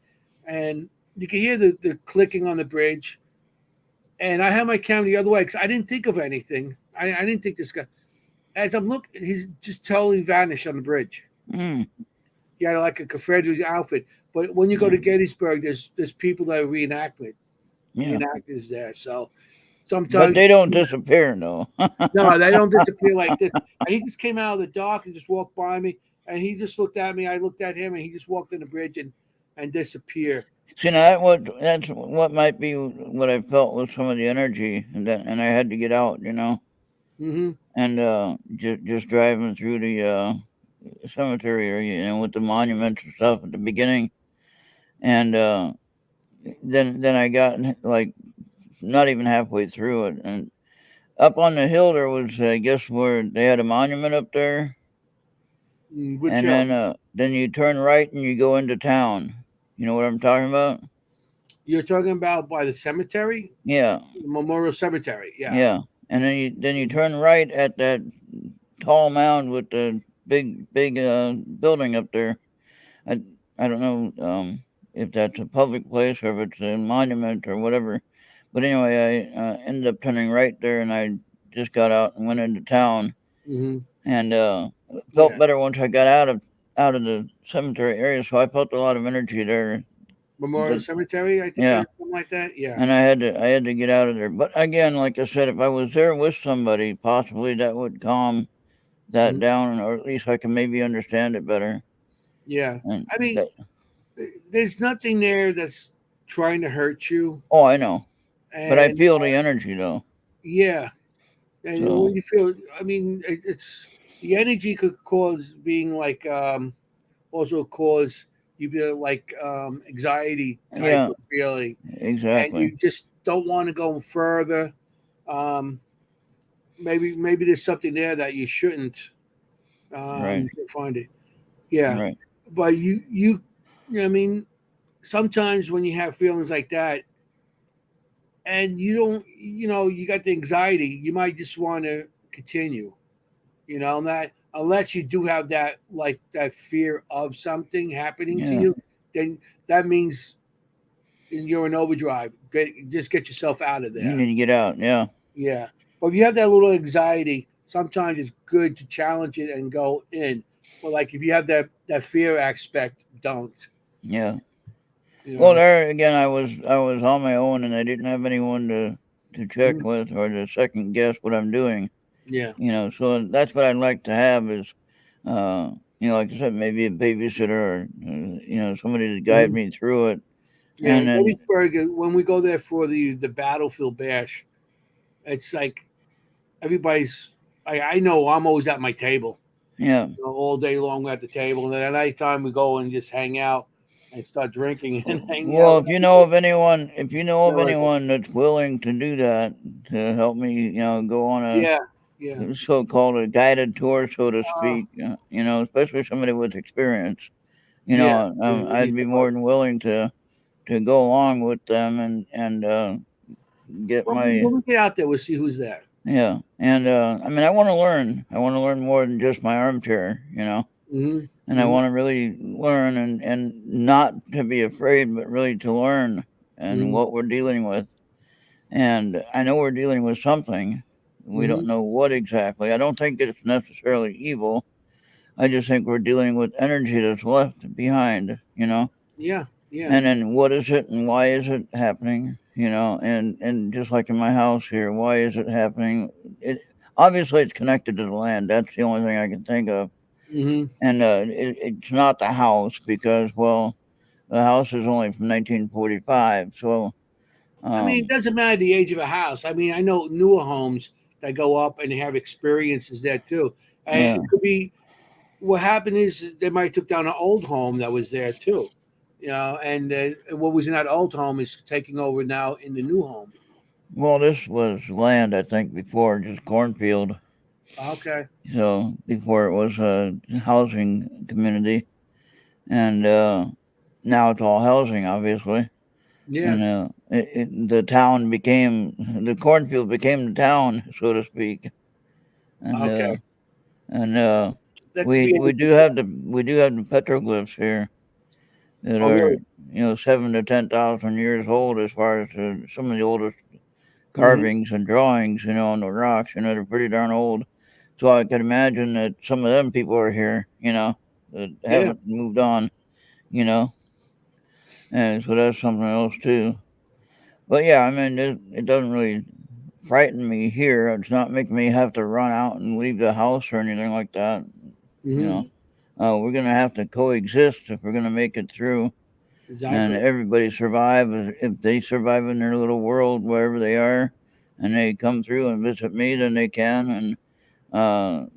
And you can hear the clicking on the bridge. And I had my camera the other way because I didn't think of anything. I didn't think this guy. As I'm looking, he's just totally vanished on the bridge. Mm. He had like a Confederate outfit. But when you go to Gettysburg, there's people that are reenactors there. So sometimes, but they don't disappear, no. No, they don't disappear like this. And he just came out of the dark and just walked by me, and he just looked at me. I looked at him, and he just walked on the bridge and disappeared. See, now that's what might be what I felt with some of the energy, and I had to get out, Mm-hmm. And just driving through the cemetery area, with the monuments and stuff at the beginning, and then I got like not even halfway through it, and up on the hill there was, I guess, where they had a monument up there, Which and hill? then you turn right and you go into town. You know what I'm talking about? You're talking about by the cemetery, Yeah, Memorial Cemetery. Yeah. yeah. And then you turn right at that tall mound with the big building up there. I I don't know if that's a public place or if it's a monument or whatever. But anyway, I ended up turning right there, and I just got out and went into town, Hmm. and felt Yeah. better once I got out of the cemetery area. So I felt a lot of energy there. Memorial But Cemetery, I think, yeah, or something like that. Yeah. and I had to get out of there. But again, like I said, if I was there with somebody, possibly that would calm that Mhm. down, or at least I can maybe understand it better. Yeah. And I mean, that, there's nothing there that's trying to hurt you. oh, I know, but I And feel the energy though. yeah. And So when you feel, I mean, it's the energy could cause being like, also cause you be like anxiety type yeah, of feeling, and exactly. you just don't want to go further. Um, maybe there's something there that you shouldn't. Right, You can find it. Yeah, right. but I mean, sometimes when you have feelings like that, and you don't, you got the anxiety, you might just want to continue. Not unless you do have that like that fear of something happening to Yeah, you, then that means you're in overdrive. Just get yourself out of you there. need to get out. Yeah, Yeah. But if you have that little anxiety, sometimes it's good to challenge it and go in. But like if you have that fear aspect, don't. yeah. You Well, know. there again, I was on my own, and I didn't have anyone to check Mhm. with or to second guess what I'm doing. Yeah. So that's what I'd like to have is, uh, like I said, maybe a babysitter or somebody to guide Mhm. me through it. Yeah. And In then Gettysburg, when we go there for the battlefield bash, it's like everybody's. I know I'm always at my table, yeah, all day long at the table, and then at night time we go and just hang out and start drinking and hanging out well, with everybody. if you know of So, like, anyone that's willing to do that to help me, go on a yeah, yeah. so-called a guided tour, so to Uh, speak, especially somebody with experience, yeah, yeah. We I'd need be some more help. than willing to go along with them and get When we, my when we get out there, we'll see who's there. yeah. And I mean, I want to learn. I want to learn more than just my armchair, Hmm. and I Hmm. want to really learn and not to be afraid, but really to learn and Hmm. what we're dealing with. And I know we're dealing with something. We don't Hmm. know what exactly. I don't think it's necessarily evil. I just think we're dealing with energy that's left behind. Yeah, yeah. And then what is it and why is it happening? And just like in my house here, why is it happening? It obviously it's connected to the land. That's the only thing I can think of. Hmm. And it's not the house because well, the house is only from 1945. So I mean, it doesn't matter the age of a house. I mean, I know newer homes that go up and they have experiences there too. And yeah. it could be what happened is they might have took down an old home that was there too. And what was in that old home is taking over now in the new home. Well, this was land I think before just cornfield. Okay. So before it was a housing community, and now it's all housing, obviously. Yeah. And the cornfield became the town, so to speak. And Okay. and That could we be we do anything. have the petroglyphs here that Oh, are really? 7 to 10,000 years old as far as some of the oldest Hmm. carvings and drawings on the rocks. They're pretty darn old. So I could imagine that some of them people are here, that Yeah. haven't moved on, you know, and so that's something else too. But yeah, I mean, it doesn't really frighten me here. It's not making me have to run out and leave the house or anything like that. You Hmm. know, we're gonna have to coexist if we're gonna make it through, and Exactly. everybody survive. If they survive in their little world wherever they are, and they come through and visit me, then they can, and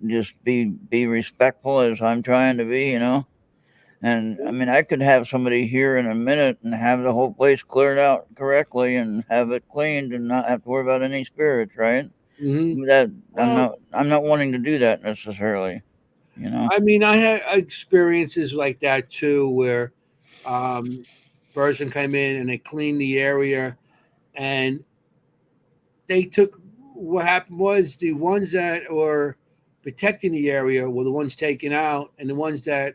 just be respectful as I'm trying to be. And I mean, I could have somebody here in a minute and have the whole place cleared out correctly and have it cleaned and not have to worry about any spirits, right? Mhm. That Well, I'm not wanting to do that necessarily. You know. I mean, I had experiences like that too, where person came in and they cleaned the area, and they took what happened was the ones that were protecting the area were the ones taken out, and the ones that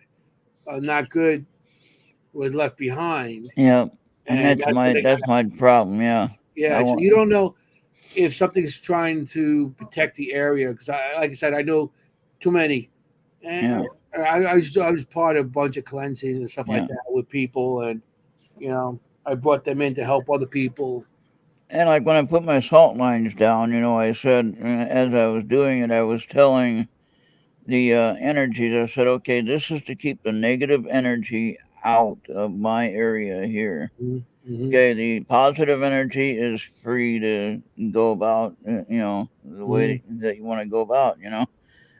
are not good were left behind, Yeah, and and that's what they got. that's my problem. Yeah, I Yeah, so want. you don't know if something's trying to protect the area because, like I said, I know too many. And Yeah, I was part of a bunch of cleansing and stuff like yeah. that with people, and I brought them in to help other people. And like when I put my salt lines down, I said as I was doing it, I was telling the energies. I said, okay, this is to keep the negative energy out of my area here. Mm-hmm. Okay, the positive energy is free to go about, the Hmm. way that you want to go about,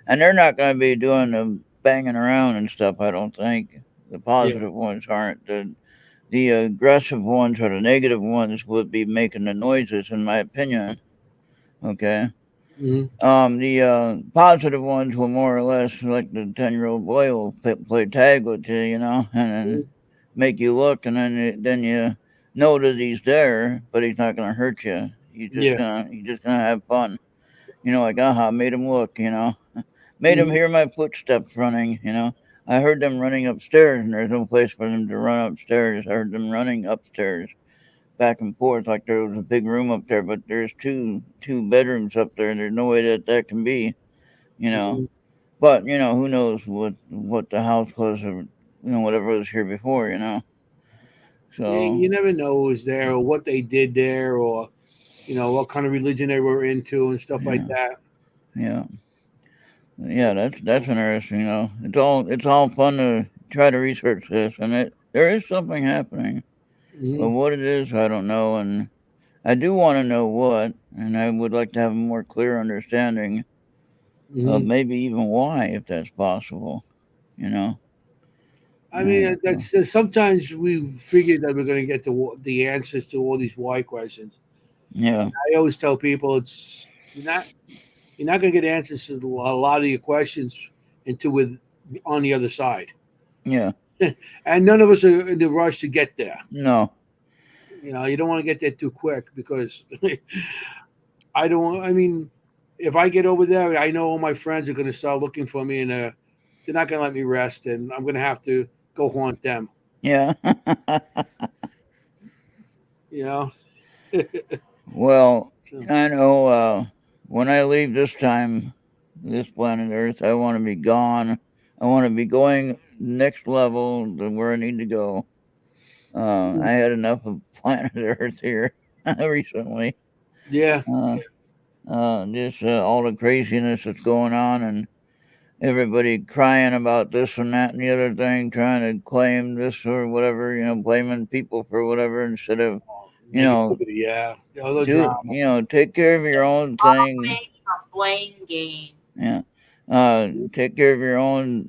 and they're not going to be doing the banging around and stuff. I don't think the Yeah. positive ones aren't. The aggressive ones or the negative ones would be making the noises, in my opinion. Okay. Hmm. The positive ones will more or less, like the 10-year-old boy, will play tag with you, and then make you look, and then you know that he's there, but he's not gonna hurt you. Yeah. He's just gonna have fun. Like, aha, made him look. Made him Hmm. hear my footsteps running. I heard them running upstairs, and there's no place for them to run upstairs. I heard them running upstairs, back and forth, like there was a big room up there, but there's two bedrooms up there, and there's no way that that can be. You know, Hmm. but who knows what the house was, or whatever was here before. Yeah, So you never know who was there or what they did there, or what kind of religion they were into and stuff like yeah, that. yeah, yeah. That's interesting. It's all fun to try to research this, and there is something happening. But Hmm. what it is, I don't know, and I do want to know what, and I would like to have a more clear understanding of Hmm. maybe even why, if that's possible. You know. I mean, So, that's sometimes we figured that we're going to get the answers to all these why questions. yeah, I always tell people it's you're not going to get answers to a lot of your questions until with on the other side, yeah. and none of us are in the rush to get there. No. You don't want to get there too quick because I don't. I mean, if I get over there, I know all my friends are going to start looking for me, and they're not going to let me rest, and I'm going to have to go haunt them. Yeah. You know. Well, So, I know when I leave this planet Earth, I want to be gone. I want to be going next level to where I need to go. I had enough of planet Earth here recently. yeah. Uh, just all the craziness that's going on, and everybody crying about this and that and the other thing, trying to claim this or whatever, blaming people for whatever instead of, you know, Negativity, yeah. All the drama. take care of your own thing. Always a blame game. Yeah. Take care of your own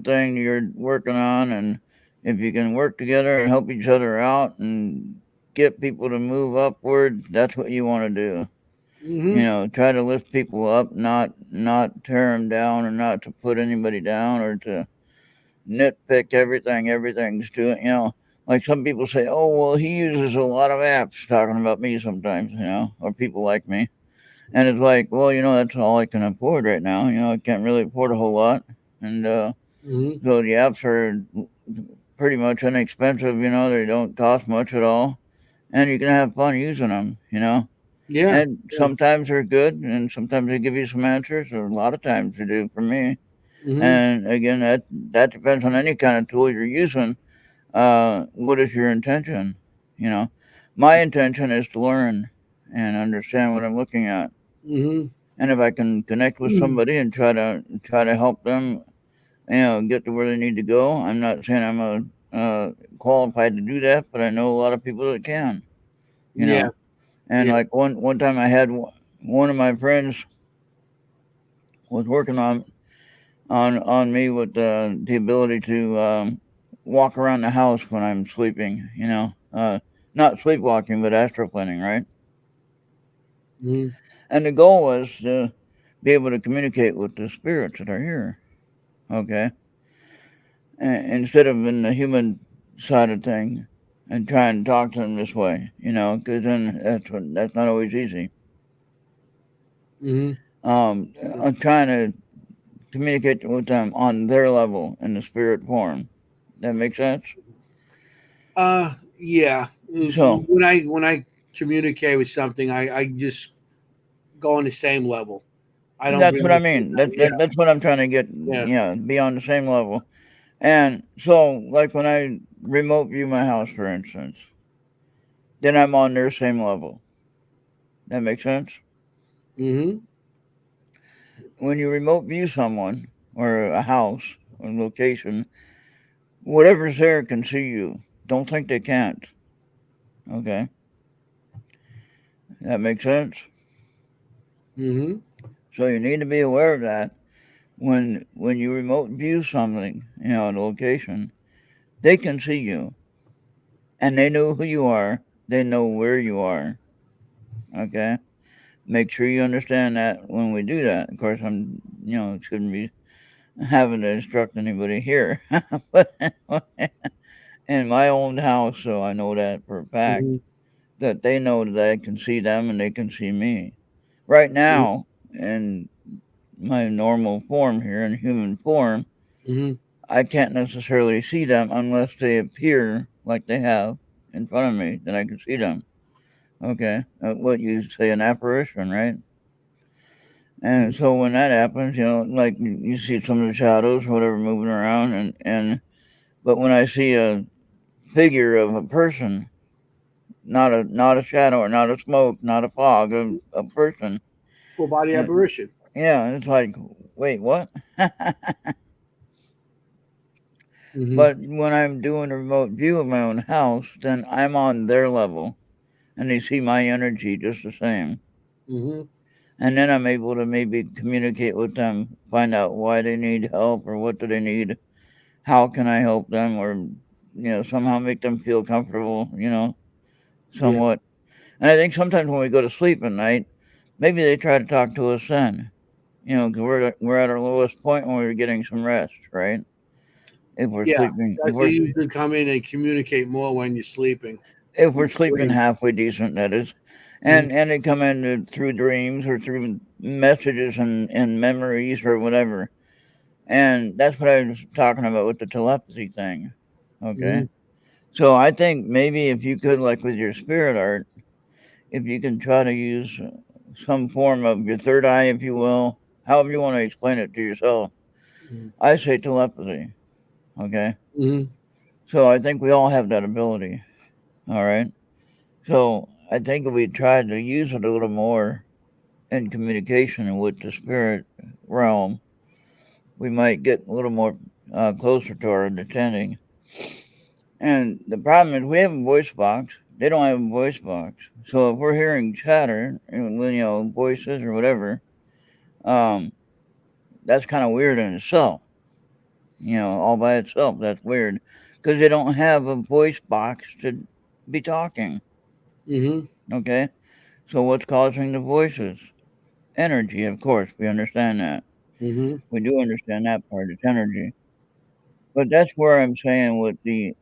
thing you're working on, and if you can work together and help each other out and get people to move upward, that's what you want to do. Hmm. Try to lift people up, not tear them down, or not to put anybody down, or to nitpick everything. Everything's doing, like some people say, oh, well, he uses a lot of apps, talking about me sometimes, or people like me. And it's like, well, that's all I can afford right now. I can't really afford a whole lot. And Hmm. so the apps are pretty much inexpensive, they don't cost much at all. And you can have fun using them. Yeah. And Yeah. sometimes they're good, and sometimes they give you some answers, or a lot of times they do for me. Hmm. And again, that depends on any kind of tool you're using. What is your intention? You know, my intention is to learn and understand what I'm looking at. Hmm. And if I can connect with somebody and try to help them, get to where they need to go, I'm not saying I'm qualified to do that, but I know a lot of people that can. You Yeah. know, and Yeah. like one time I had one of my friends was working on me with the ability to walk around the house when I'm sleeping. Not sleepwalking, but astral planning, right? Mhm. And the goal was to be able to communicate with the spirits that are here. Okay, instead of in the human side of thing and try and talk to them this way, because then that's not always easy. Mhm. I'm trying to communicate with them on their level in the spirit form. That makes sense. Yeah. So When I communicate with something, I just go on the same level. I don't that's what I really. mean. Yeah. That's what I'm trying to get. Yeah. Yeah, be on the same level. And so, like when I remote view my house, for instance, then I'm on their same level. That makes sense. Mhm. When you remote view someone or a house or location, whatever's there can see you. Don't think they can't. Okay, that makes sense. Mhm. So you need to be aware of that when you remote view something, a location, they can see you and they know who you are. They know where you are. Okay, make sure you understand that when we do that. Of course, shouldn't be having to instruct anybody here, but in my own house, so I know that for a fact Mhm. that they know that I can see them and they can see me. Right now, in my normal form here, in human form, Mhm. I can't necessarily see them unless they appear like they have in front of me, then I can see them. Okay, what you say, an apparition, right? And so when that happens, like you see some of the shadows or whatever moving around, but when I see a figure of a person, not a shadow or not a smoke, not a fog, a person, Full body uh, apparition. yeah, it's like, wait, what? Mhm. But when I'm doing a remote view of my own house, then I'm on their level, and they see my energy just the same. Mhm. And then I'm able to maybe communicate with them, find out why they need help or what do they need, how can I help them, or somehow make them feel comfortable, Yeah. somewhat. And I think sometimes when we go to sleep at night, maybe they try to talk to us then, because we're at our lowest point when we're getting some rest, right? If we're Yeah. sleeping, Guys, they usually come in and communicate more when you're sleeping. if we're sleeping Dreams. halfway decent, that is, Mhm. and they come in through dreams or through messages and memories or whatever. And that's what I was talking about with the telepathy thing. Okay. Mhm. So I think maybe if you could, like with your spirit art, if you can try to use some form of your third eye, if you will, however you want to explain it to yourself, Mhm. I say telepathy. Okay. Mhm. So I think we all have that ability. All right. So I think if we tried to use it a little more in communication with the spirit realm, we might get a little more closer to our understanding. And the problem is we have a voice box. They don't have a voice box. So if we're hearing chatter, voices or whatever, um, that's kind of weird in itself. All by itself, that's weird because they don't have a voice box to be talking. Mhm. Okay, so what's causing the voices? Energy, of course. We understand that. Mhm. We do understand that part. It's energy. But that's where I'm saying with the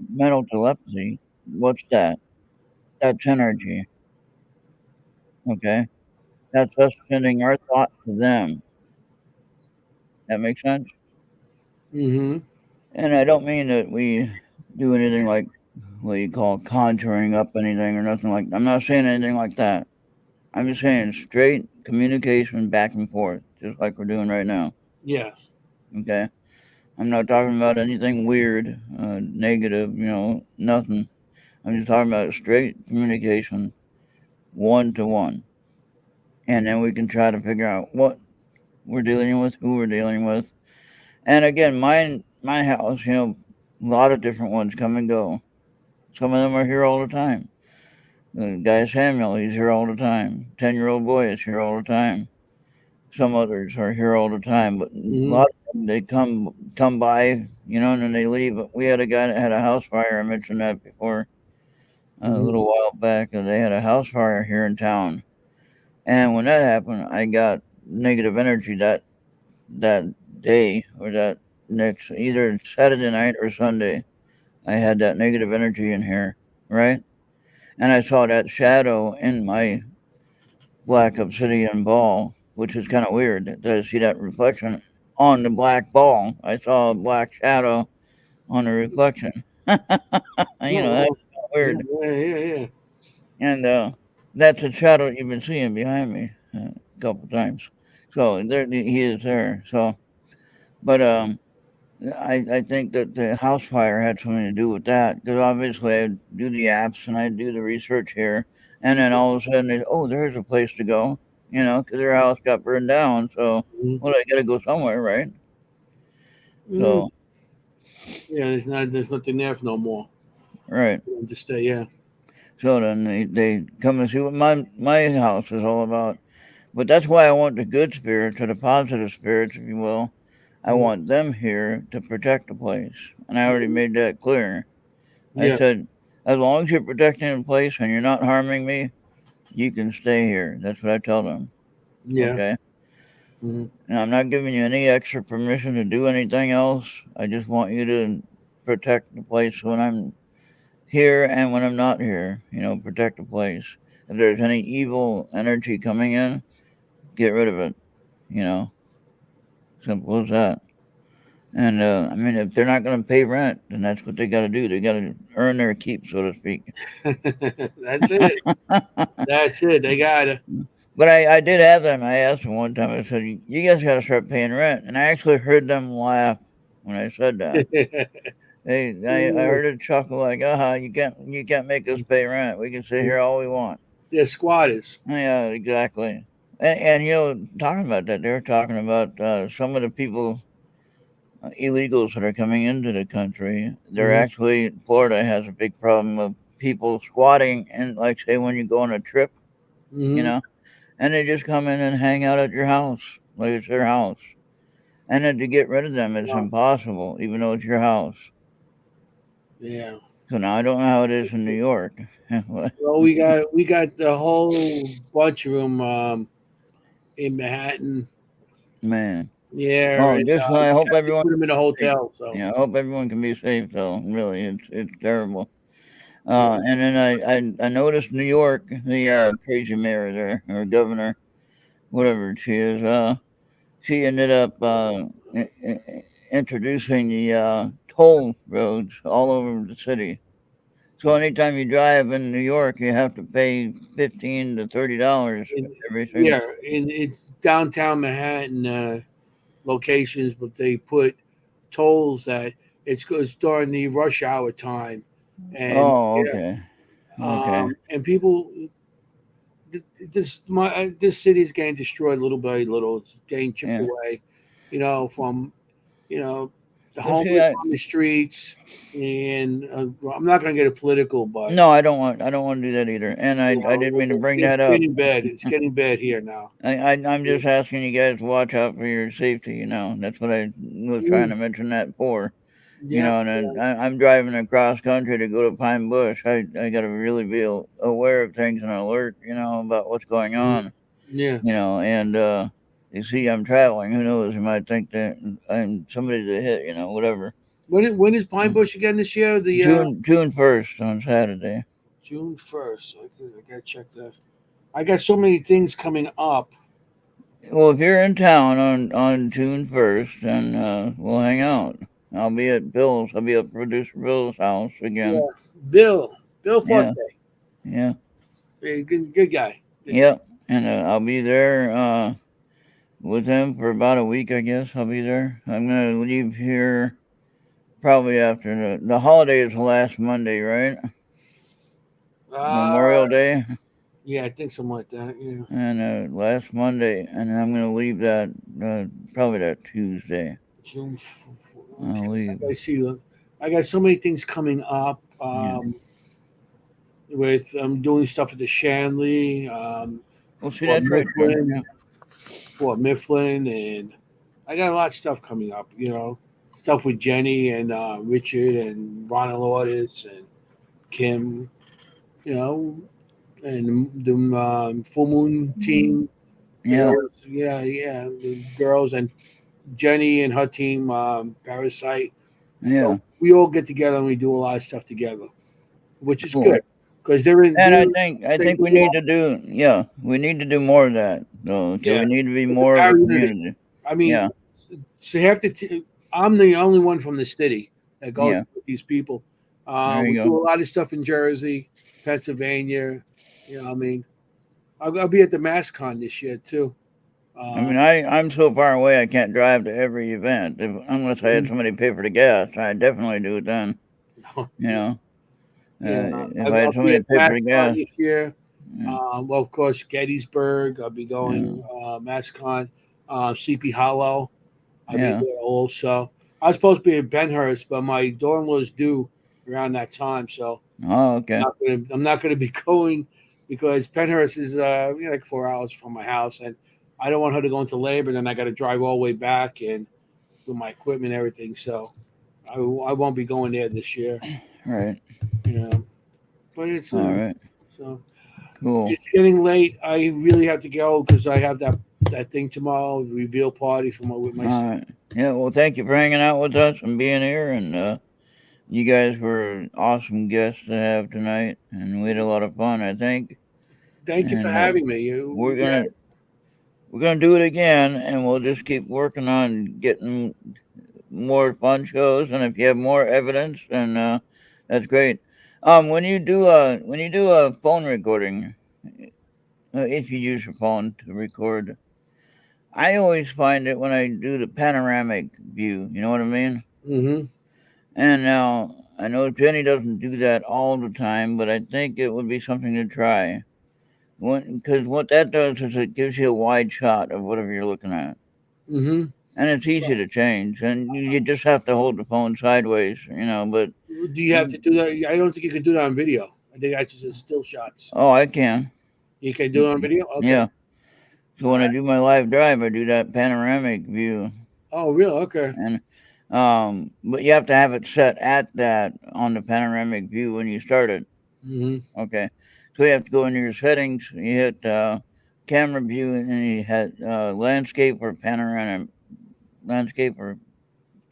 mental telepathy. What's that? That's energy. Okay, that's us sending our thoughts to them. That makes sense. Mhm. And I don't mean that we do anything like what you call conjuring up anything or nothing like. I'm not saying anything like that. I'm just saying straight communication back and forth, just like we're doing right now. Yes. Okay. I'm not talking about anything weird, negative, nothing. I'm just talking about straight communication, one to one. And then we can try to figure out what we're dealing with, who we're dealing with. And again, my house, a lot of different ones come and go. Some of them are here all the time. The guy Samuel, he's here all the time. 10-year-old boy is here all the time. Some others are here all the time, but a Mhm. lot of them, they come by, and then they leave. We had a guy that had a house fire. I mentioned that before a Mhm. little while back, and they had a house fire here in town. And when that happened, I got negative energy that day or that next either Saturday night or Sunday. I had that negative energy in here, right? And I saw that shadow in my black obsidian ball, which is kind of weird to see that reflection on the black ball. I saw a black shadow on the reflection. That's Oh, yeah, weird. yeah. And that's a shadow you've been seeing behind me a couple times. So there, he is there. So, but I think that the house fire had something to do with that because obviously I do the apps and I do the research here, and then all of a sudden, there's a place to go, because their house got burned down. So, Mm-hmm. well, I got to go somewhere, right? So, Yeah, there's nothing there for no more. right. Just stay, yeah. So then they come and see what my house is all about. But that's why I want the good spirits or the positive spirits, if you will. I Mhm. want them here to protect the place, and I already made that clear. I Yeah, said, as long as you're protecting the place and you're not harming me, you can stay here. That's what I tell them. yeah. Okay. Mm-hmm. And I'm not giving you any extra permission to do anything else. I just want you to protect the place when I'm here and when I'm not here. Protect the place. If there's any evil energy coming in, get rid of it. You know, simple as that. And I mean, if they're not going to pay rent, then that's what they got to do. They got to earn their keep, so to speak. That's it. That's it. They gotta. But I did have them. I asked them one time. I said, "You guys got to start paying rent." And I actually heard them laugh when I said that. I heard a chuckle like, you can't make us pay rent. We can sit here all we want." They're squatters. Yeah, exactly. And talking about that, they were talking about some of the people, illegals that are coming into the country. They're Mm-hmm. actually Florida has a big problem of people squatting, and like say when you go on a trip, you Mm-hmm. know. And they just come in and hang out at your house like it's their house. And then to get rid of them is Wow. impossible, even though it's your house. Yeah. So now I don't know how it is in New York. Well, we got the whole bunch of them in Manhattan. Man. Yeah, Oh, and just I you hope have to everyone. put them in a hotel. So Yeah, I hope everyone can be safe though. Really, it's terrible. yeah. And then I noticed New York, the crazy mayor there or governor, whatever she is. She ended up introducing the toll roads all over the city. So anytime you drive in New York, you have to pay $15 to $30 every single. Yeah, in it's downtown Manhattan locations, but they put tolls that it goes during the rush hour time, and Oh, yeah, okay, okay, and people, this city is getting destroyed little by little. It's getting chipped yeah. away, from you know the Well, see, homeless on the streets, and I'm not going to get it political, but no, I don't want to do that either. And I didn't mean to bring it's that up. getting bad. It's getting bad here now. I'm just asking you guys to watch out for your safety. That's what I was trying to mention that for. Yeah, And then I'm driving across country to go to Pine Bush. I got to really be aware of things and alert, about what's going on, yeah. and you see I'm traveling. Who knows? You might think that I'm somebody to hit, whatever. When is Pine Bush again this year? The June 1st on Saturday. June 1st. I gotta check that. I got so many things coming up. Well, if you're in town on June 1st, then we'll hang out. I'll be at Bill's. I'll be at producer Bill's house again. Yeah, Bill Yeah, Forte. yeah, Hey, good guy. Good guy. yep. And I'll be there with him for about a week, I guess. I'll be there. I'm gonna leave here probably after the holiday is last Monday, right? Uh, Memorial Day, yeah, I think something like that. Yeah. and last Monday, and I'm gonna leave that probably that Tuesday. June. Okay. I'll leave. I see. I got so many things coming up. Yeah. With doing stuff at the Shanley, Well, see, Fort that's right, George. Yeah. Mifflin, and I got a lot of stuff coming up. Stuff with Jenny and Richard and Ronald Ordis and Kim. You know, and the full moon team. Yeah. The girls and Jenny and her team, Parasite. Yeah. So we all get together and we do a lot of stuff together, which is Cool. good because they're in. And I They think we do need to do, yeah, we need to do more of that. So, okay, Yeah, we need to be it's more of our a unity. community. I mean, Yeah. so half I'm the only one from the city that goes Yeah. with these people. There We you do go. a lot of stuff in Jersey, Pennsylvania. I mean, I'll be at the MassCon this year too. I mean, I'm so far away I can't drive to every event unless I had somebody pay for the gas. I definitely do it then. You know, yeah, if I had I'll be somebody at pay for the MassCon gas. this year. Yeah. Well, of course, Gettysburg. I'll be going. MassCon, CP Hollow. I'll be Yeah. there also. I was supposed to be in Benhurst, but my daughter-in-law's due around that time, so Oh, okay. I'm not going to be going because Penhurst is like 4 hours from my house, and I don't want her to go into labor. Then I got to drive all the way back and with my equipment and everything. So I won't be going there this year. Right. Yeah, but it's All right. so Cool. it's getting late. I really have to go because I have that thing tomorrow, reveal party with my All son. right. Yeah. Well, thank you for hanging out with us and being here. And you guys were awesome guests to have tonight, and we had a lot of fun, I think. Thank you for And having me. we're gonna do it again, and we'll just keep working on getting more fun shows. And if you have more evidence, then that's great. When you do a phone recording, if you use your phone to record, I always find it when I do the panoramic view. You know what I mean? Mm-hmm. And now I know Jenny doesn't do that all the time, but I think it would be something to try. Because what that does is it gives you a wide shot of whatever you're looking at. Mm-hmm. And it's easy to change. And you just have to hold the phone sideways, but. Do you have to do that? I don't think you can do that on video. I think that's just still shots. Oh, I can. You can do it on video? Okay. Yeah. So when I do my live drive, I do that panoramic view. Oh, really? Okay. And but you have to have it set at that on the panoramic view when you start it. Mm-hmm. Okay. So you have to go into your settings, you hit camera view, and then you hit landscape or panoramic, landscape or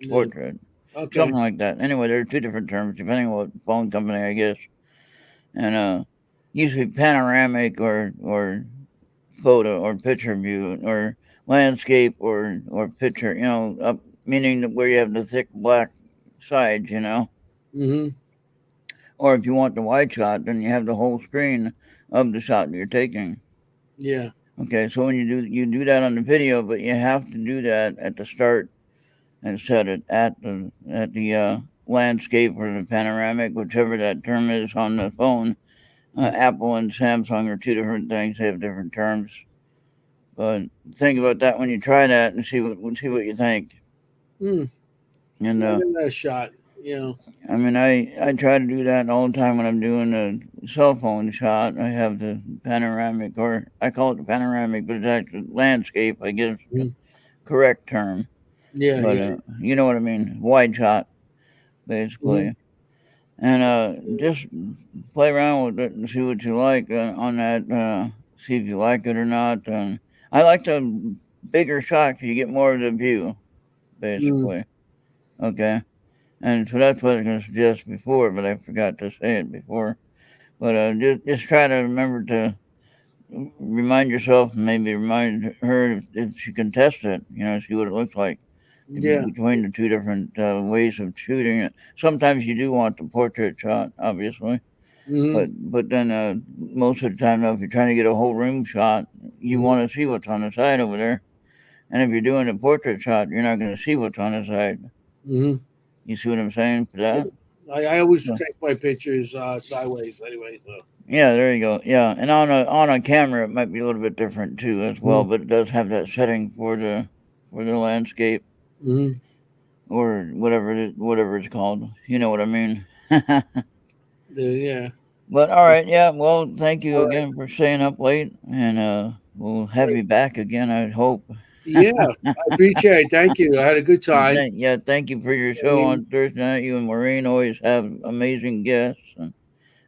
portrait, Okay. something like that. Anyway, there are two different terms depending on what phone company, I guess. And usually panoramic or photo or picture view or landscape or picture, up, meaning that where you have the thick black sides, Mm-hmm. or if you want the wide shot, then you have the whole screen of the shot that you're taking. Yeah. Okay, so when you do that on the video, but you have to do that at the start and set it at the landscape or the panoramic, whichever that term is on the phone. Apple and Samsung are two different things; they have different terms. But think about that when you try that and see what you think. Mm. And Give that a shot. I mean, I try to do that all the time when I'm doing a cell phone shot. I have the panoramic, or I call it the panoramic, but it's actually landscape, I guess, the correct term. Yeah. But Yeah. you know what I mean, wide shot, basically. And just play around with it and see what you like on that. See if you like it or not. I like the bigger shot 'cause you get more of the view, basically. Okay. And so that's what I was going to suggest before, but I forgot to say it before. But just try to remember to remind yourself, and maybe remind her if she can test it, see what it looks like. Yeah. Between the two different ways of shooting it. Sometimes you do want the portrait shot, obviously. Mm-hmm. But then most of the time, though, if you're trying to get a whole room shot, you want to see what's on the side over there. And if you're doing a portrait shot, you're not going to see what's on the side. Mm-hmm. You see what I'm saying for that? I always take my pictures sideways anyway. So. Yeah, there you go. Yeah, and on a camera, it might be a little bit different too as well, but it does have that setting for the landscape. Mm-hmm. Or whatever it's called. You know what I mean? Yeah. But all right, yeah. Well, thank you again for staying up late, and we'll have you back again. I hope. Yeah, I appreciate it. Thank you. I had a good time. Thank you for your show on Thursday night. You and Maureen always have amazing guests,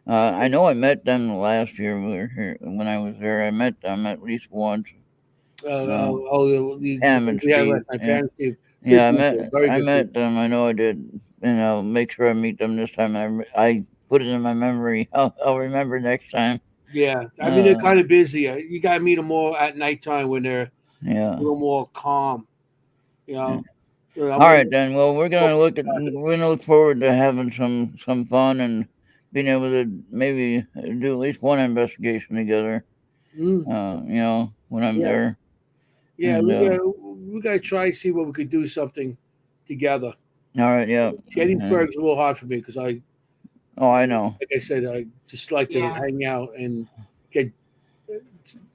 I know I met them last year we were here, when I was there. I met them at least once. Pam and we had Steve. last night. Yeah, Pam and Steve. yeah. Good people, very I good met people. them. I know I did, and I'll make sure I meet them this time. I put it in my memory. I'll remember next time. Yeah, I mean they're Uh, kind of busy. You got to meet them more at nighttime when they're a yeah. little more calm. You Yeah. know. You know, All right then. Well, we're gonna look forward to having some fun and being able to maybe do at least one investigation together. Mm, When I'm yeah, there. yeah. And We got to try and see what we could do something together. all right, yeah. Gettysburg's a little hard for me because Oh, I know. like I said, I just like to Yeah. hang out and get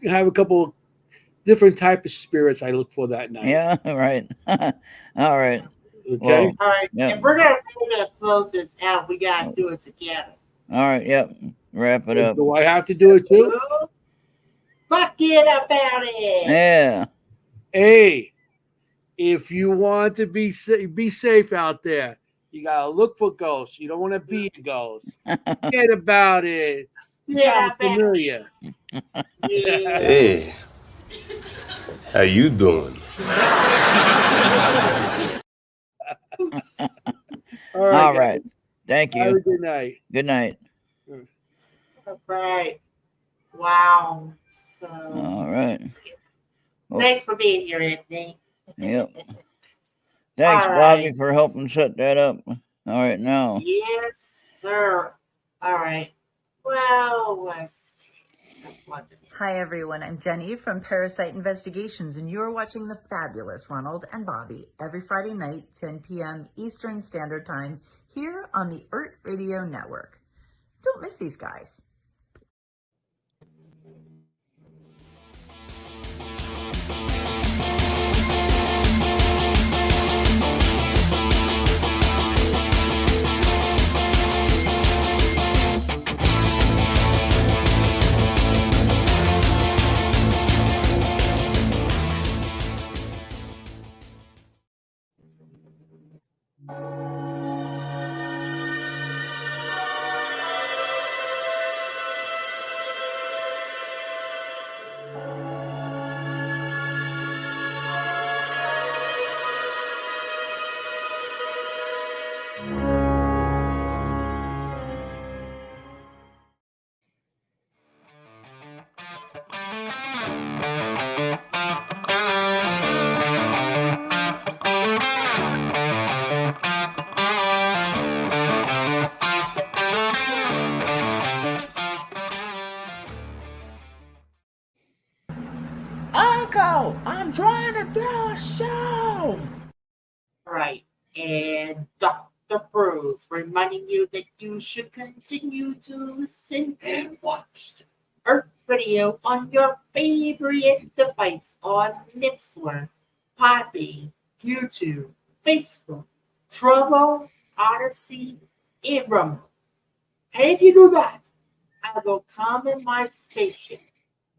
have a couple different type of spirits I look for that night. Yeah, right. All right. Okay. Well, All right. yeah. If we're gonna close this out, we gotta do it together. All right, yep. Wrap it up. Do I have to do it too? Fuck it about it. Yeah. Hey, if you want to be safe out there, you gotta look for ghosts. You don't want to be a ghost. Forget about it. Get Sounds about familiar. Yeah. Hey, how you doing? All right. All guys. right. Thank Have a you. good night. Good night. All right. Wow. So All right. Well, thanks for being here, Anthony. yep. Thanks, All Bobby, right. for helping set that up. All right, now. Yes, sir. All right. Well, let's. Hi everyone, I'm Jenny from Parasite Investigations and you're watching the fabulous Ronald and Bobby every Friday night, 10 p.m. Eastern Standard Time here on the Errt Radio Network. Don't miss these guys. Uncle, I'm trying to do a show. Right. And Dr. Bruce reminding you that you should continue to listen and watch Errt Radio on your favorite device on Mixler, Podbean, YouTube, Facebook, Trovo, Odyssey, and Rumble. And if you do that, I will come in my spaceship,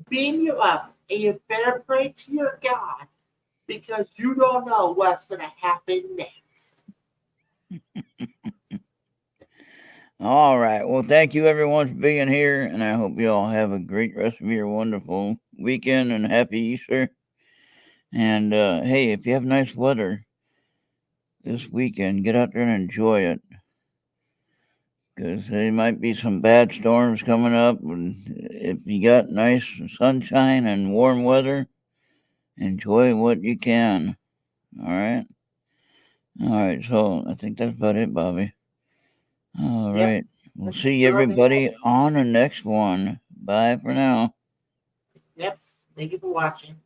beam you up, and you better pray to your God because you don't know what's going to happen next. All right. Well, thank you everyone for being here, and I hope you all have a great rest of your wonderful weekend and happy Easter. And hey, if you have nice weather this weekend, get out there and enjoy it. Because there might be some bad storms coming up. And if you got nice sunshine and warm weather, enjoy what you can. All right. All right. So I think that's about it, Bobby. All Yep. right. We'll see everybody on the next one. Bye for now. Yep. Thank you for watching.